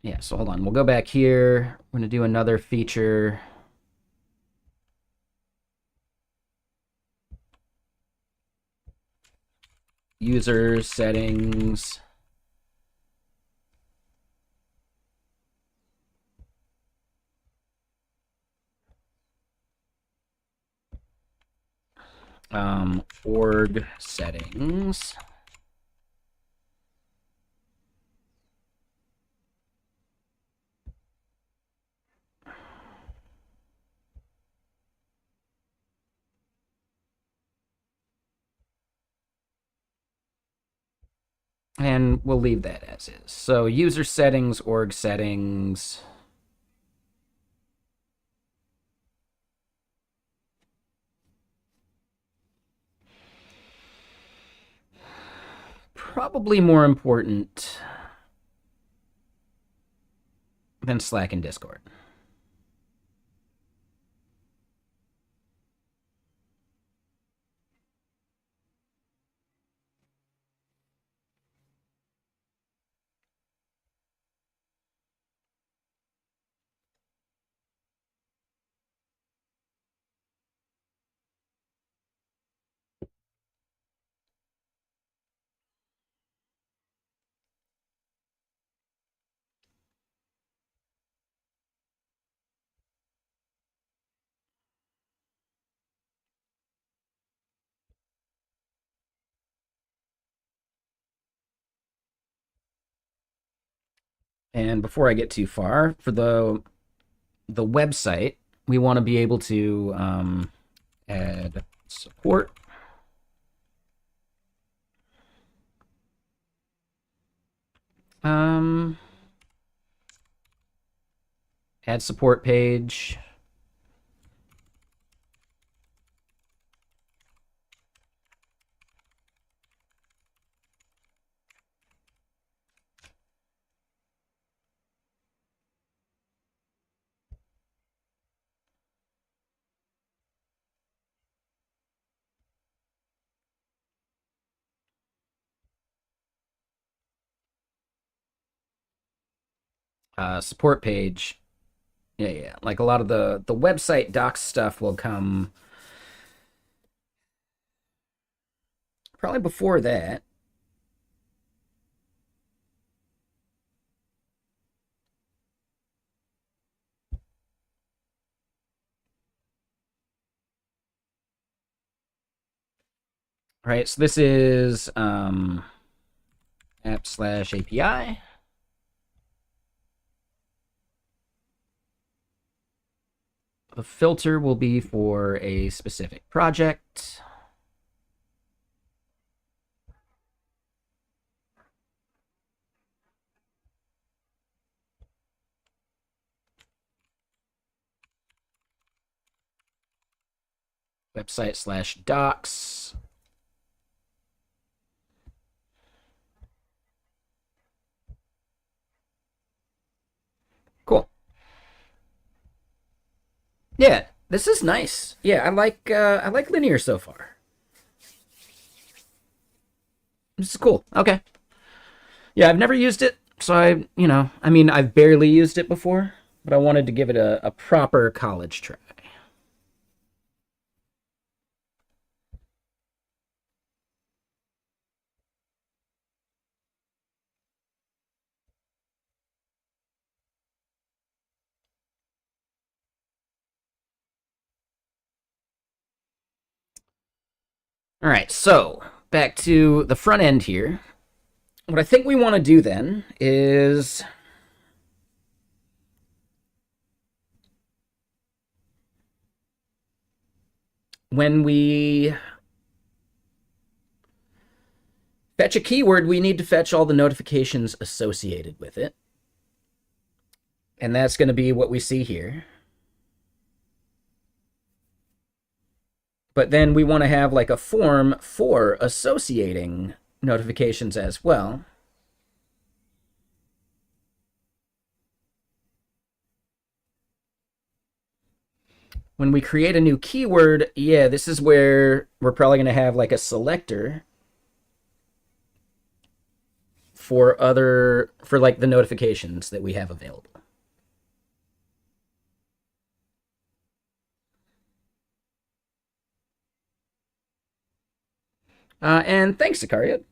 Yeah, so hold on. We'll go back here. We're going to do another feature. User settings. Org settings. And we'll leave that as is. So user settings, org settings. Probably more important than Slack and Discord. And before I get too far, for the website, we want to be able to add support. Add support page. Support page. Yeah. Like a lot of the website docs stuff will come probably before that. right? So this is app/API. The filter will be for a specific project. Website/docs. Cool. Yeah, this is nice. Yeah, I like linear so far. This is cool. Okay. Yeah, I've never used it, so I mean, I've barely used it before, but I wanted to give it a proper college try. All right, so back to the front end here. What I think we want to do then is when we fetch a keyword, we need to fetch all the notifications associated with it. And that's going to be what we see here. But then we want to have like a form for associating notifications as well. When we create a new keyword, yeah, this is where we're probably going to have like a selector for like the notifications that we have available. And thanks, Sicaria.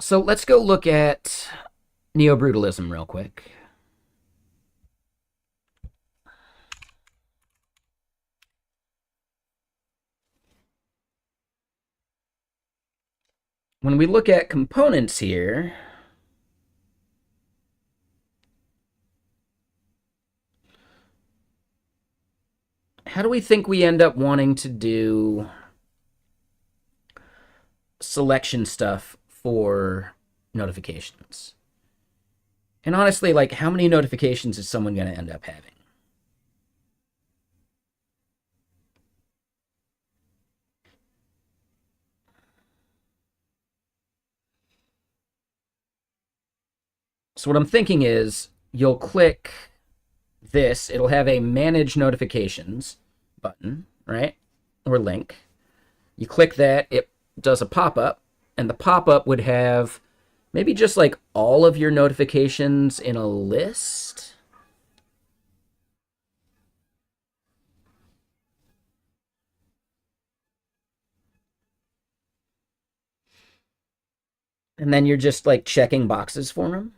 So let's go look at neo-brutalism real quick. When we look at components here, how do we think we end up wanting to do selection stuff for notifications? And honestly, like, how many notifications is someone going to end up having? So what I'm thinking is you'll click this, it'll have a manage notifications button, right? Or link. You click that, it does a pop-up, and the pop-up would have maybe just like all of your notifications in a list. And then you're just like checking boxes for them.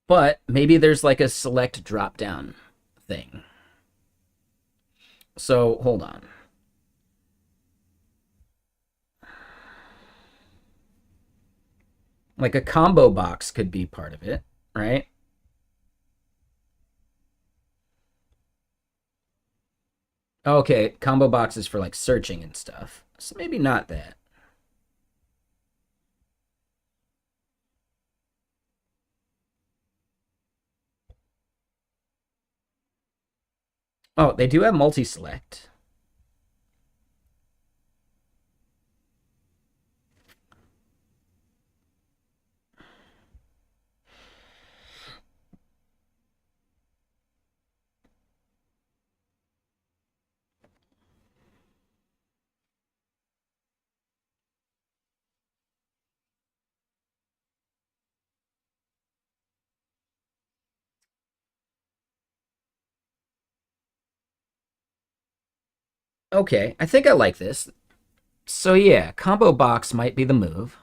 But maybe there's like a select drop down thing. So hold on. Like a combo box could be part of it, right? Okay, combo boxes for like searching and stuff. So maybe not that. Oh, they do have multi-select. Okay, I think I like this. So yeah, combo box might be the move.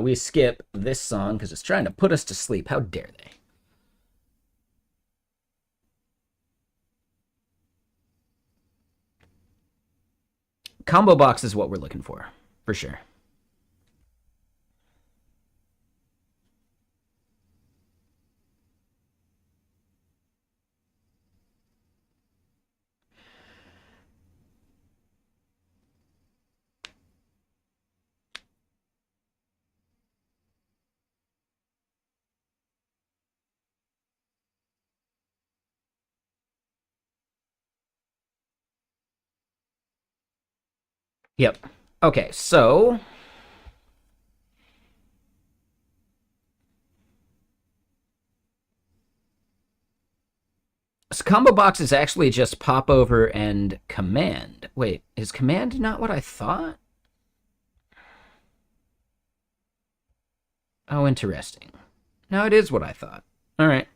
We skip this song because it's trying to put us to sleep. How dare they? Combo box is what we're looking for sure. Yep. Okay, so combo box is actually just pop over and command. Wait, is command not what I thought? Oh, interesting. No, it is what I thought. All right.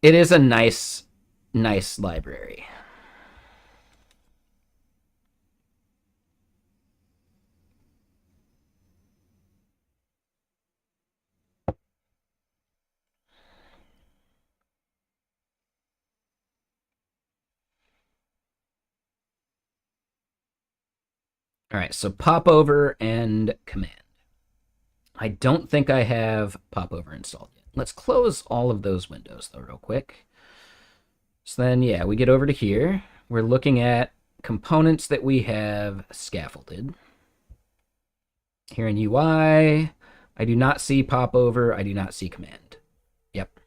It is a nice library. All right, so pop over and command. I don't think I have pop over installed yet. Let's close all of those windows though real quick. So then, yeah, we get over to here. We're looking at components that we have scaffolded. Here in UI, I do not see pop over. I do not see command. Yep.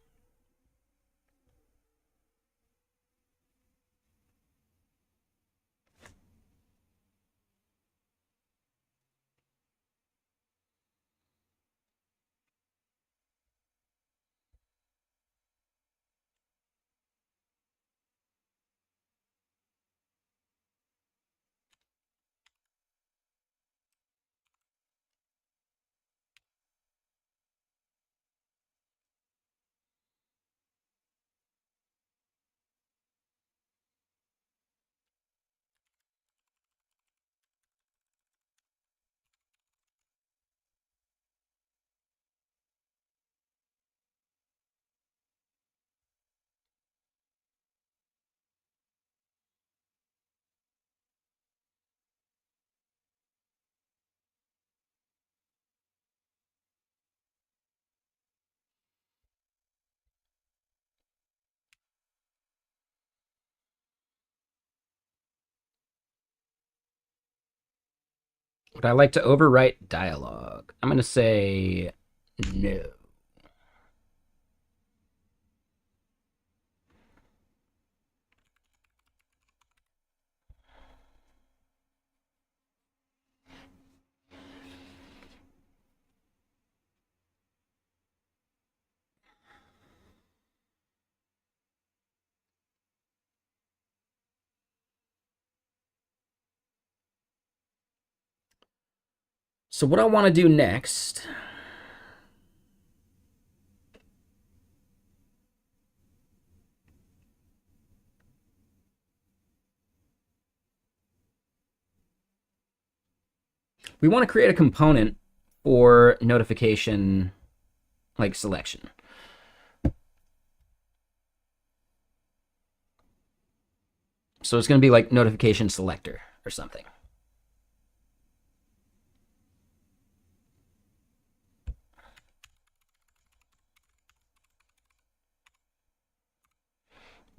Would I like to overwrite dialogue? I'm going to say no. So what I want to do next, we want to create a component for notification like selection. So it's going to be like notification selector or something.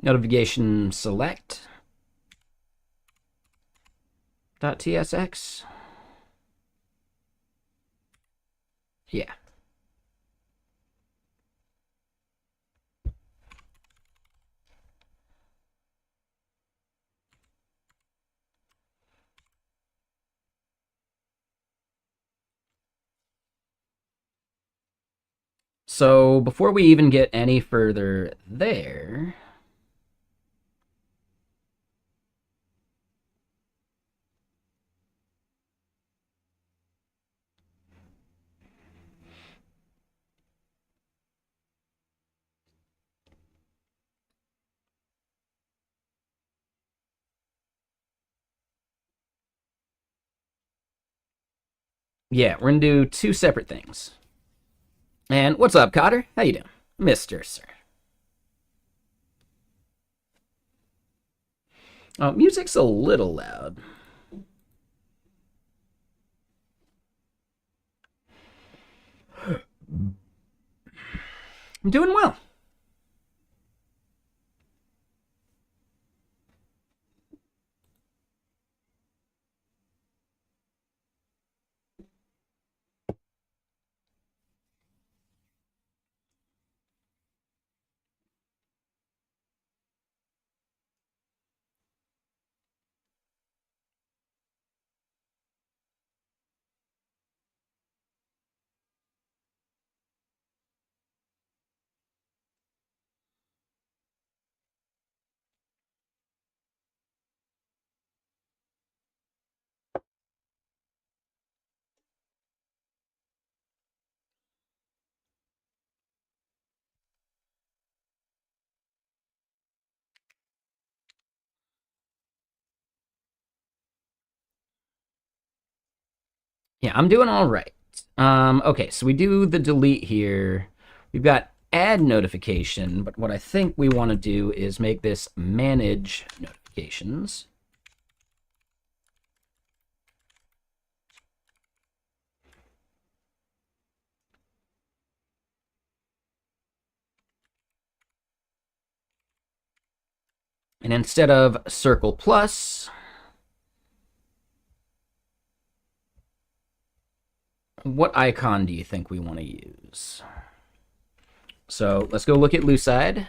Notification select .tsx. Yeah. So before we even get any further there, yeah, we're gonna do two separate things. And what's up, Cotter? How you doing, Mister Sir? Oh, music's a little loud. I'm doing well. Yeah, I'm doing all right. Okay, so we do the delete here. We've got add notification, but what I think we want to do is make this manage notifications. And instead of circle plus, what icon do you think we want to use? So let's go look at Lucide.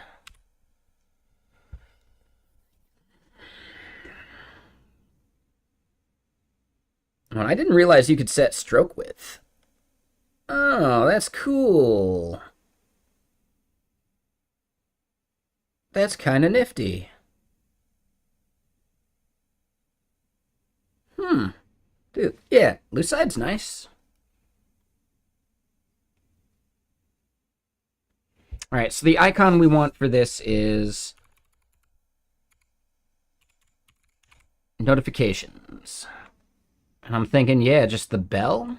Oh, I didn't realize you could set stroke width. Oh, that's cool. That's kind of nifty. Dude, yeah, Lucide's nice. All right, so the icon we want for this is notifications. And I'm thinking, yeah, just the bell.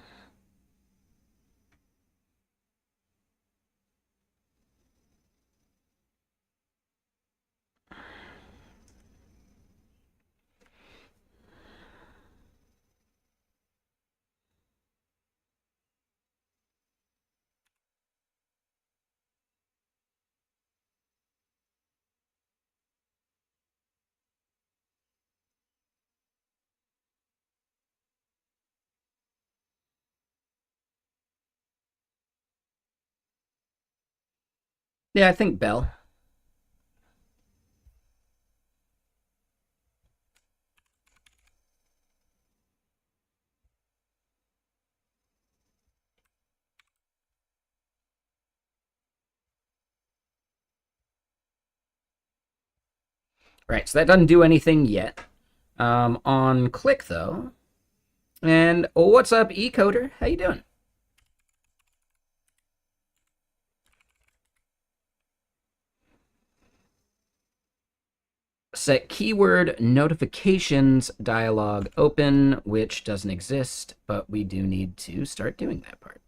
Yeah, I think bell. Right, so that doesn't do anything yet. On click, though. And what's up, eCoder? How you doing? Set keyword notifications dialog open, which doesn't exist, but we do need to start doing that part.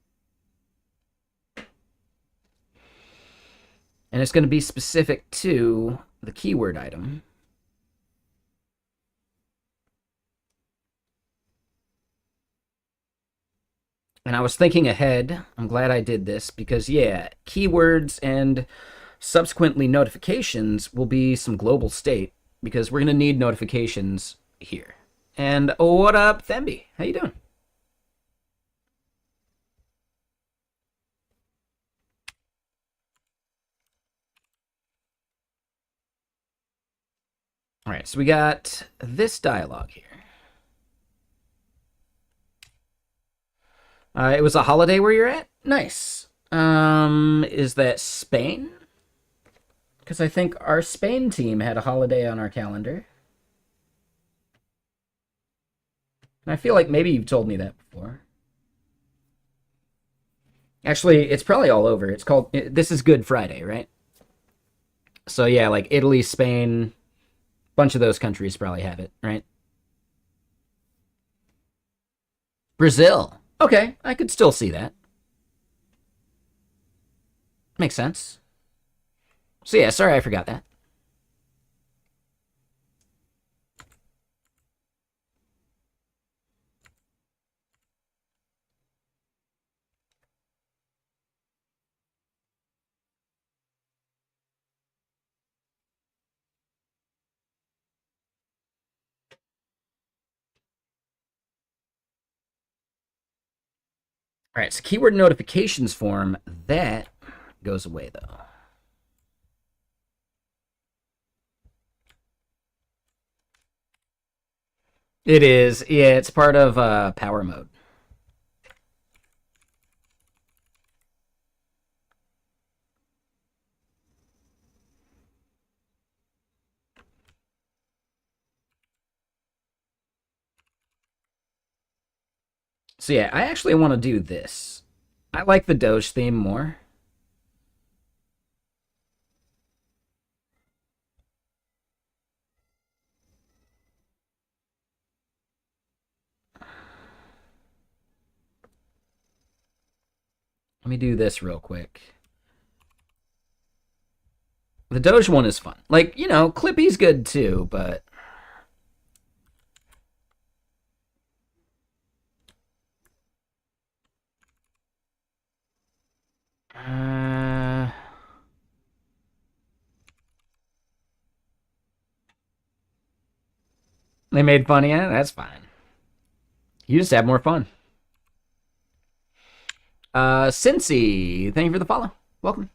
And it's going to be specific to the keyword item. And I was thinking ahead. I'm glad I did this because, yeah, keywords and subsequently notifications will be some global state because we're going to need notifications here. And what up, Themby? How you doing? All right, so we got this dialogue here. It was a holiday where you're at? Nice. Is that Spain? Because I think our Spain team had a holiday on our calendar. And I feel like maybe you've told me that before. Actually, it's probably all over. It's called, this is Good Friday, right? So yeah, like Italy, Spain, bunch of those countries probably have it, right? Brazil. Okay, I could still see that. Makes sense. So yeah, sorry I forgot that. All right, so keyword notifications form, that goes away though. It is. Yeah, it's part of power mode. So yeah, I actually want to do this. I like the Doge theme more. Let me do this real quick. The Doge one is fun. Like, you know, Clippy's good too, but uh, they made fun of you. That's fine. You just have more fun. Cincy, thank you for the follow. Welcome.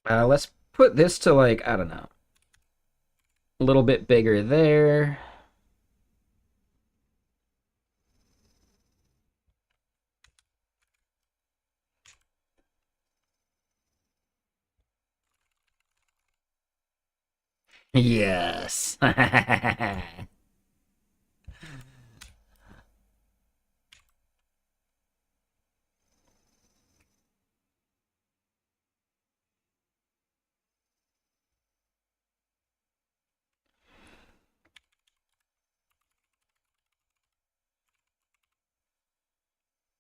Let's put this to like, I don't know, a little bit bigger there. Yes.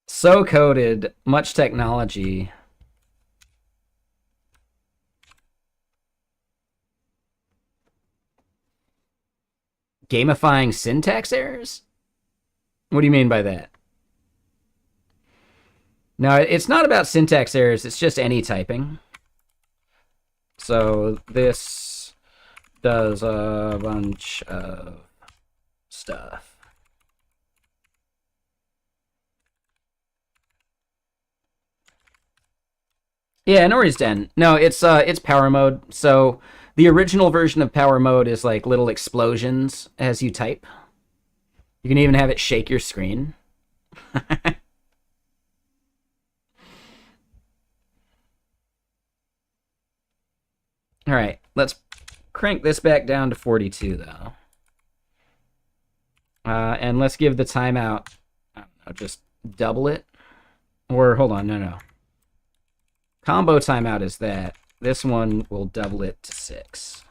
So coded, much technology. Gamifying syntax errors? What do you mean by that? No, it's not about syntax errors, it's just any typing. So this does a bunch of stuff. Yeah, Nori's Den. No, it's power mode. So the original version of power mode is like little explosions as you type. You can even have it shake your screen. All right, let's crank this back down to 42 though. And let's give the timeout, I don't know, just double it. Or hold on, no. Combo timeout is that. This one will double it to 6.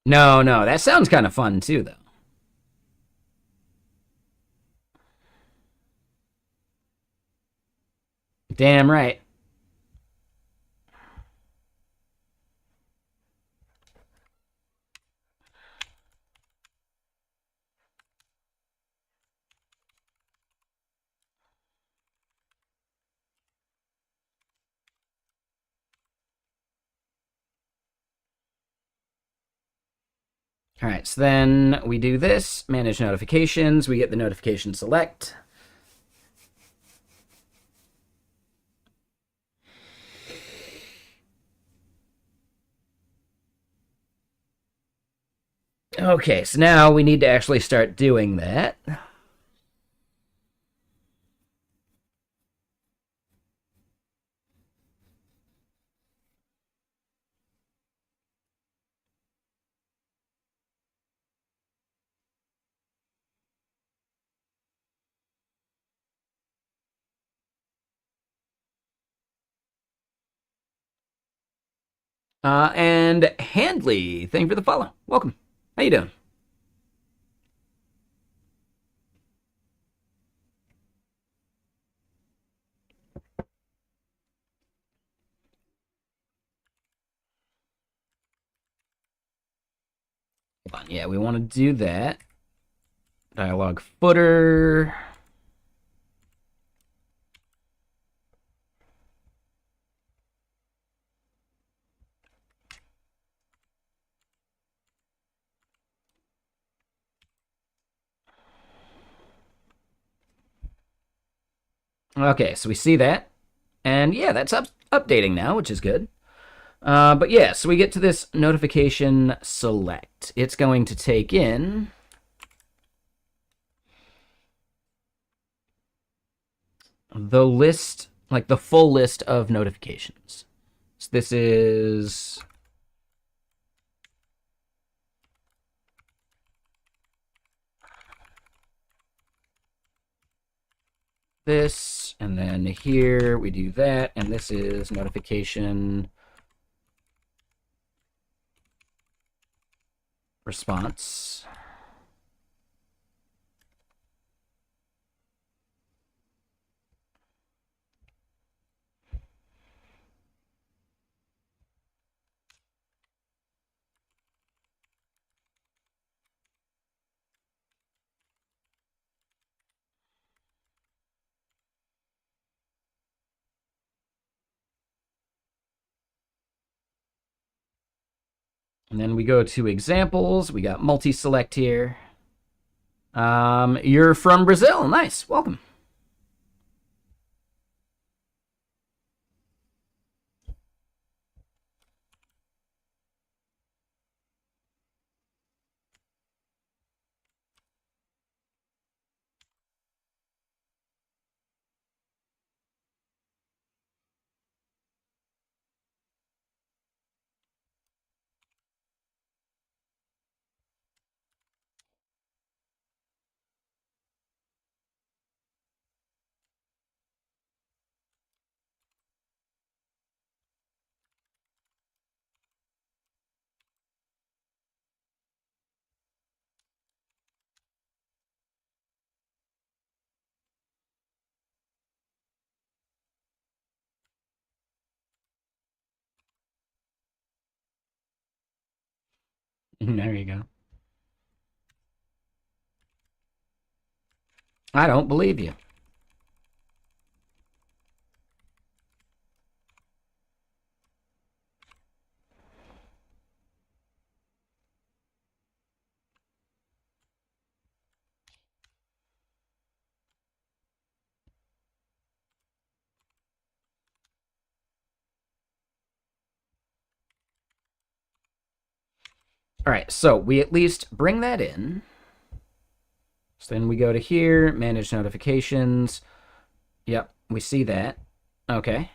No, that sounds kind of fun too, though. Damn right. All right, so then we do this, manage notifications. We get the notification select. Okay, so now we need to actually start doing that. And Handley, thank you for the follow. Welcome. How you doing? Hold on. Yeah, we want to do that. Dialog footer. Okay, so we see that. And yeah, that's updating now, which is good. But yeah, so we get to this notification select. It's going to take in the list, like the full list of notifications. So this is this, and then here we do that, and this is notification response. And then we go to examples. We got multi-select here. You're from Brazil. Nice. Welcome. There you go. I don't believe you. All right, so we at least bring that in. So then we go to here, manage notifications. Yep, we see that. Okay.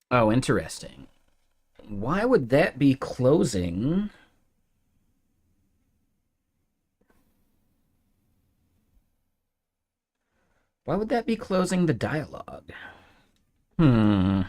Oh, interesting. Why would that be closing? Why would that be closing the dialogue? Hmm.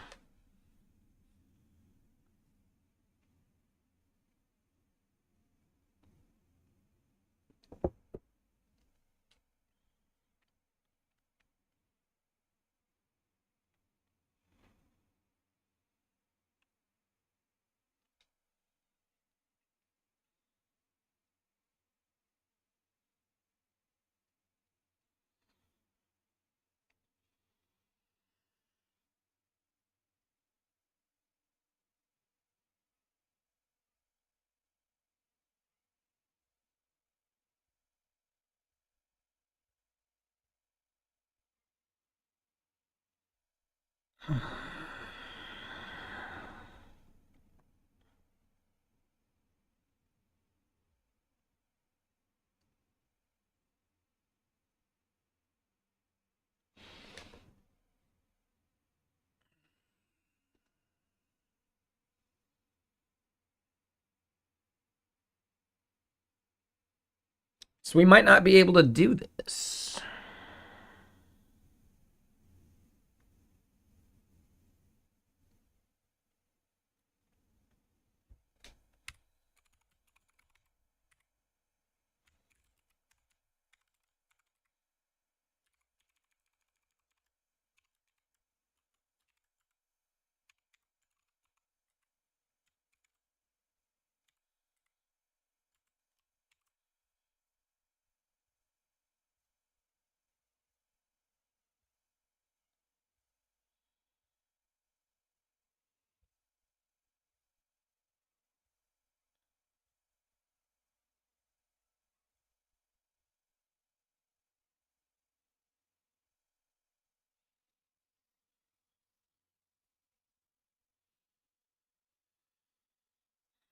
So we might not be able to do this.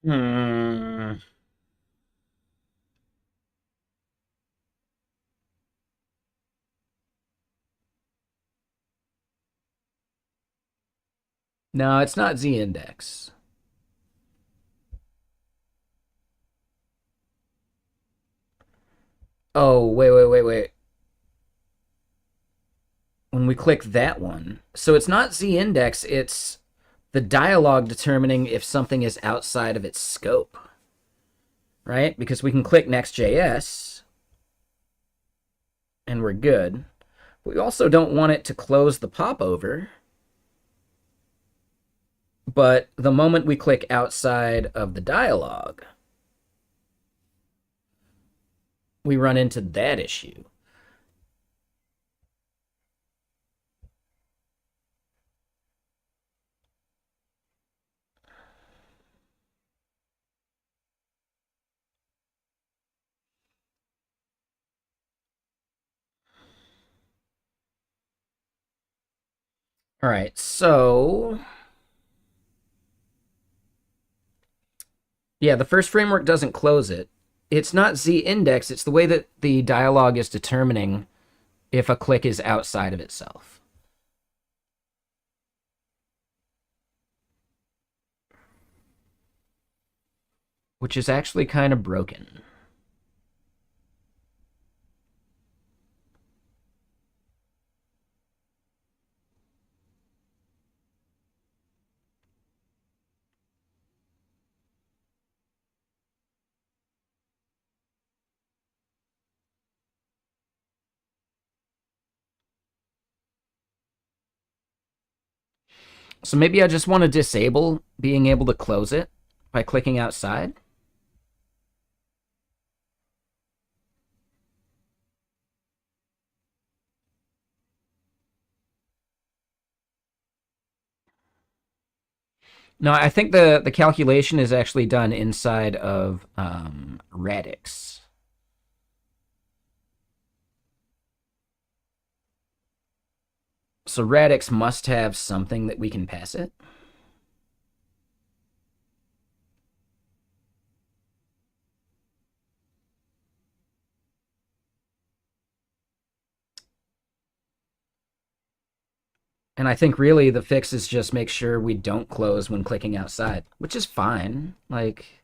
Hmm. No, it's not Z index. Oh, wait. When we click that one, so it's not Z index, it's the dialog determining if something is outside of its scope, right? Because we can click Next.js and we're good. We also don't want it to close the popover. But the moment we click outside of the dialog, we run into that issue. All right, so yeah, the first framework doesn't close it. It's not Z index, it's the way that the dialog is determining if a click is outside of itself. Which is actually kind of broken. So maybe I just want to disable being able to close it by clicking outside. No, I think the calculation is actually done inside of Radix. So Radix must have something that we can pass it. And I think really the fix is just make sure we don't close when clicking outside, which is fine. Like,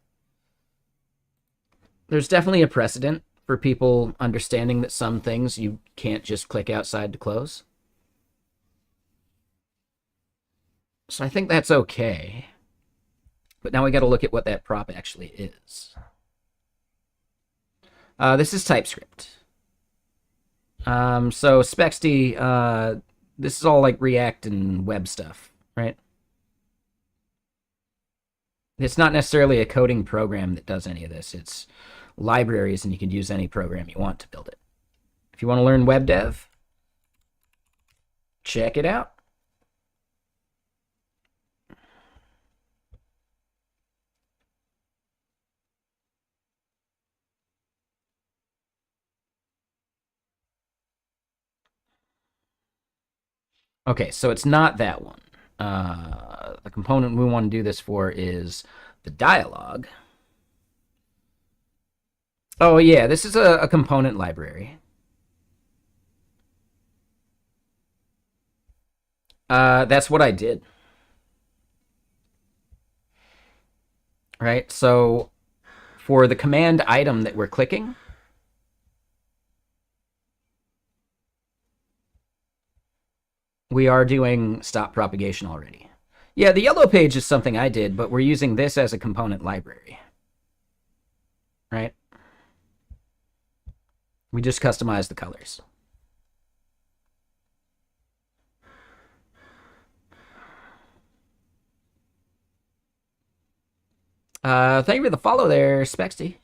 there's definitely a precedent for people understanding that some things you can't just click outside to close. So I think that's okay. But now we got to look at what that prop actually is. This is TypeScript. So Spexty, this is all like React and web stuff, right? It's not necessarily a coding program that does any of this. It's libraries, and you can use any program you want to build it. If you want to learn web dev, check it out. Okay, so it's not that one. The component we want to do this for is the dialog. Oh yeah, this is a component library. That's what I did. Right, so for the command item that we're clicking, we are doing stop propagation already. Yeah, the yellow page is something I did, but we're using this as a component library. Right? We just customized the colors. Thank you for the follow there, Spexty.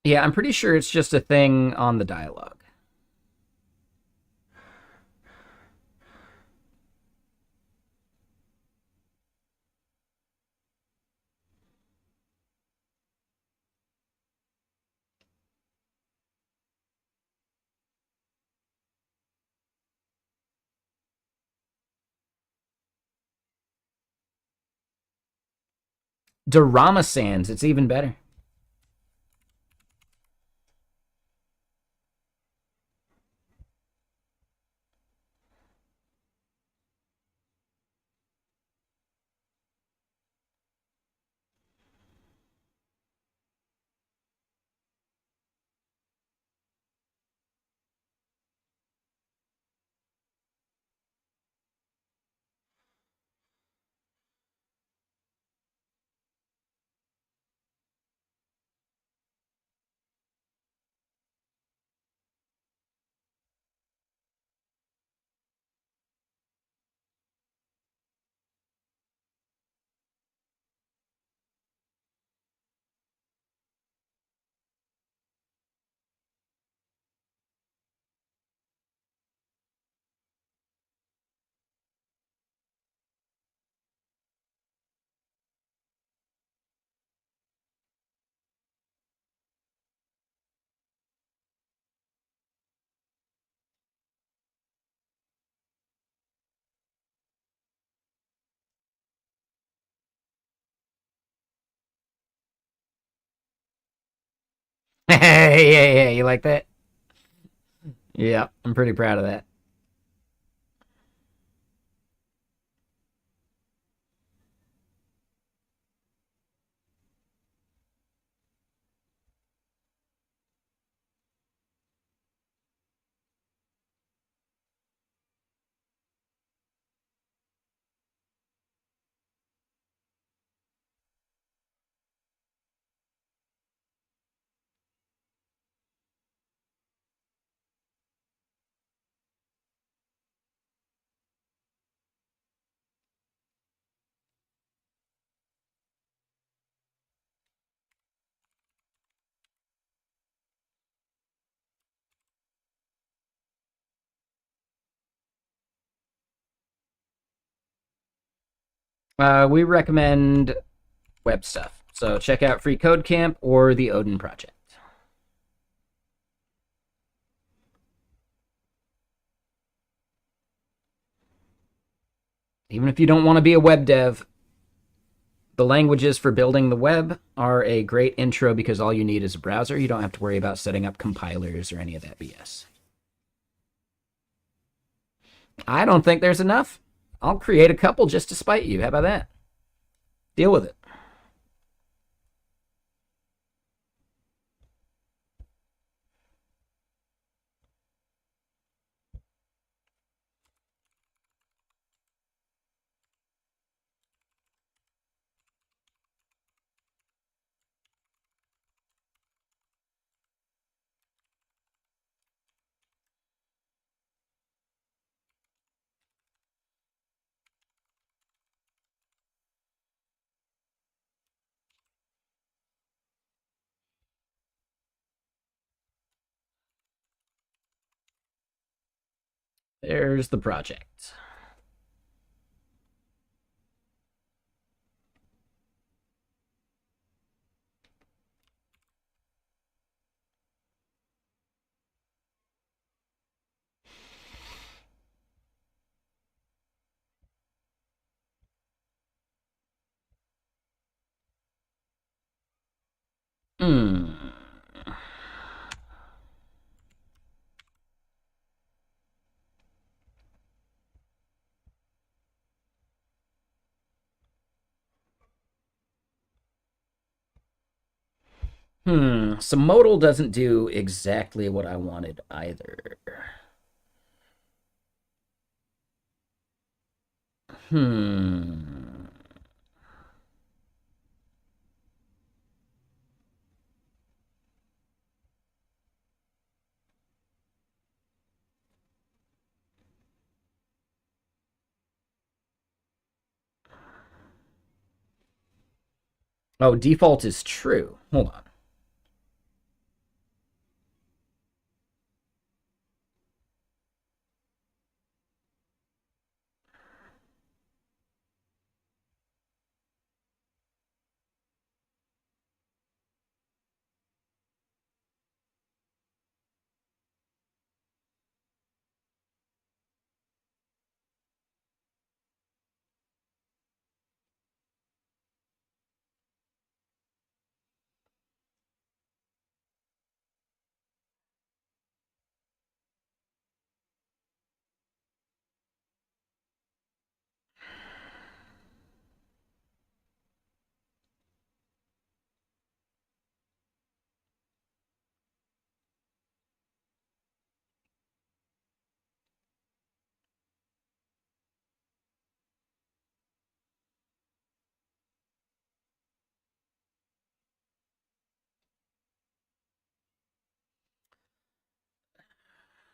Yeah, I'm pretty sure it's just a thing on the dialogue. Dorama Sands, it's even better. Yeah, you like that? Yeah, I'm pretty proud of that. We recommend web stuff. So check out Free Code Camp or the Odin Project. Even if you don't want to be a web dev, the languages for building the web are a great intro because all you need is a browser. You don't have to worry about setting up compilers or any of that BS. I don't think there's enough. I'll create a couple just to spite you. How about that? Deal with it. There's the project. Hmm. So modal doesn't do exactly what I wanted either. Hmm. Oh, default is true. Hold on.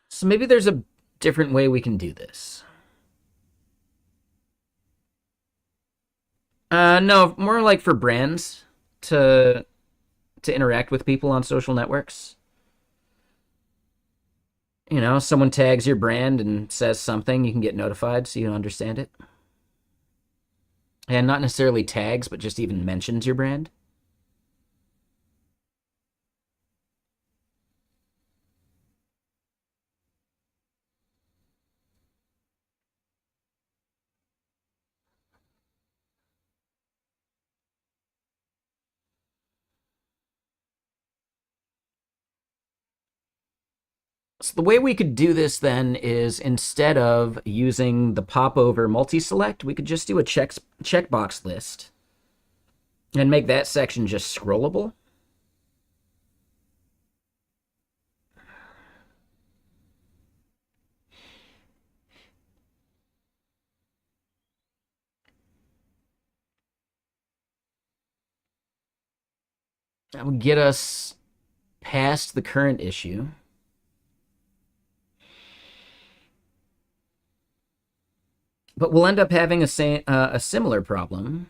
So maybe there's a different way we can do this. No, more like for brands to interact with people on social networks. You know, someone tags your brand and says something, you can get notified so you understand it. And not necessarily tags, but just even mentions your brand. So the way we could do this then is instead of using the popover multi-select, we could just do a checkbox list and make that section just scrollable. That would get us past the current issue. But we'll end up having a similar problem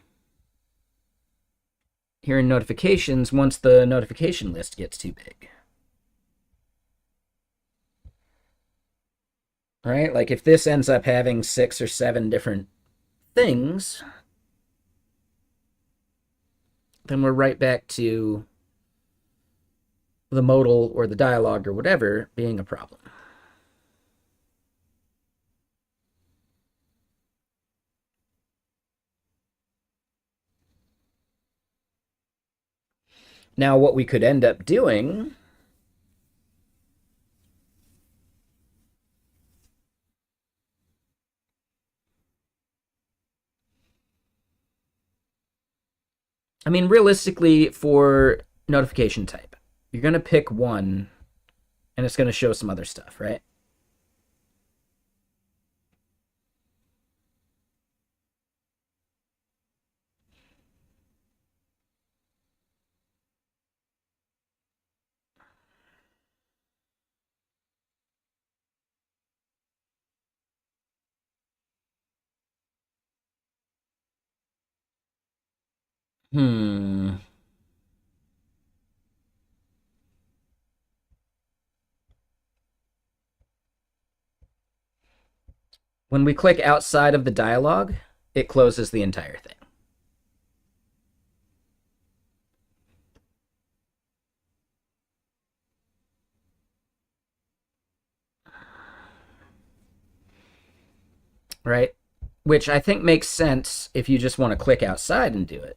here in notifications once the notification list gets too big. Right? Like if this ends up having 6 or 7 different things, then we're right back to the modal or the dialogue or whatever being a problem. Now, what we could end up doing I mean, realistically, for notification type, you're going to pick one and it's going to show some other stuff, right? Hmm. When we click outside of the dialog, it closes the entire thing. Right? Which I think makes sense if you just want to click outside and do it.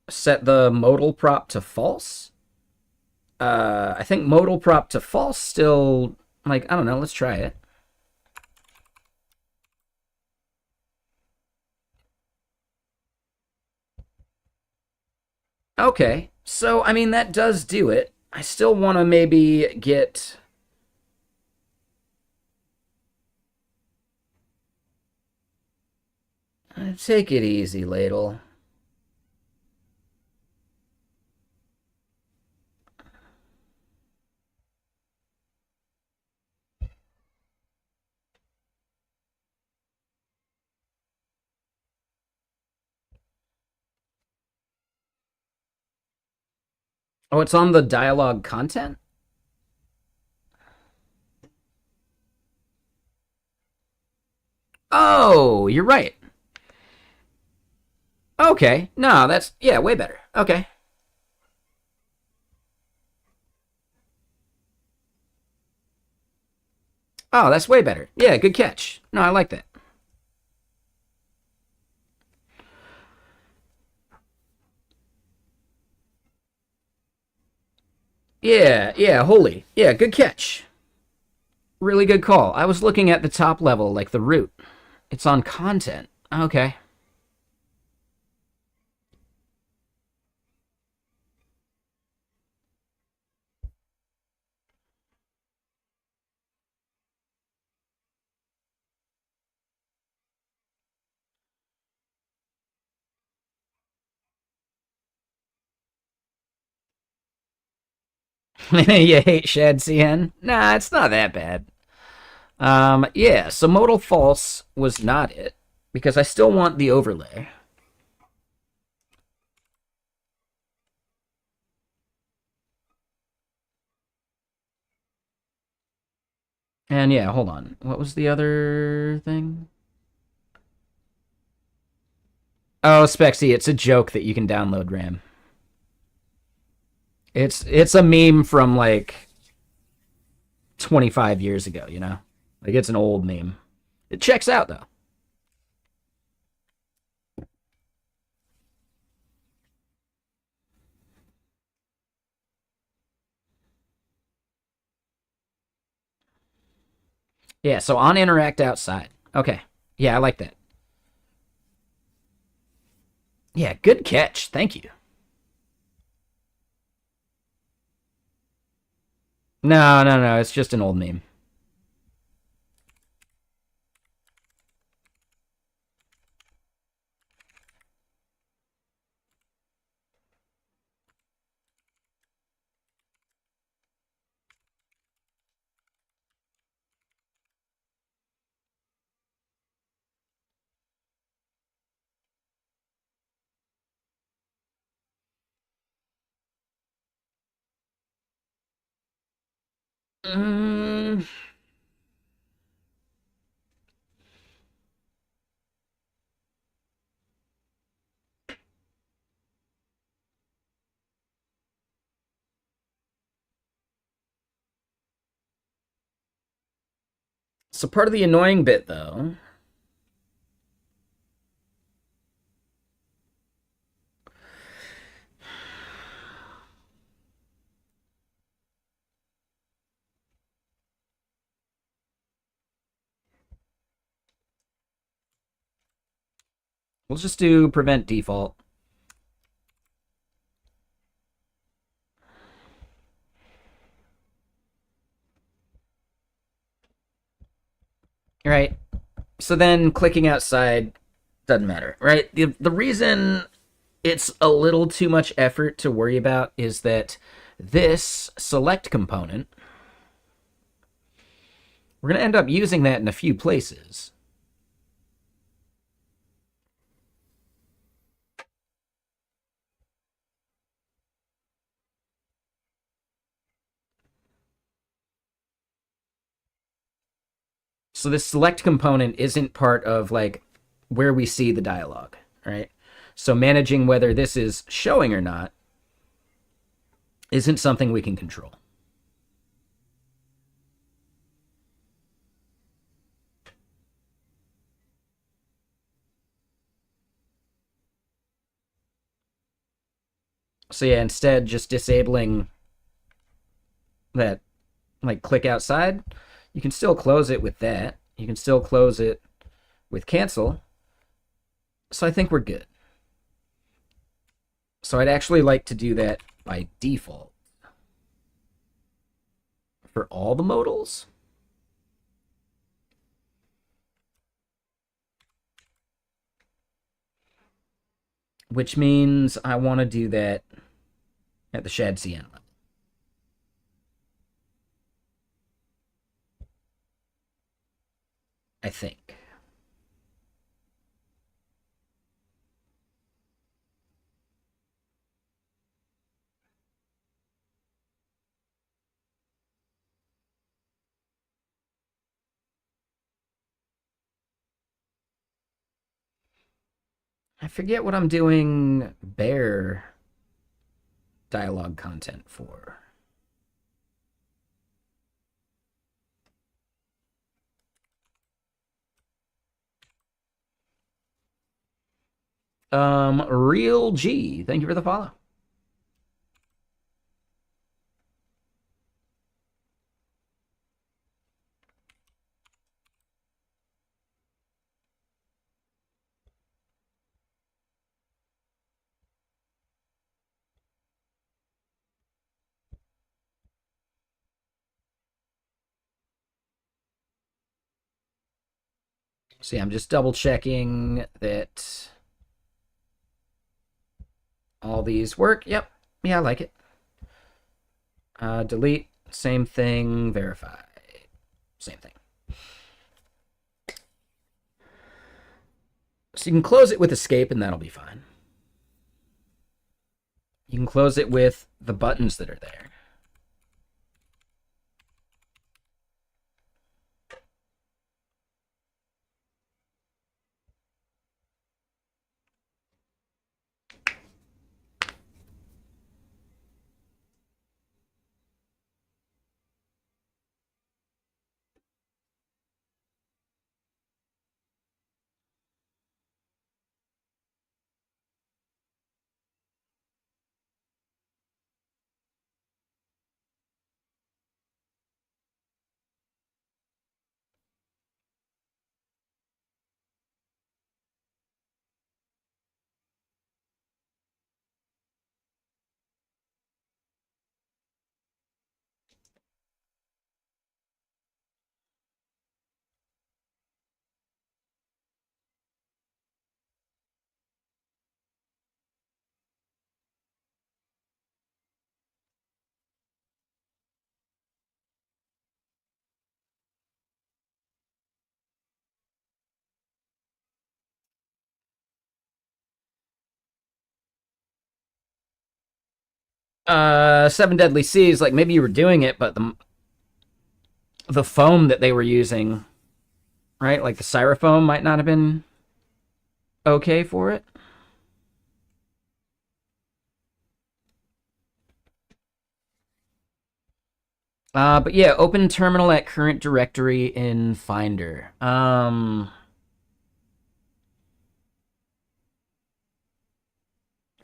Set the modal prop to false. I think modal prop to false still, like, I don't know, let's try it. Okay, so, I mean, that does do it. I still want to maybe get... Take it easy, Ladle. Oh, it's on the dialogue content? Oh, you're right. Okay, no, that's, yeah, way better. Okay. Oh, that's way better. Yeah, good catch. No, I like that. Yeah, yeah, holy. Yeah, good catch. Really good call. I was looking at the top level, like the root. It's on content. Okay. You hate Shad CN? Nah, it's not that bad. Yeah, so modal false was not it, because I still want the overlay. And yeah, hold on. What was the other thing? Oh, Spexy, it's a joke that you can download RAM. It's a meme from like 25 years ago, you know? Like it's an old meme. It checks out though. Yeah, so on interact outside. Okay. Yeah, I like that. Yeah, good catch. Thank you. No, no, no. It's just an old meme. Mm. So part of the annoying bit, though, we'll just do prevent default. Right. So then clicking outside doesn't matter, right? The reason it's a little too much effort to worry about is that this select component, we're going to end up using that in a few places. So this select component isn't part of like where we see the dialogue, right? So managing whether this is showing or not isn't something we can control. So yeah, instead just disabling that like click outside, you can still close it with that. You can still close it with cancel. So I think we're good. So I'd actually like to do that by default for all the modals. Which means I want to do that at the Shad CN level. I think. I forget what I'm doing bare dialogue content for. Real G, thank you for the follow. See, I'm just double checking that all these work. Yep. Yeah, I like it. Delete, same thing. Verify, same thing. So you can close it with escape and that'll be fine. You can close it with the buttons that are there. Seven Deadly Seas, like maybe you were doing it, but the foam that they were using, right? Like the styrofoam might not have been okay for it. But yeah, open terminal at current directory in Finder. I'm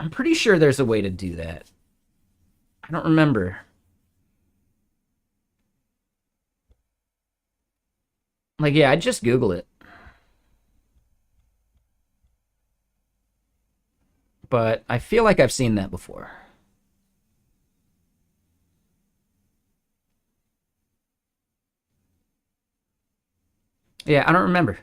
pretty sure there's a way to do that. I don't remember. Like, yeah, I'd just Google it. But I feel like I've seen that before. Yeah, I don't remember.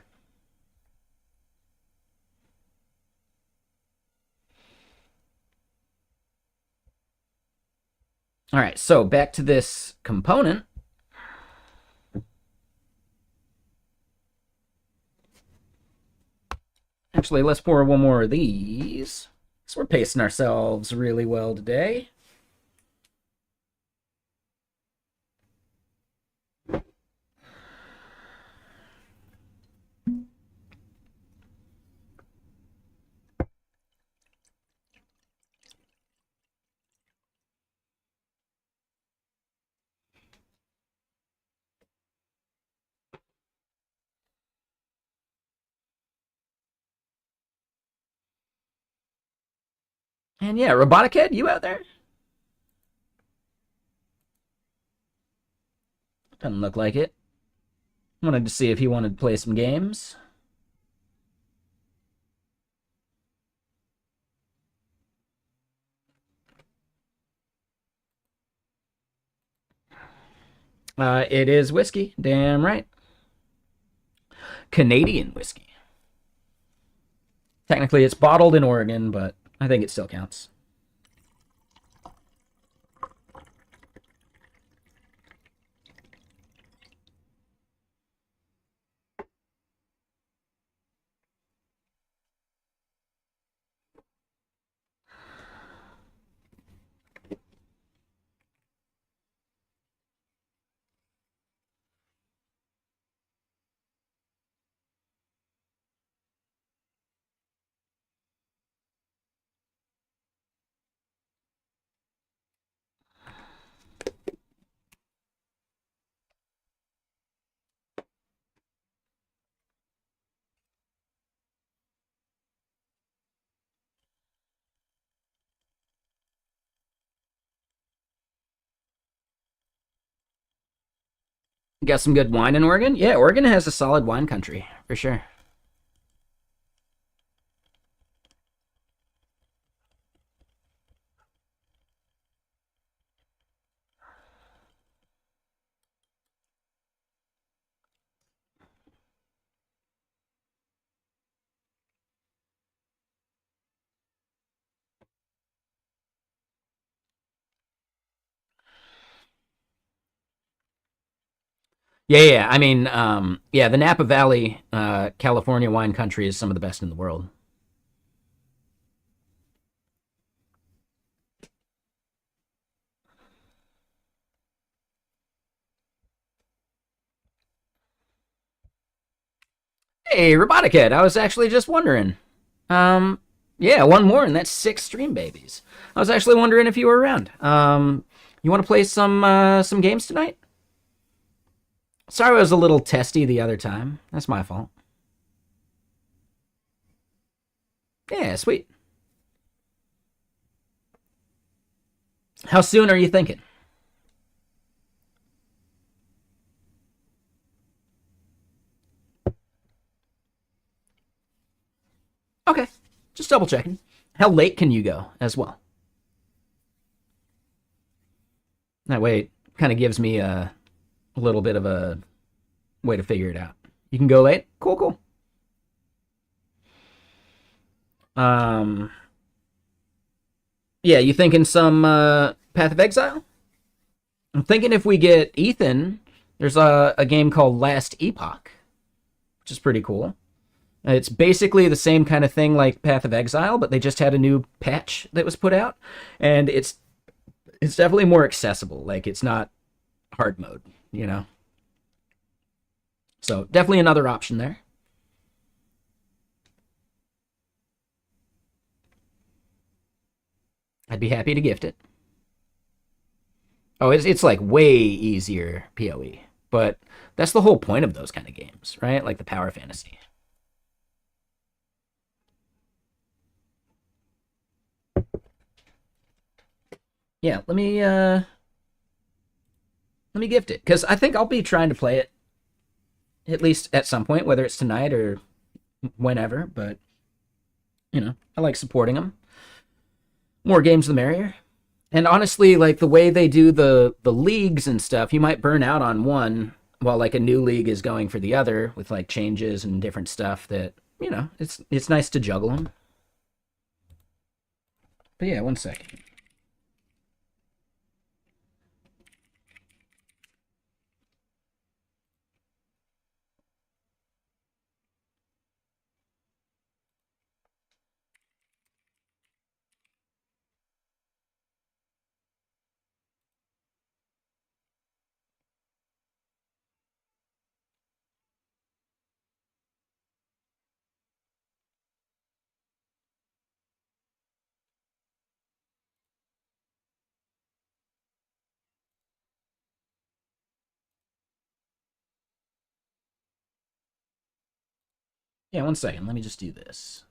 All right, so back to this component. Actually, let's pour one more of these. So we're pacing ourselves really well today. And yeah, Robotic Head, you out there? Doesn't look like it. Wanted to see if he wanted to play some games. It is whiskey. Damn right. Canadian whiskey. Technically, it's bottled in Oregon, but I think it still counts. Got some good wine in Oregon? Yeah, Oregon has a solid wine country, for sure. Yeah, yeah. I mean, yeah, the Napa Valley, California wine country is some of the best in the world. Hey, Robotic Head, I was actually just wondering. Um, yeah, one more, and that's six stream babies. I was actually wondering if you were around. You want to play some games tonight? Sorry, I was a little testy the other time. That's my fault. Yeah, sweet. How soon are you thinking? Okay, just double checking. How late can you go as well? That way, it kind of gives me a little bit of a way to figure it out. You can go late. Cool, cool. Um, yeah, you thinking some Path of Exile? I'm thinking if we get Ethan, there's a game called Last Epoch, which is pretty cool. It's basically the same kind of thing like Path of Exile, but they just had a new patch that was put out, and it's definitely more accessible. Like it's not hard mode, you know. So definitely another option there. I'd be happy to gift it. Oh, it's like way easier PoE, but that's the whole point of those kind of games, right? Like the power fantasy. Yeah, let me gift it because I think I'll be trying to play it at least at some point, whether it's tonight or whenever. But I like supporting them. More games, the merrier. And honestly, like the way they do the leagues and stuff, you might burn out on one while like a new league is going for the other with like changes and different stuff. That it's nice to juggle them. But yeah, one second. Yeah, one second. Let me just do this.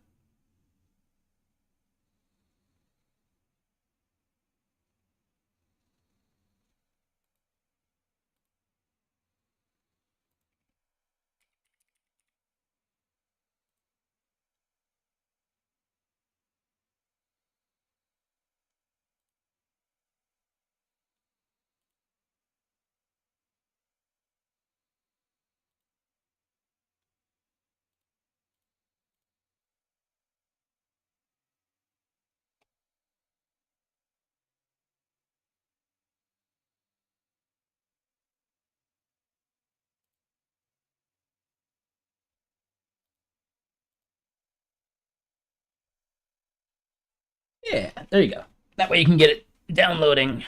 Yeah, there you go. That way you can get it downloading,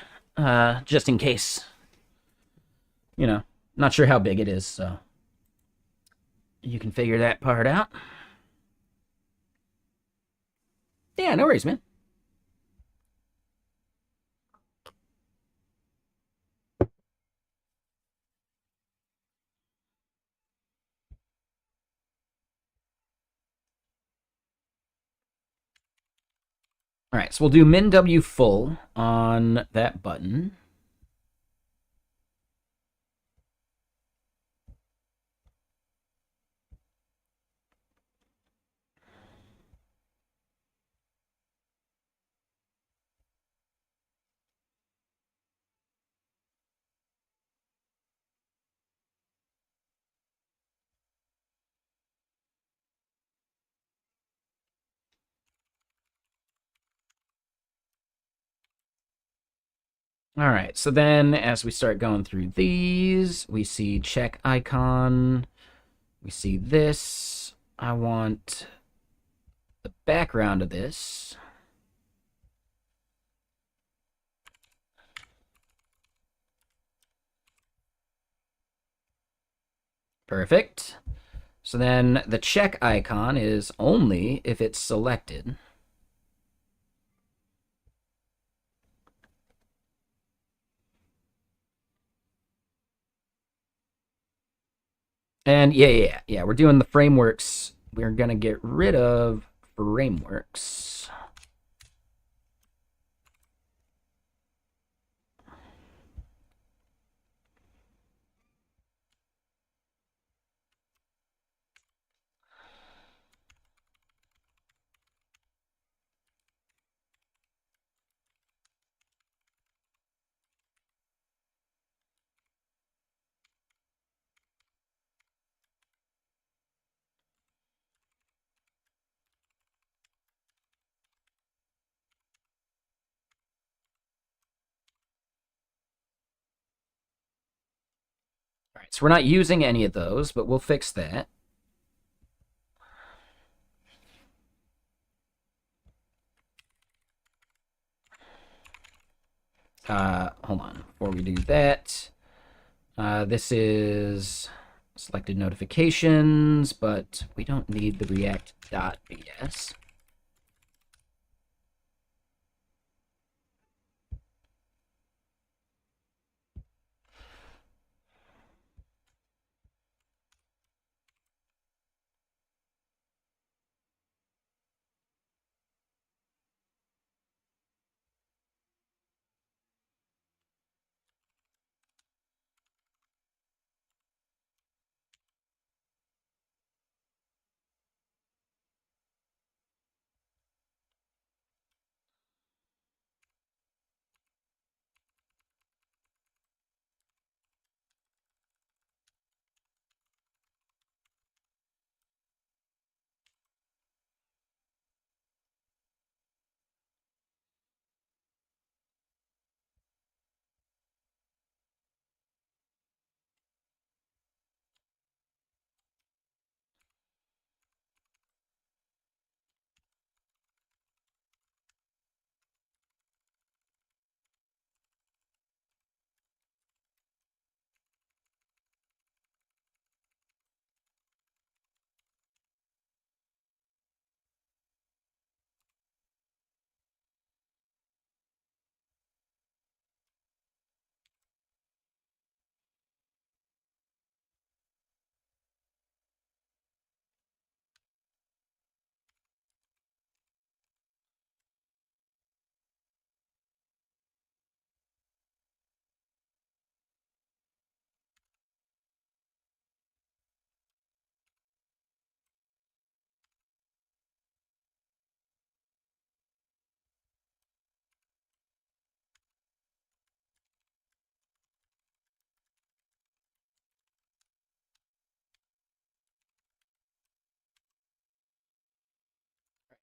just in case. You know, not sure how big it is, so you can figure that part out. Yeah, no worries, man. All right, so we'll do min W full on that button. All right, so then as we start going through these, we see check icon. We see this. I want the background of this. Perfect. So then the check icon is only if it's selected. And yeah, we're doing the frameworks. We're going to get rid of frameworks. All right, so we're not using any of those, but we'll fix that. Hold on. Before we do that, this is selected notifications, but we don't need the react.bs.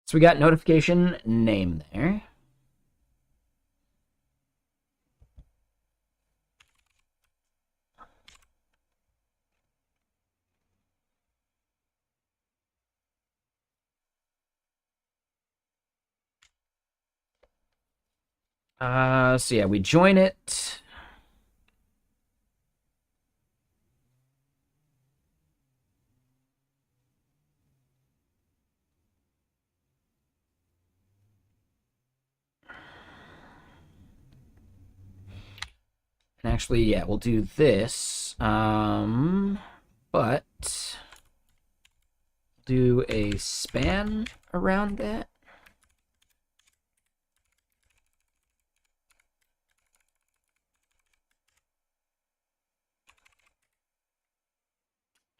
So we got notification name there. So yeah, we join it. And actually, yeah, we'll do this. But do a span around that.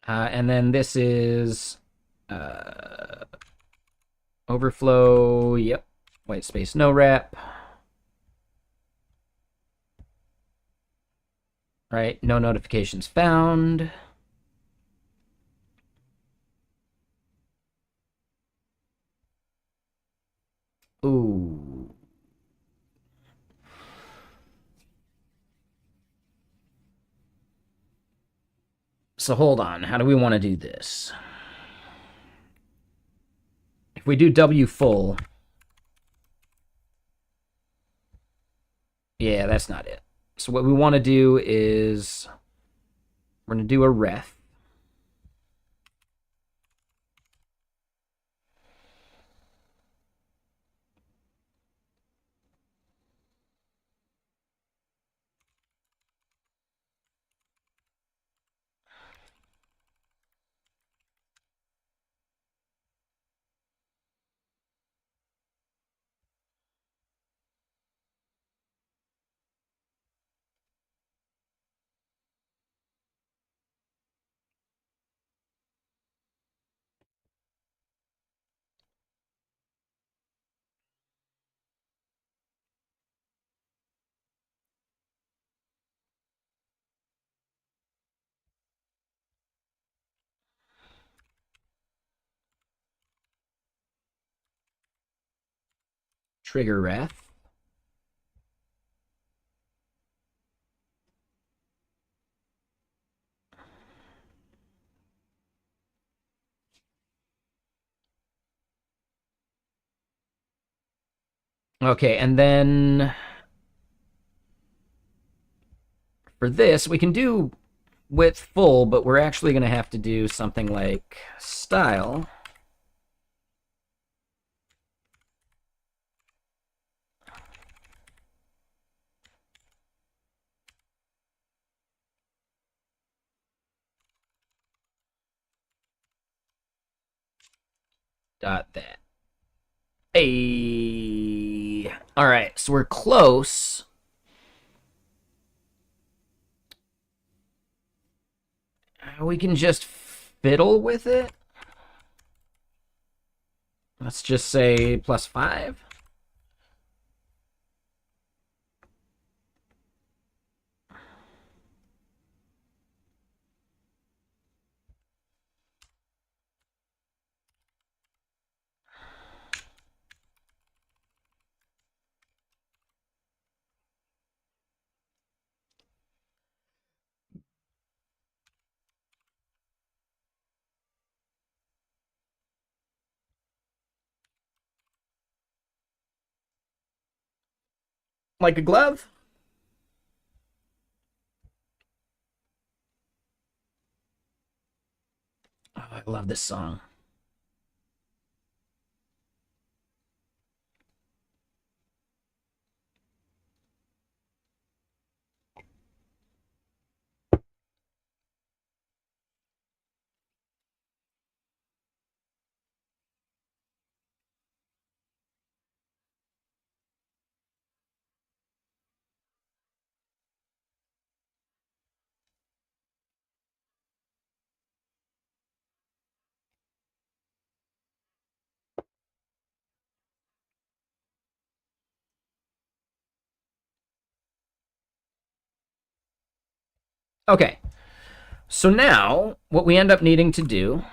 And then this is overflow. Yep. White space, no wrap. Right. No notifications found. Ooh. So hold on. How do we want to do this? If we do W full. Yeah, that's not it. So what we want to do is we're going to do a ref. Trigger ref. Okay, and then for this, we can do width full, but we're actually going to have to do something like style. Dot that. Hey. All right, so we're close. We can just fiddle with it. Let's just say +5. Like a glove? Oh, I love this song. Okay, so now what we end up needing to do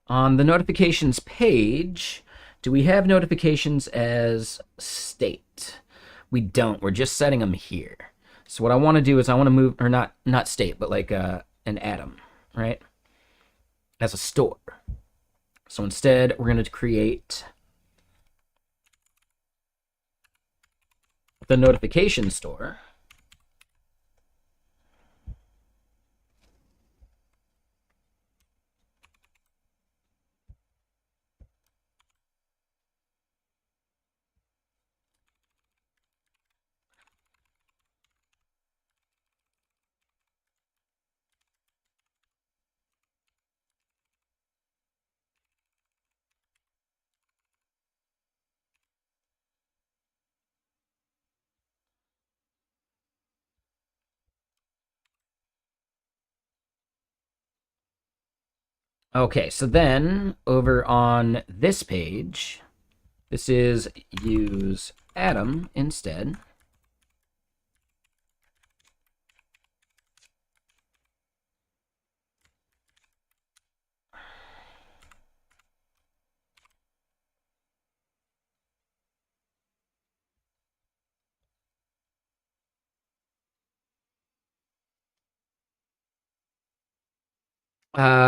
on the notifications page, do we have notifications as state? We don't. We're just setting them here. So what I want to do is I want to move, or not state, but like an atom, right? As a store. So instead, we're going to create the notification store. Okay, so then over on this page, this is use atom instead.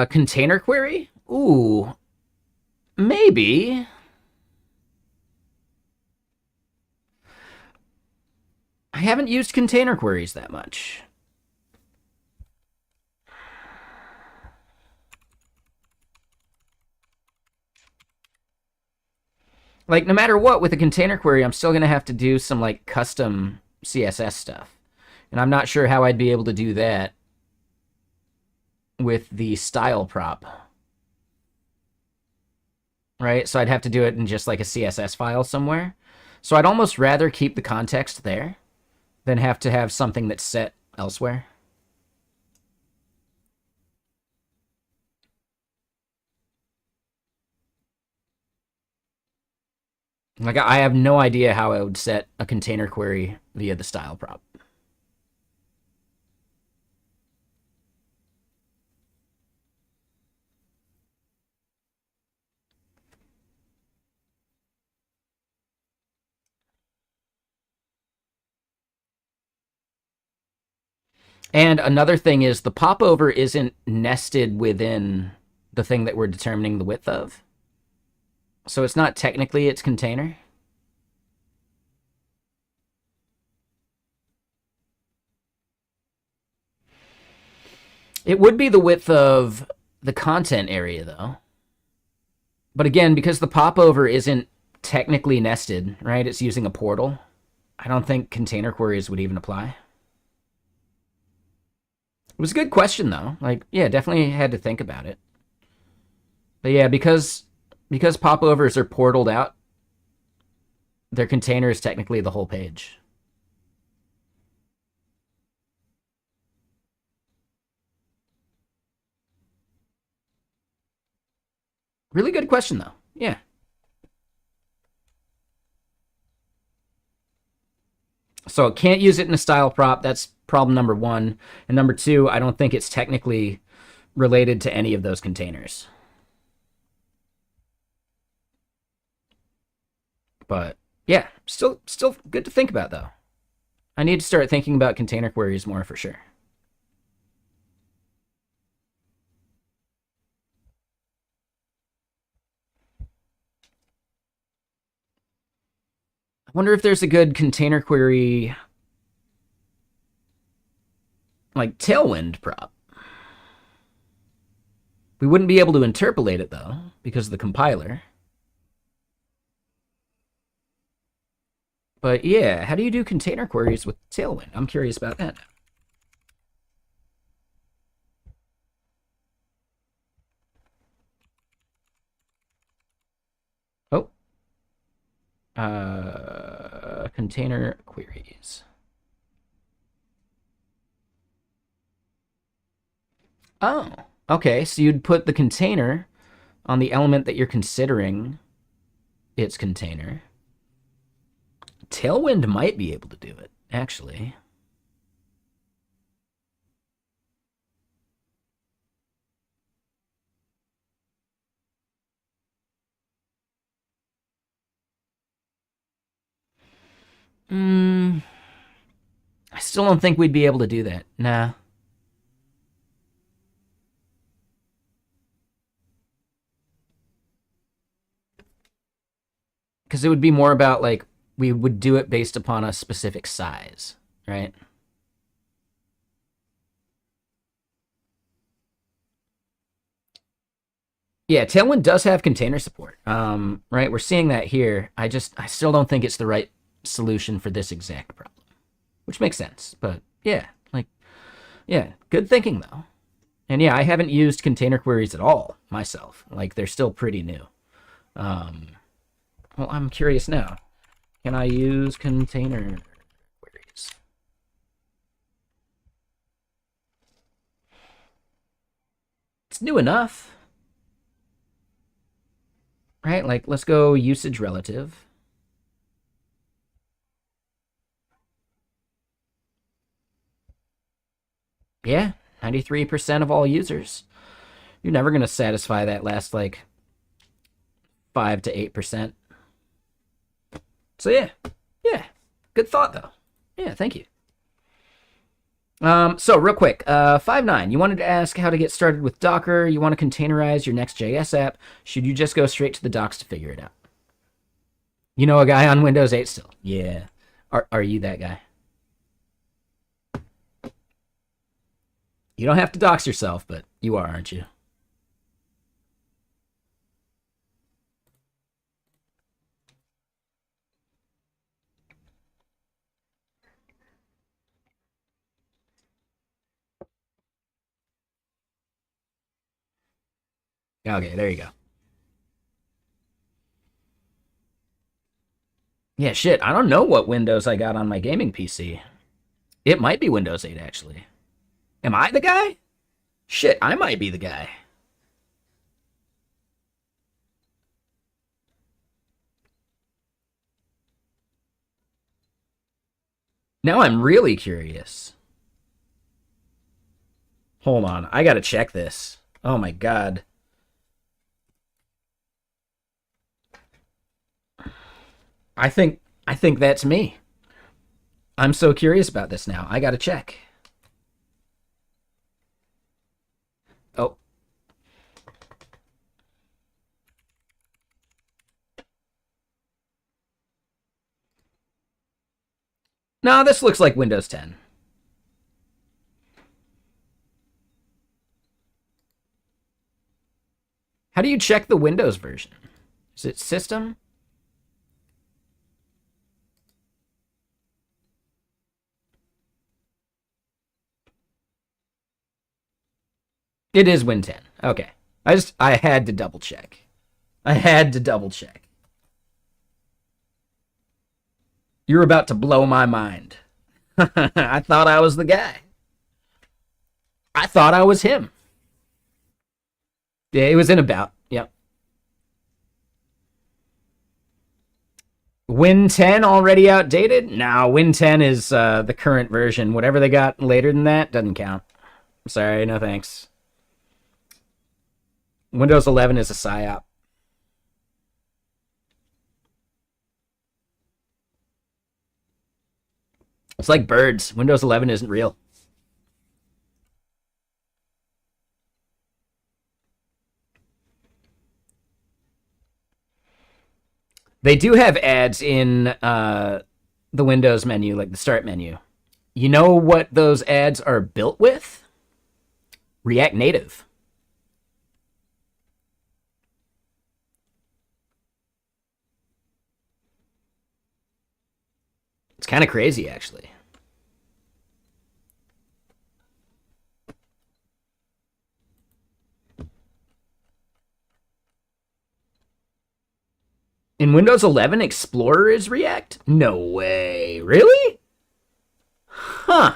Container query? Ooh, maybe. I haven't used container queries that much. Like, no matter what, with a container query, I'm still going to have to do some, like, custom CSS stuff. And I'm not sure how I'd be able to do that with the style prop. Right? So I'd have to do it in just, like, a CSS file somewhere. So I'd almost rather keep the context there than have to have something that's set elsewhere. Like, I have no idea how I would set a container query via the style prop. And another thing is the popover isn't nested within the thing that we're determining the width of. So it's not technically its container. It would be the width of the content area, though. But again, because the popover isn't technically nested, right? It's using a portal. I don't think container queries would even apply. It was a good question, though. Like, yeah, definitely had to think about it. But yeah, because popovers are portaled out, their container is technically the whole page. Really good question, though. Yeah. So can't use it in a style prop. That's problem number one. And number two, I don't think it's technically related to any of those containers. But yeah, still good to think about, though. I need to start thinking about container queries more for sure. I wonder if there's a good container query like tailwind prop. We wouldn't be able to interpolate it though because of the compiler. But yeah, how do you do container queries with Tailwind? I'm curious about that. Oh, container queries. Oh, okay. So you'd put the container on the element that you're considering its container. Tailwind might be able to do it, actually. still don't think we'd be able to do that. Nah. Because it would be more about like we would do it based upon a specific size, right? Yeah, Tailwind does have container support. Right, we're seeing that here. I still don't think it's the right solution for this exact problem, which makes sense. But yeah, like, yeah, good thinking though. And yeah, I haven't used container queries at all myself. Like, they're still pretty new. Um, well, I'm curious now. Can I use container queries? It's new enough, right? Like, let's go usage relative. Yeah, 93% of all users. You're never going to satisfy that last, like, 5 to 8%. So, yeah. Yeah. Good thought, though. Yeah, thank you. So real quick, 5-9, you wanted to ask how to get started with Docker. You want to containerize your Next.js app. Should you just go straight to the docs to figure it out? You know a guy on Windows 8 still? Yeah. Are you that guy? You don't have to dox yourself, but you are, aren't you? Okay, there you go. Yeah, shit. I don't know what Windows I got on my gaming PC. It might be Windows 8, actually. Am I the guy? Shit, I might be the guy. Now I'm really curious. Hold on. I gotta check this. Oh my god. I think that's me. I'm so curious about this now. I gotta check. Oh. No, this looks like Windows 10. How do you check the Windows version? Is it system? It is Win 10. Okay. I had to double check. I had to double check. You're about to blow my mind. I thought I was the guy. I thought I was him. Yeah, it was in about. Yep. Win 10 already outdated? No, Win 10 is the current version. Whatever they got later than that doesn't count. Sorry, no thanks. Windows 11 is a psyop. It's like birds. Windows 11 isn't real. They do have ads in the Windows menu, like the start menu. You know what those ads are built with? React Native. It's kind of crazy, actually. In Windows 11, Explorer is React? No way. Really? Huh.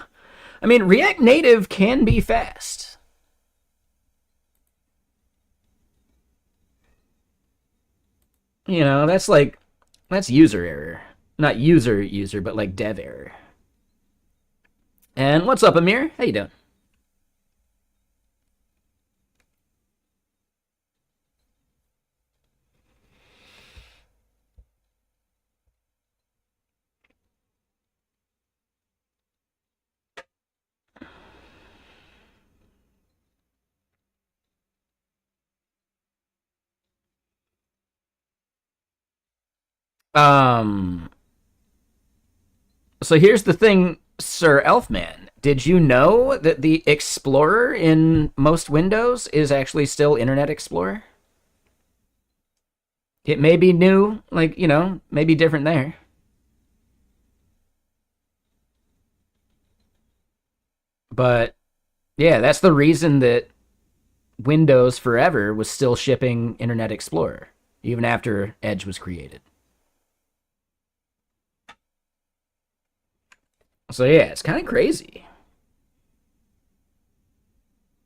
I mean, React Native can be fast. You know, that's user error. Not user, but like dev error. And what's up, Amir? How you doing? Um, so here's the thing, Sir Elfman. Did you know that the Explorer in most Windows is actually still Internet Explorer? It may be new, like, maybe different there. But yeah, that's the reason that Windows forever was still shipping Internet Explorer, even after Edge was created. So yeah, it's kind of crazy.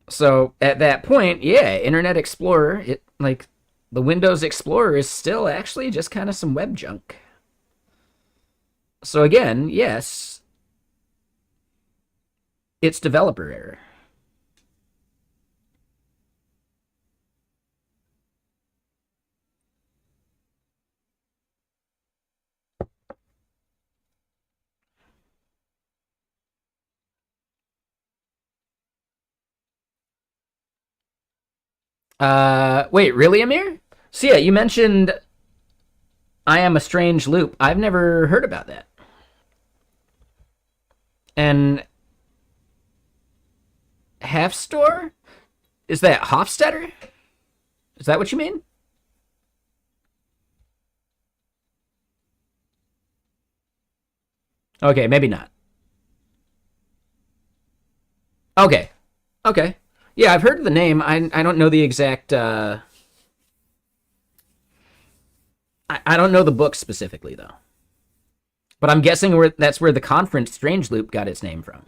So at that point, yeah, Internet Explorer, it like the Windows Explorer is still actually just kind of some web junk. So again, yes, it's developer error. Wait, really, Amir? So yeah, you mentioned I Am a Strange Loop. I've never heard about that. And Half Store? Is that Hofstetter? Is that what you mean? Okay, maybe not. Okay, okay. Yeah, I've heard of the name. I don't know the exact. I don't know the book specifically though. But I'm guessing that's where the conference Strange Loop got its name from.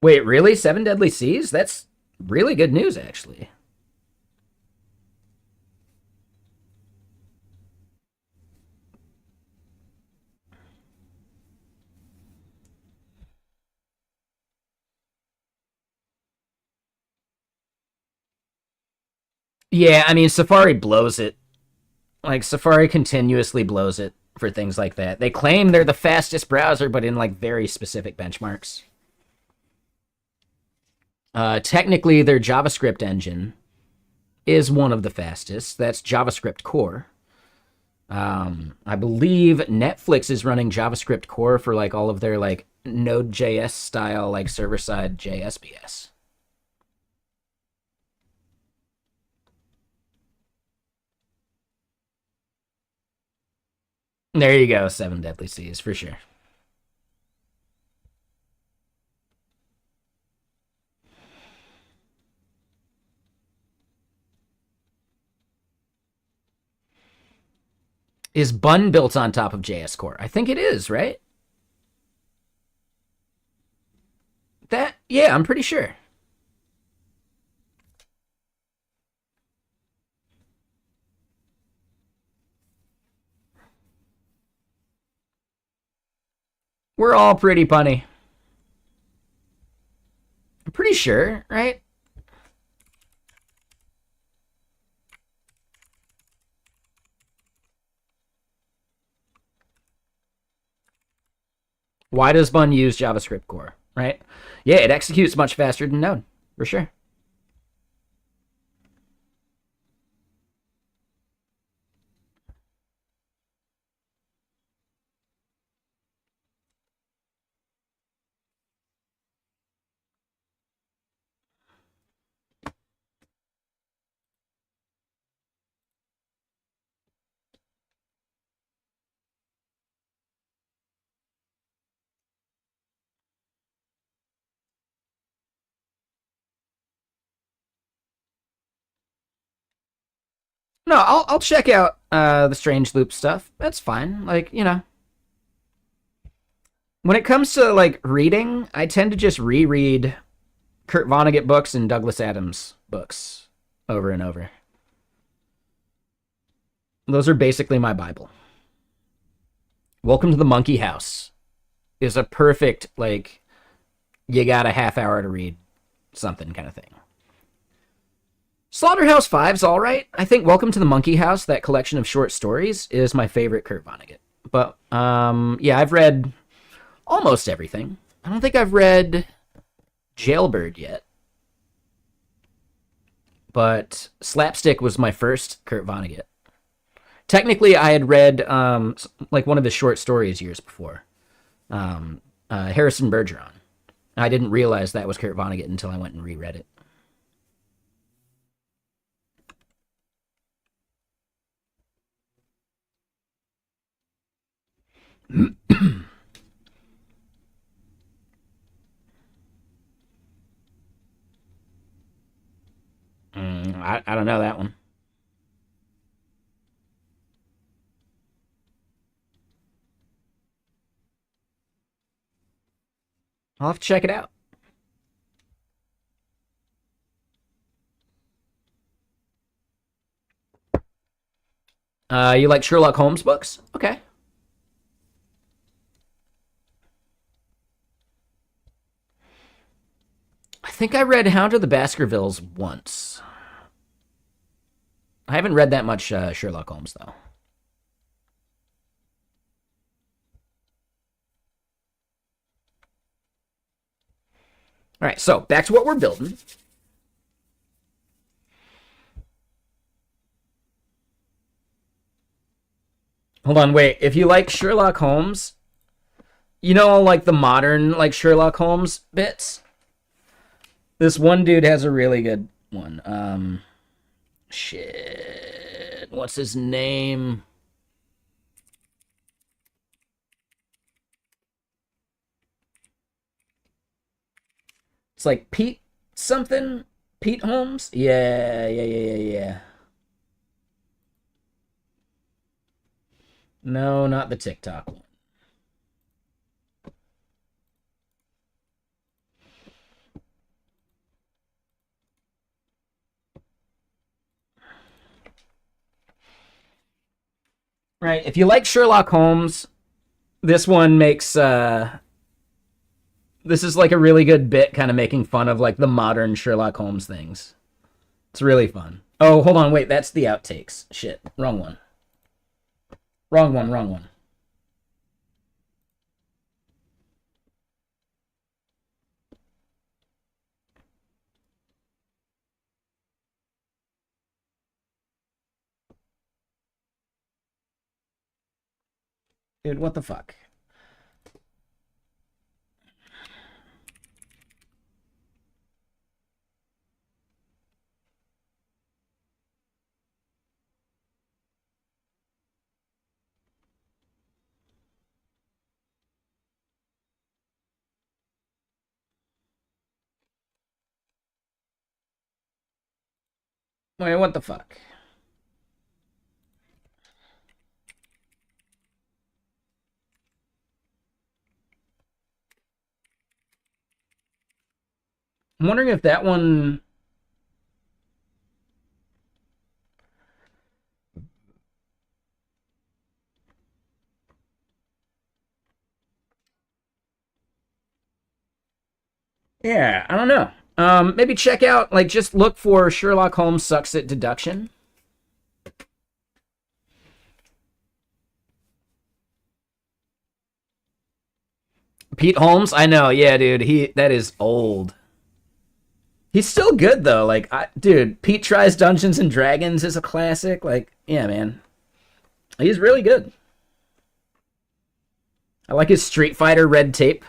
Wait, really? Seven Deadly Seas? That's really good news, actually. Yeah, I mean, Safari blows it. Like, Safari continuously blows it for things like that. They claim they're the fastest browser, but in, like, very specific benchmarks. Technically, their JavaScript engine is one of the fastest. That's JavaScript Core. I believe Netflix is running JavaScript Core for like all of their like Node.js style like server side JSBS. There you go, Seven Deadly Seas for sure. Is Bun built on top of JS Core? I think it is, right? That yeah, I'm pretty sure. We're all pretty punny. I'm pretty sure, right? Why does Bun use JavaScript Core, right? Yeah, it executes much faster than Node, for sure. No, I'll check out the Strange Loop stuff. That's fine. Like, when it comes to like reading, I tend to just reread Kurt Vonnegut books and Douglas Adams books over and over. Those are basically my Bible. Welcome to the Monkey House is a perfect like you got a half hour to read something kind of thing. Slaughterhouse Five's all right. I think Welcome to the Monkey House, that collection of short stories, is my favorite Kurt Vonnegut. But yeah, I've read almost everything. I don't think I've read Jailbird yet. But Slapstick was my first Kurt Vonnegut. Technically, I had read like one of the short stories years before, Harrison Bergeron. I didn't realize that was Kurt Vonnegut until I went and reread it. I don't know that one. I'll have to check it out. You like Sherlock Holmes books? Okay. I think I read Hound of the Baskervilles once. I haven't read that much Sherlock Holmes, though. All right, so back to what we're building. Hold on, wait. If you like Sherlock Holmes, you know, like the modern, like Sherlock Holmes bits? This one dude has a really good one. Shit. What's his name? It's like Pete something? Pete Holmes? Yeah. No, not the TikTok one. Right. If you like Sherlock Holmes, this one makes this is like a really good bit kind of making fun of like the modern Sherlock Holmes things. It's really fun. Oh, hold on, wait, that's the outtakes. Shit, wrong one. Wrong one. Dude, what the fuck? Wait, what the fuck? I'm wondering if that one... Yeah, I don't know. Maybe check out, like, just look for Sherlock Holmes Sucks at Deduction. Pete Holmes? I know, yeah, dude. That is old. He's still good though. Like, dude, Pete Tries Dungeons and Dragons is a classic. Like, yeah, man, he's really good. I like his Street Fighter Red Tape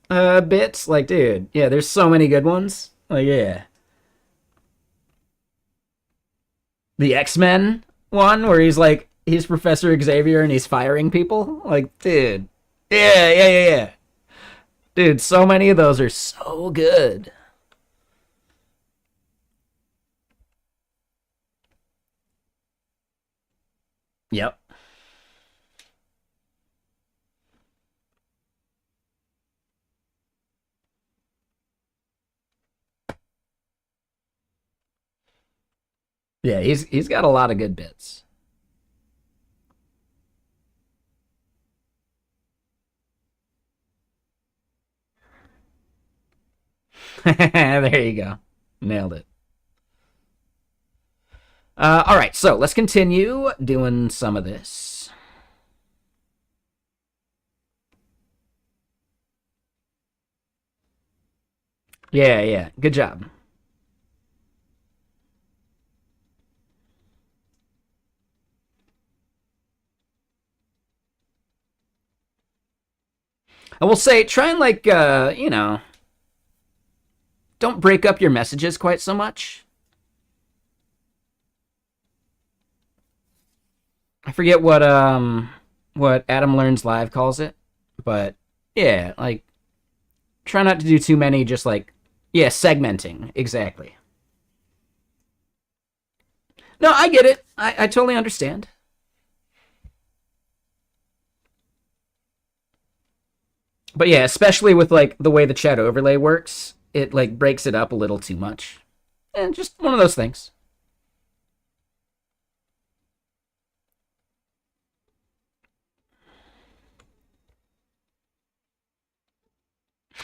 bits. Like, dude, yeah, there's so many good ones. Like, yeah, the X-Men one where he's Professor Xavier and he's firing people. Like, dude, yeah. Dude, so many of those are so good. Yep. Yeah, he's got a lot of good bits. There you go. Nailed it. All right, so let's continue doing some of this. Yeah, yeah. Good job. I will say, try and like, don't break up your messages quite so much. I forget what Adam Learns Live calls it, but yeah, like try not to do too many. Just like yeah, segmenting exactly. No, I get it. I totally understand. But yeah, especially with like the way the chat overlay works, it like breaks it up a little too much. And just one of those things.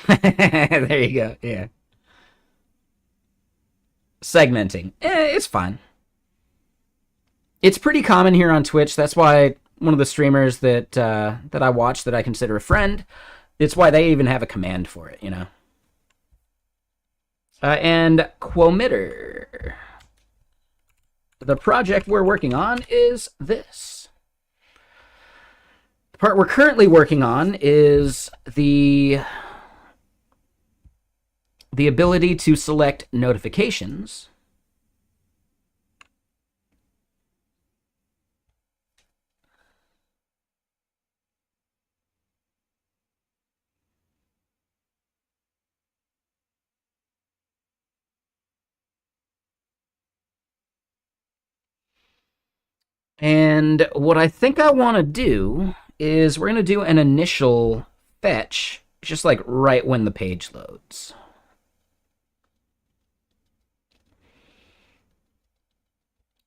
There you go. Yeah. Segmenting. It's fine. It's pretty common here on Twitch. That's why one of the streamers that I watch that I consider a friend, it's why they even have a command for it, you know. And Quomitter. The project we're working on is this. The part we're currently working on is the ability to select notifications and what I think I want to do is we're going to do an initial fetch just like right when the page loads.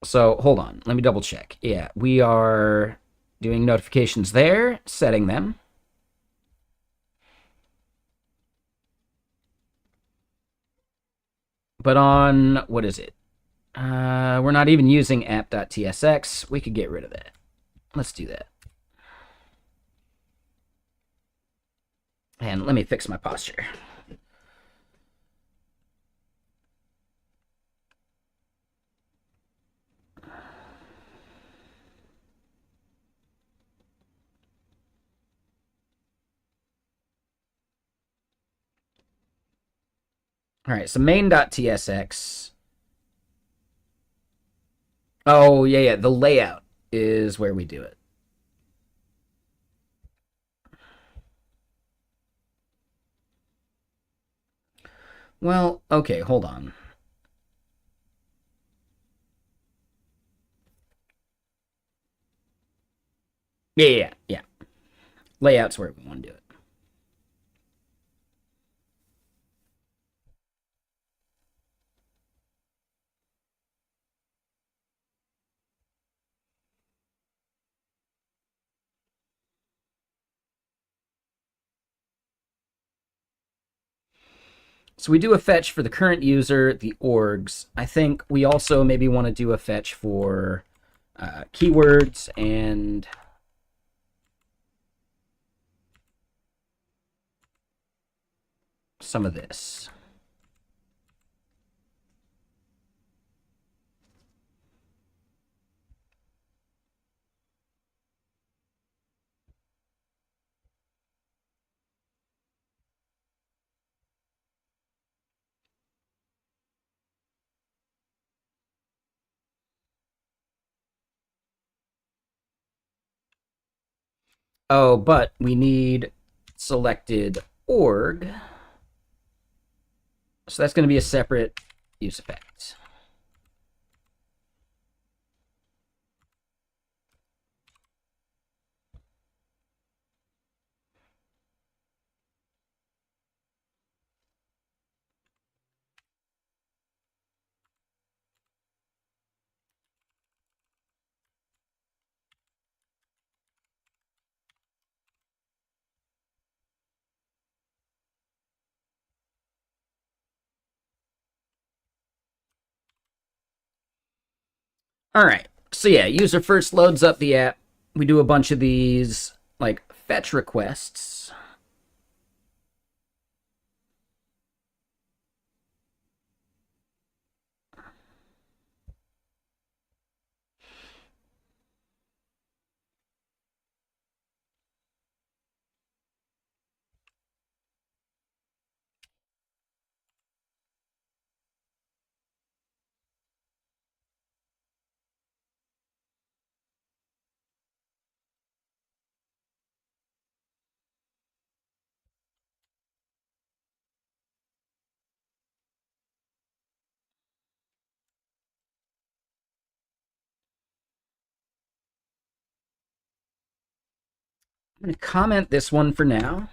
So hold on, let me double check. Yeah, we are doing notifications there, setting them. But on, what is it? We're not even using app.tsx. We could get rid of that. Let's do that. And let me fix my posture. All right, so main.tsx. Oh, yeah, yeah. The layout is where we do it. Well, okay, hold on. Yeah, yeah, yeah. Layout's where we want to do it. So we do a fetch for the current user, the orgs. I think we also maybe want to do a fetch for keywords and some of this. Oh, but we need selected org. So that's going to be a separate use effect. All right. So yeah, user first loads up the app. We do a bunch of these like fetch requests. I'm going to comment this one for now,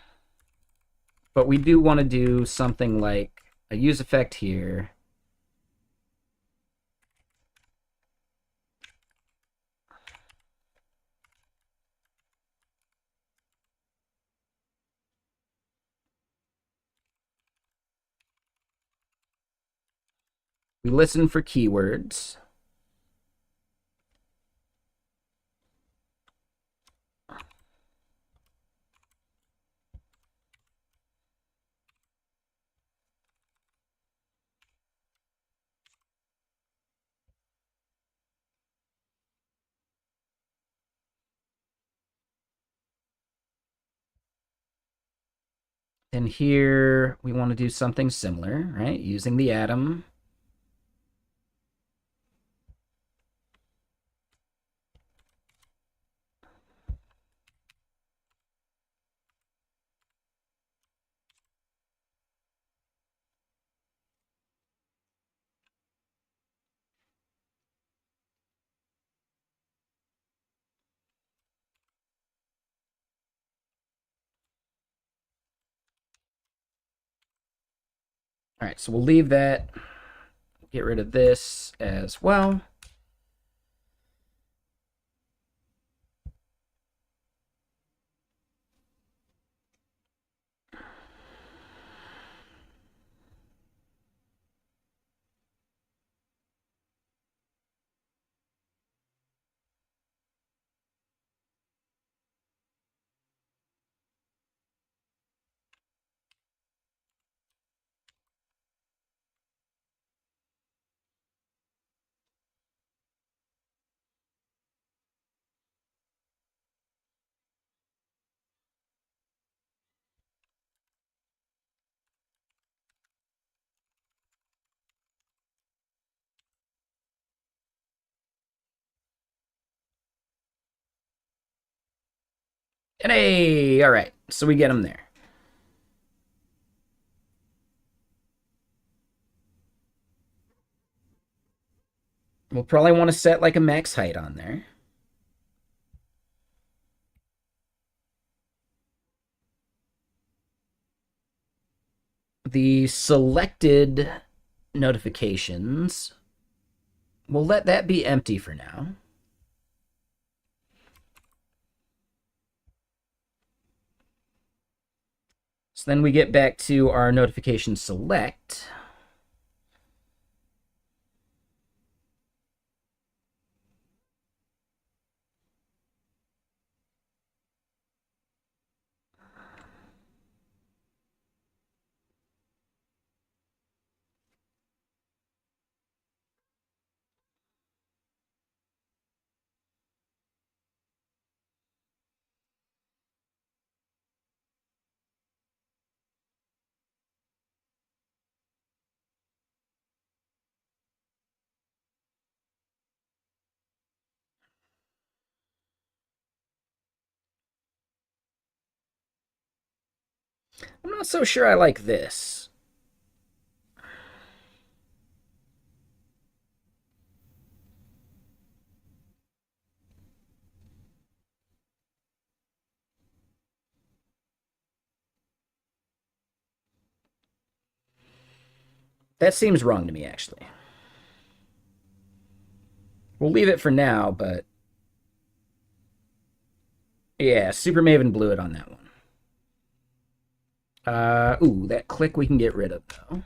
but we do want to do something like a use effect here. We listen for keywords. And here we want to do something similar, right? Using the atom. All right, so we'll leave that. Get rid of this as well. And hey, all right, so we get them there. We'll probably want to set like a max height on there. The selected notifications, we'll let that be empty for now. So then we get back to our notification select. I'm not so sure I like this. That seems wrong to me, actually. We'll leave it for now, but yeah, Super Maven blew it on that one. Ooh, that click we can get rid of, though.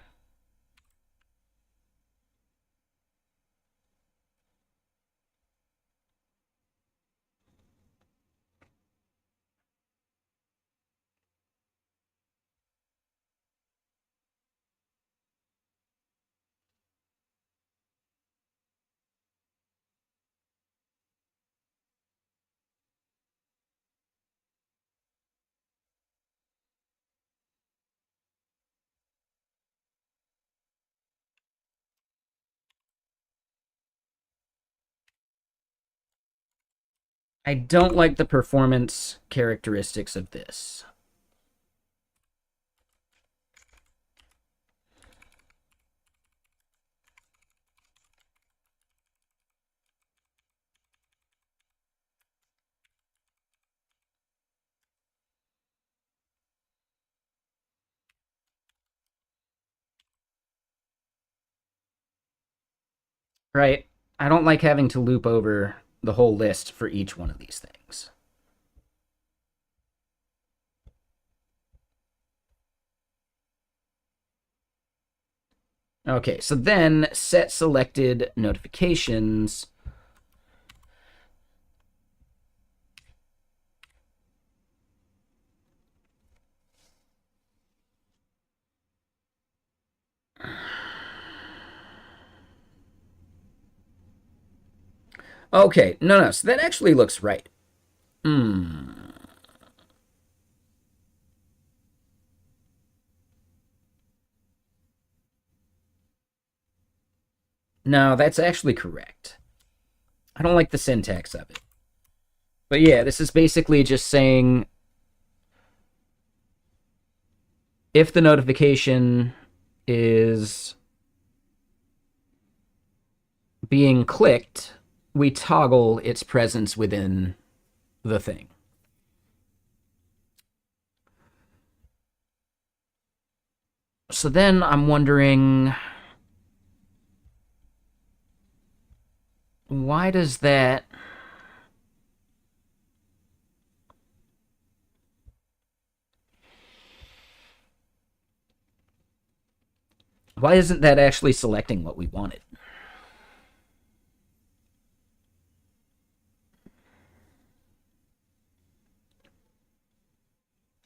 I don't like the performance characteristics of this. right? I don't like having to loop over the whole list for each one of these things. Okay, so then set selected notifications. Okay, no, so that actually looks right. No, that's actually correct. I don't like the syntax of it. But yeah, this is basically just saying if the notification is being clicked, we toggle its presence within the thing. So then I'm wondering, why does that... Why isn't that actually selecting what we wanted?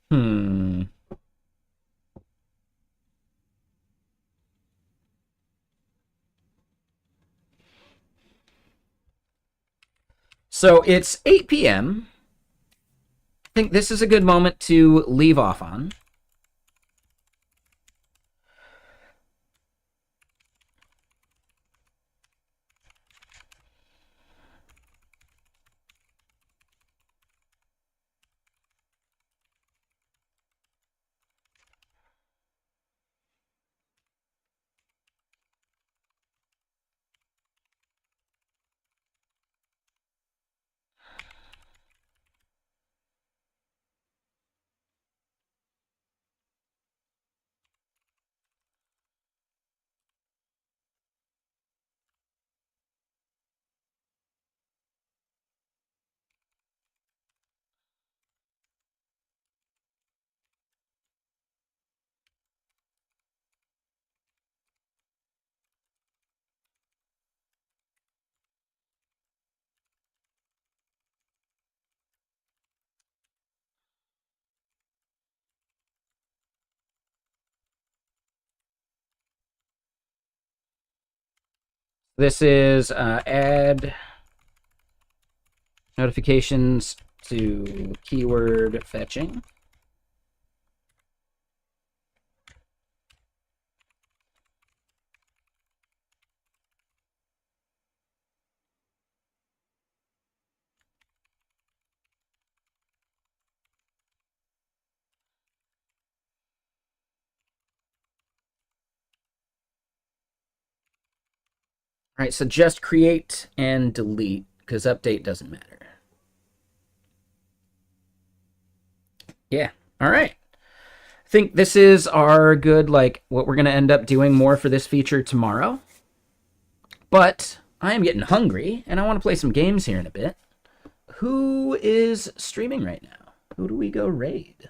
Hmm. So it's 8 p.m. I think this is a good moment to leave off on. This is add notifications to keyword fetching. All right, so just create and delete because update doesn't matter. Yeah, all right. I think this is our good, like, what we're going to end up doing more for this feature tomorrow. But I am getting hungry, and I want to play some games here in a bit. Who is streaming right now? Who do we go raid?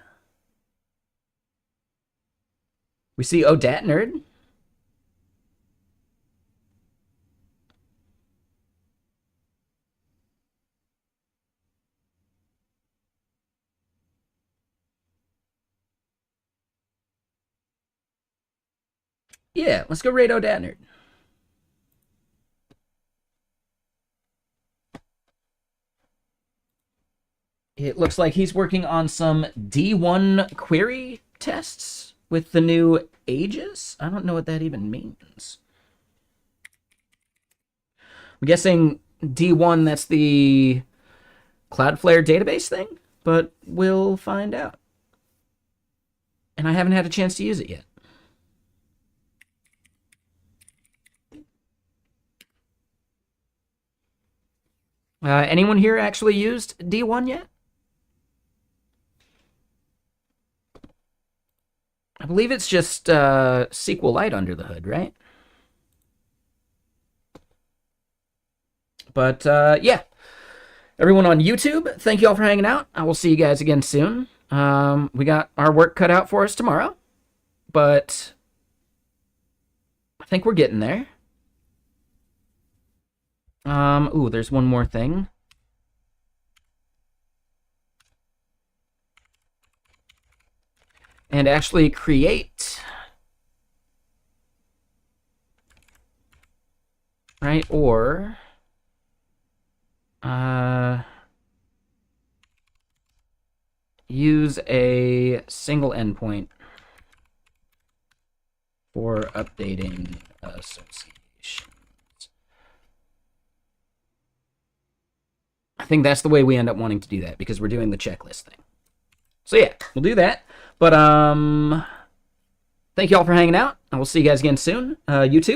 We see Odat Nerd. Yeah, let's go raid Odat Nerd. It looks like he's working on some D1 query tests with the new ages. I don't know what that even means. I'm guessing D1, that's the Cloudflare database thing, but we'll find out. And I haven't had a chance to use it yet. Anyone here actually used D1 yet? I believe it's just SQLite under the hood, right? But yeah, everyone on YouTube, thank you all for hanging out. I will see you guys again soon. We got our work cut out for us tomorrow, but I think we're getting there. Ooh, there's one more thing. And actually create, right? Or use a single endpoint for updating associations. I think that's the way we end up wanting to do that, because we're doing the checklist thing. So yeah, we'll do that. But thank you all for hanging out. I will see you guys again soon. YouTube.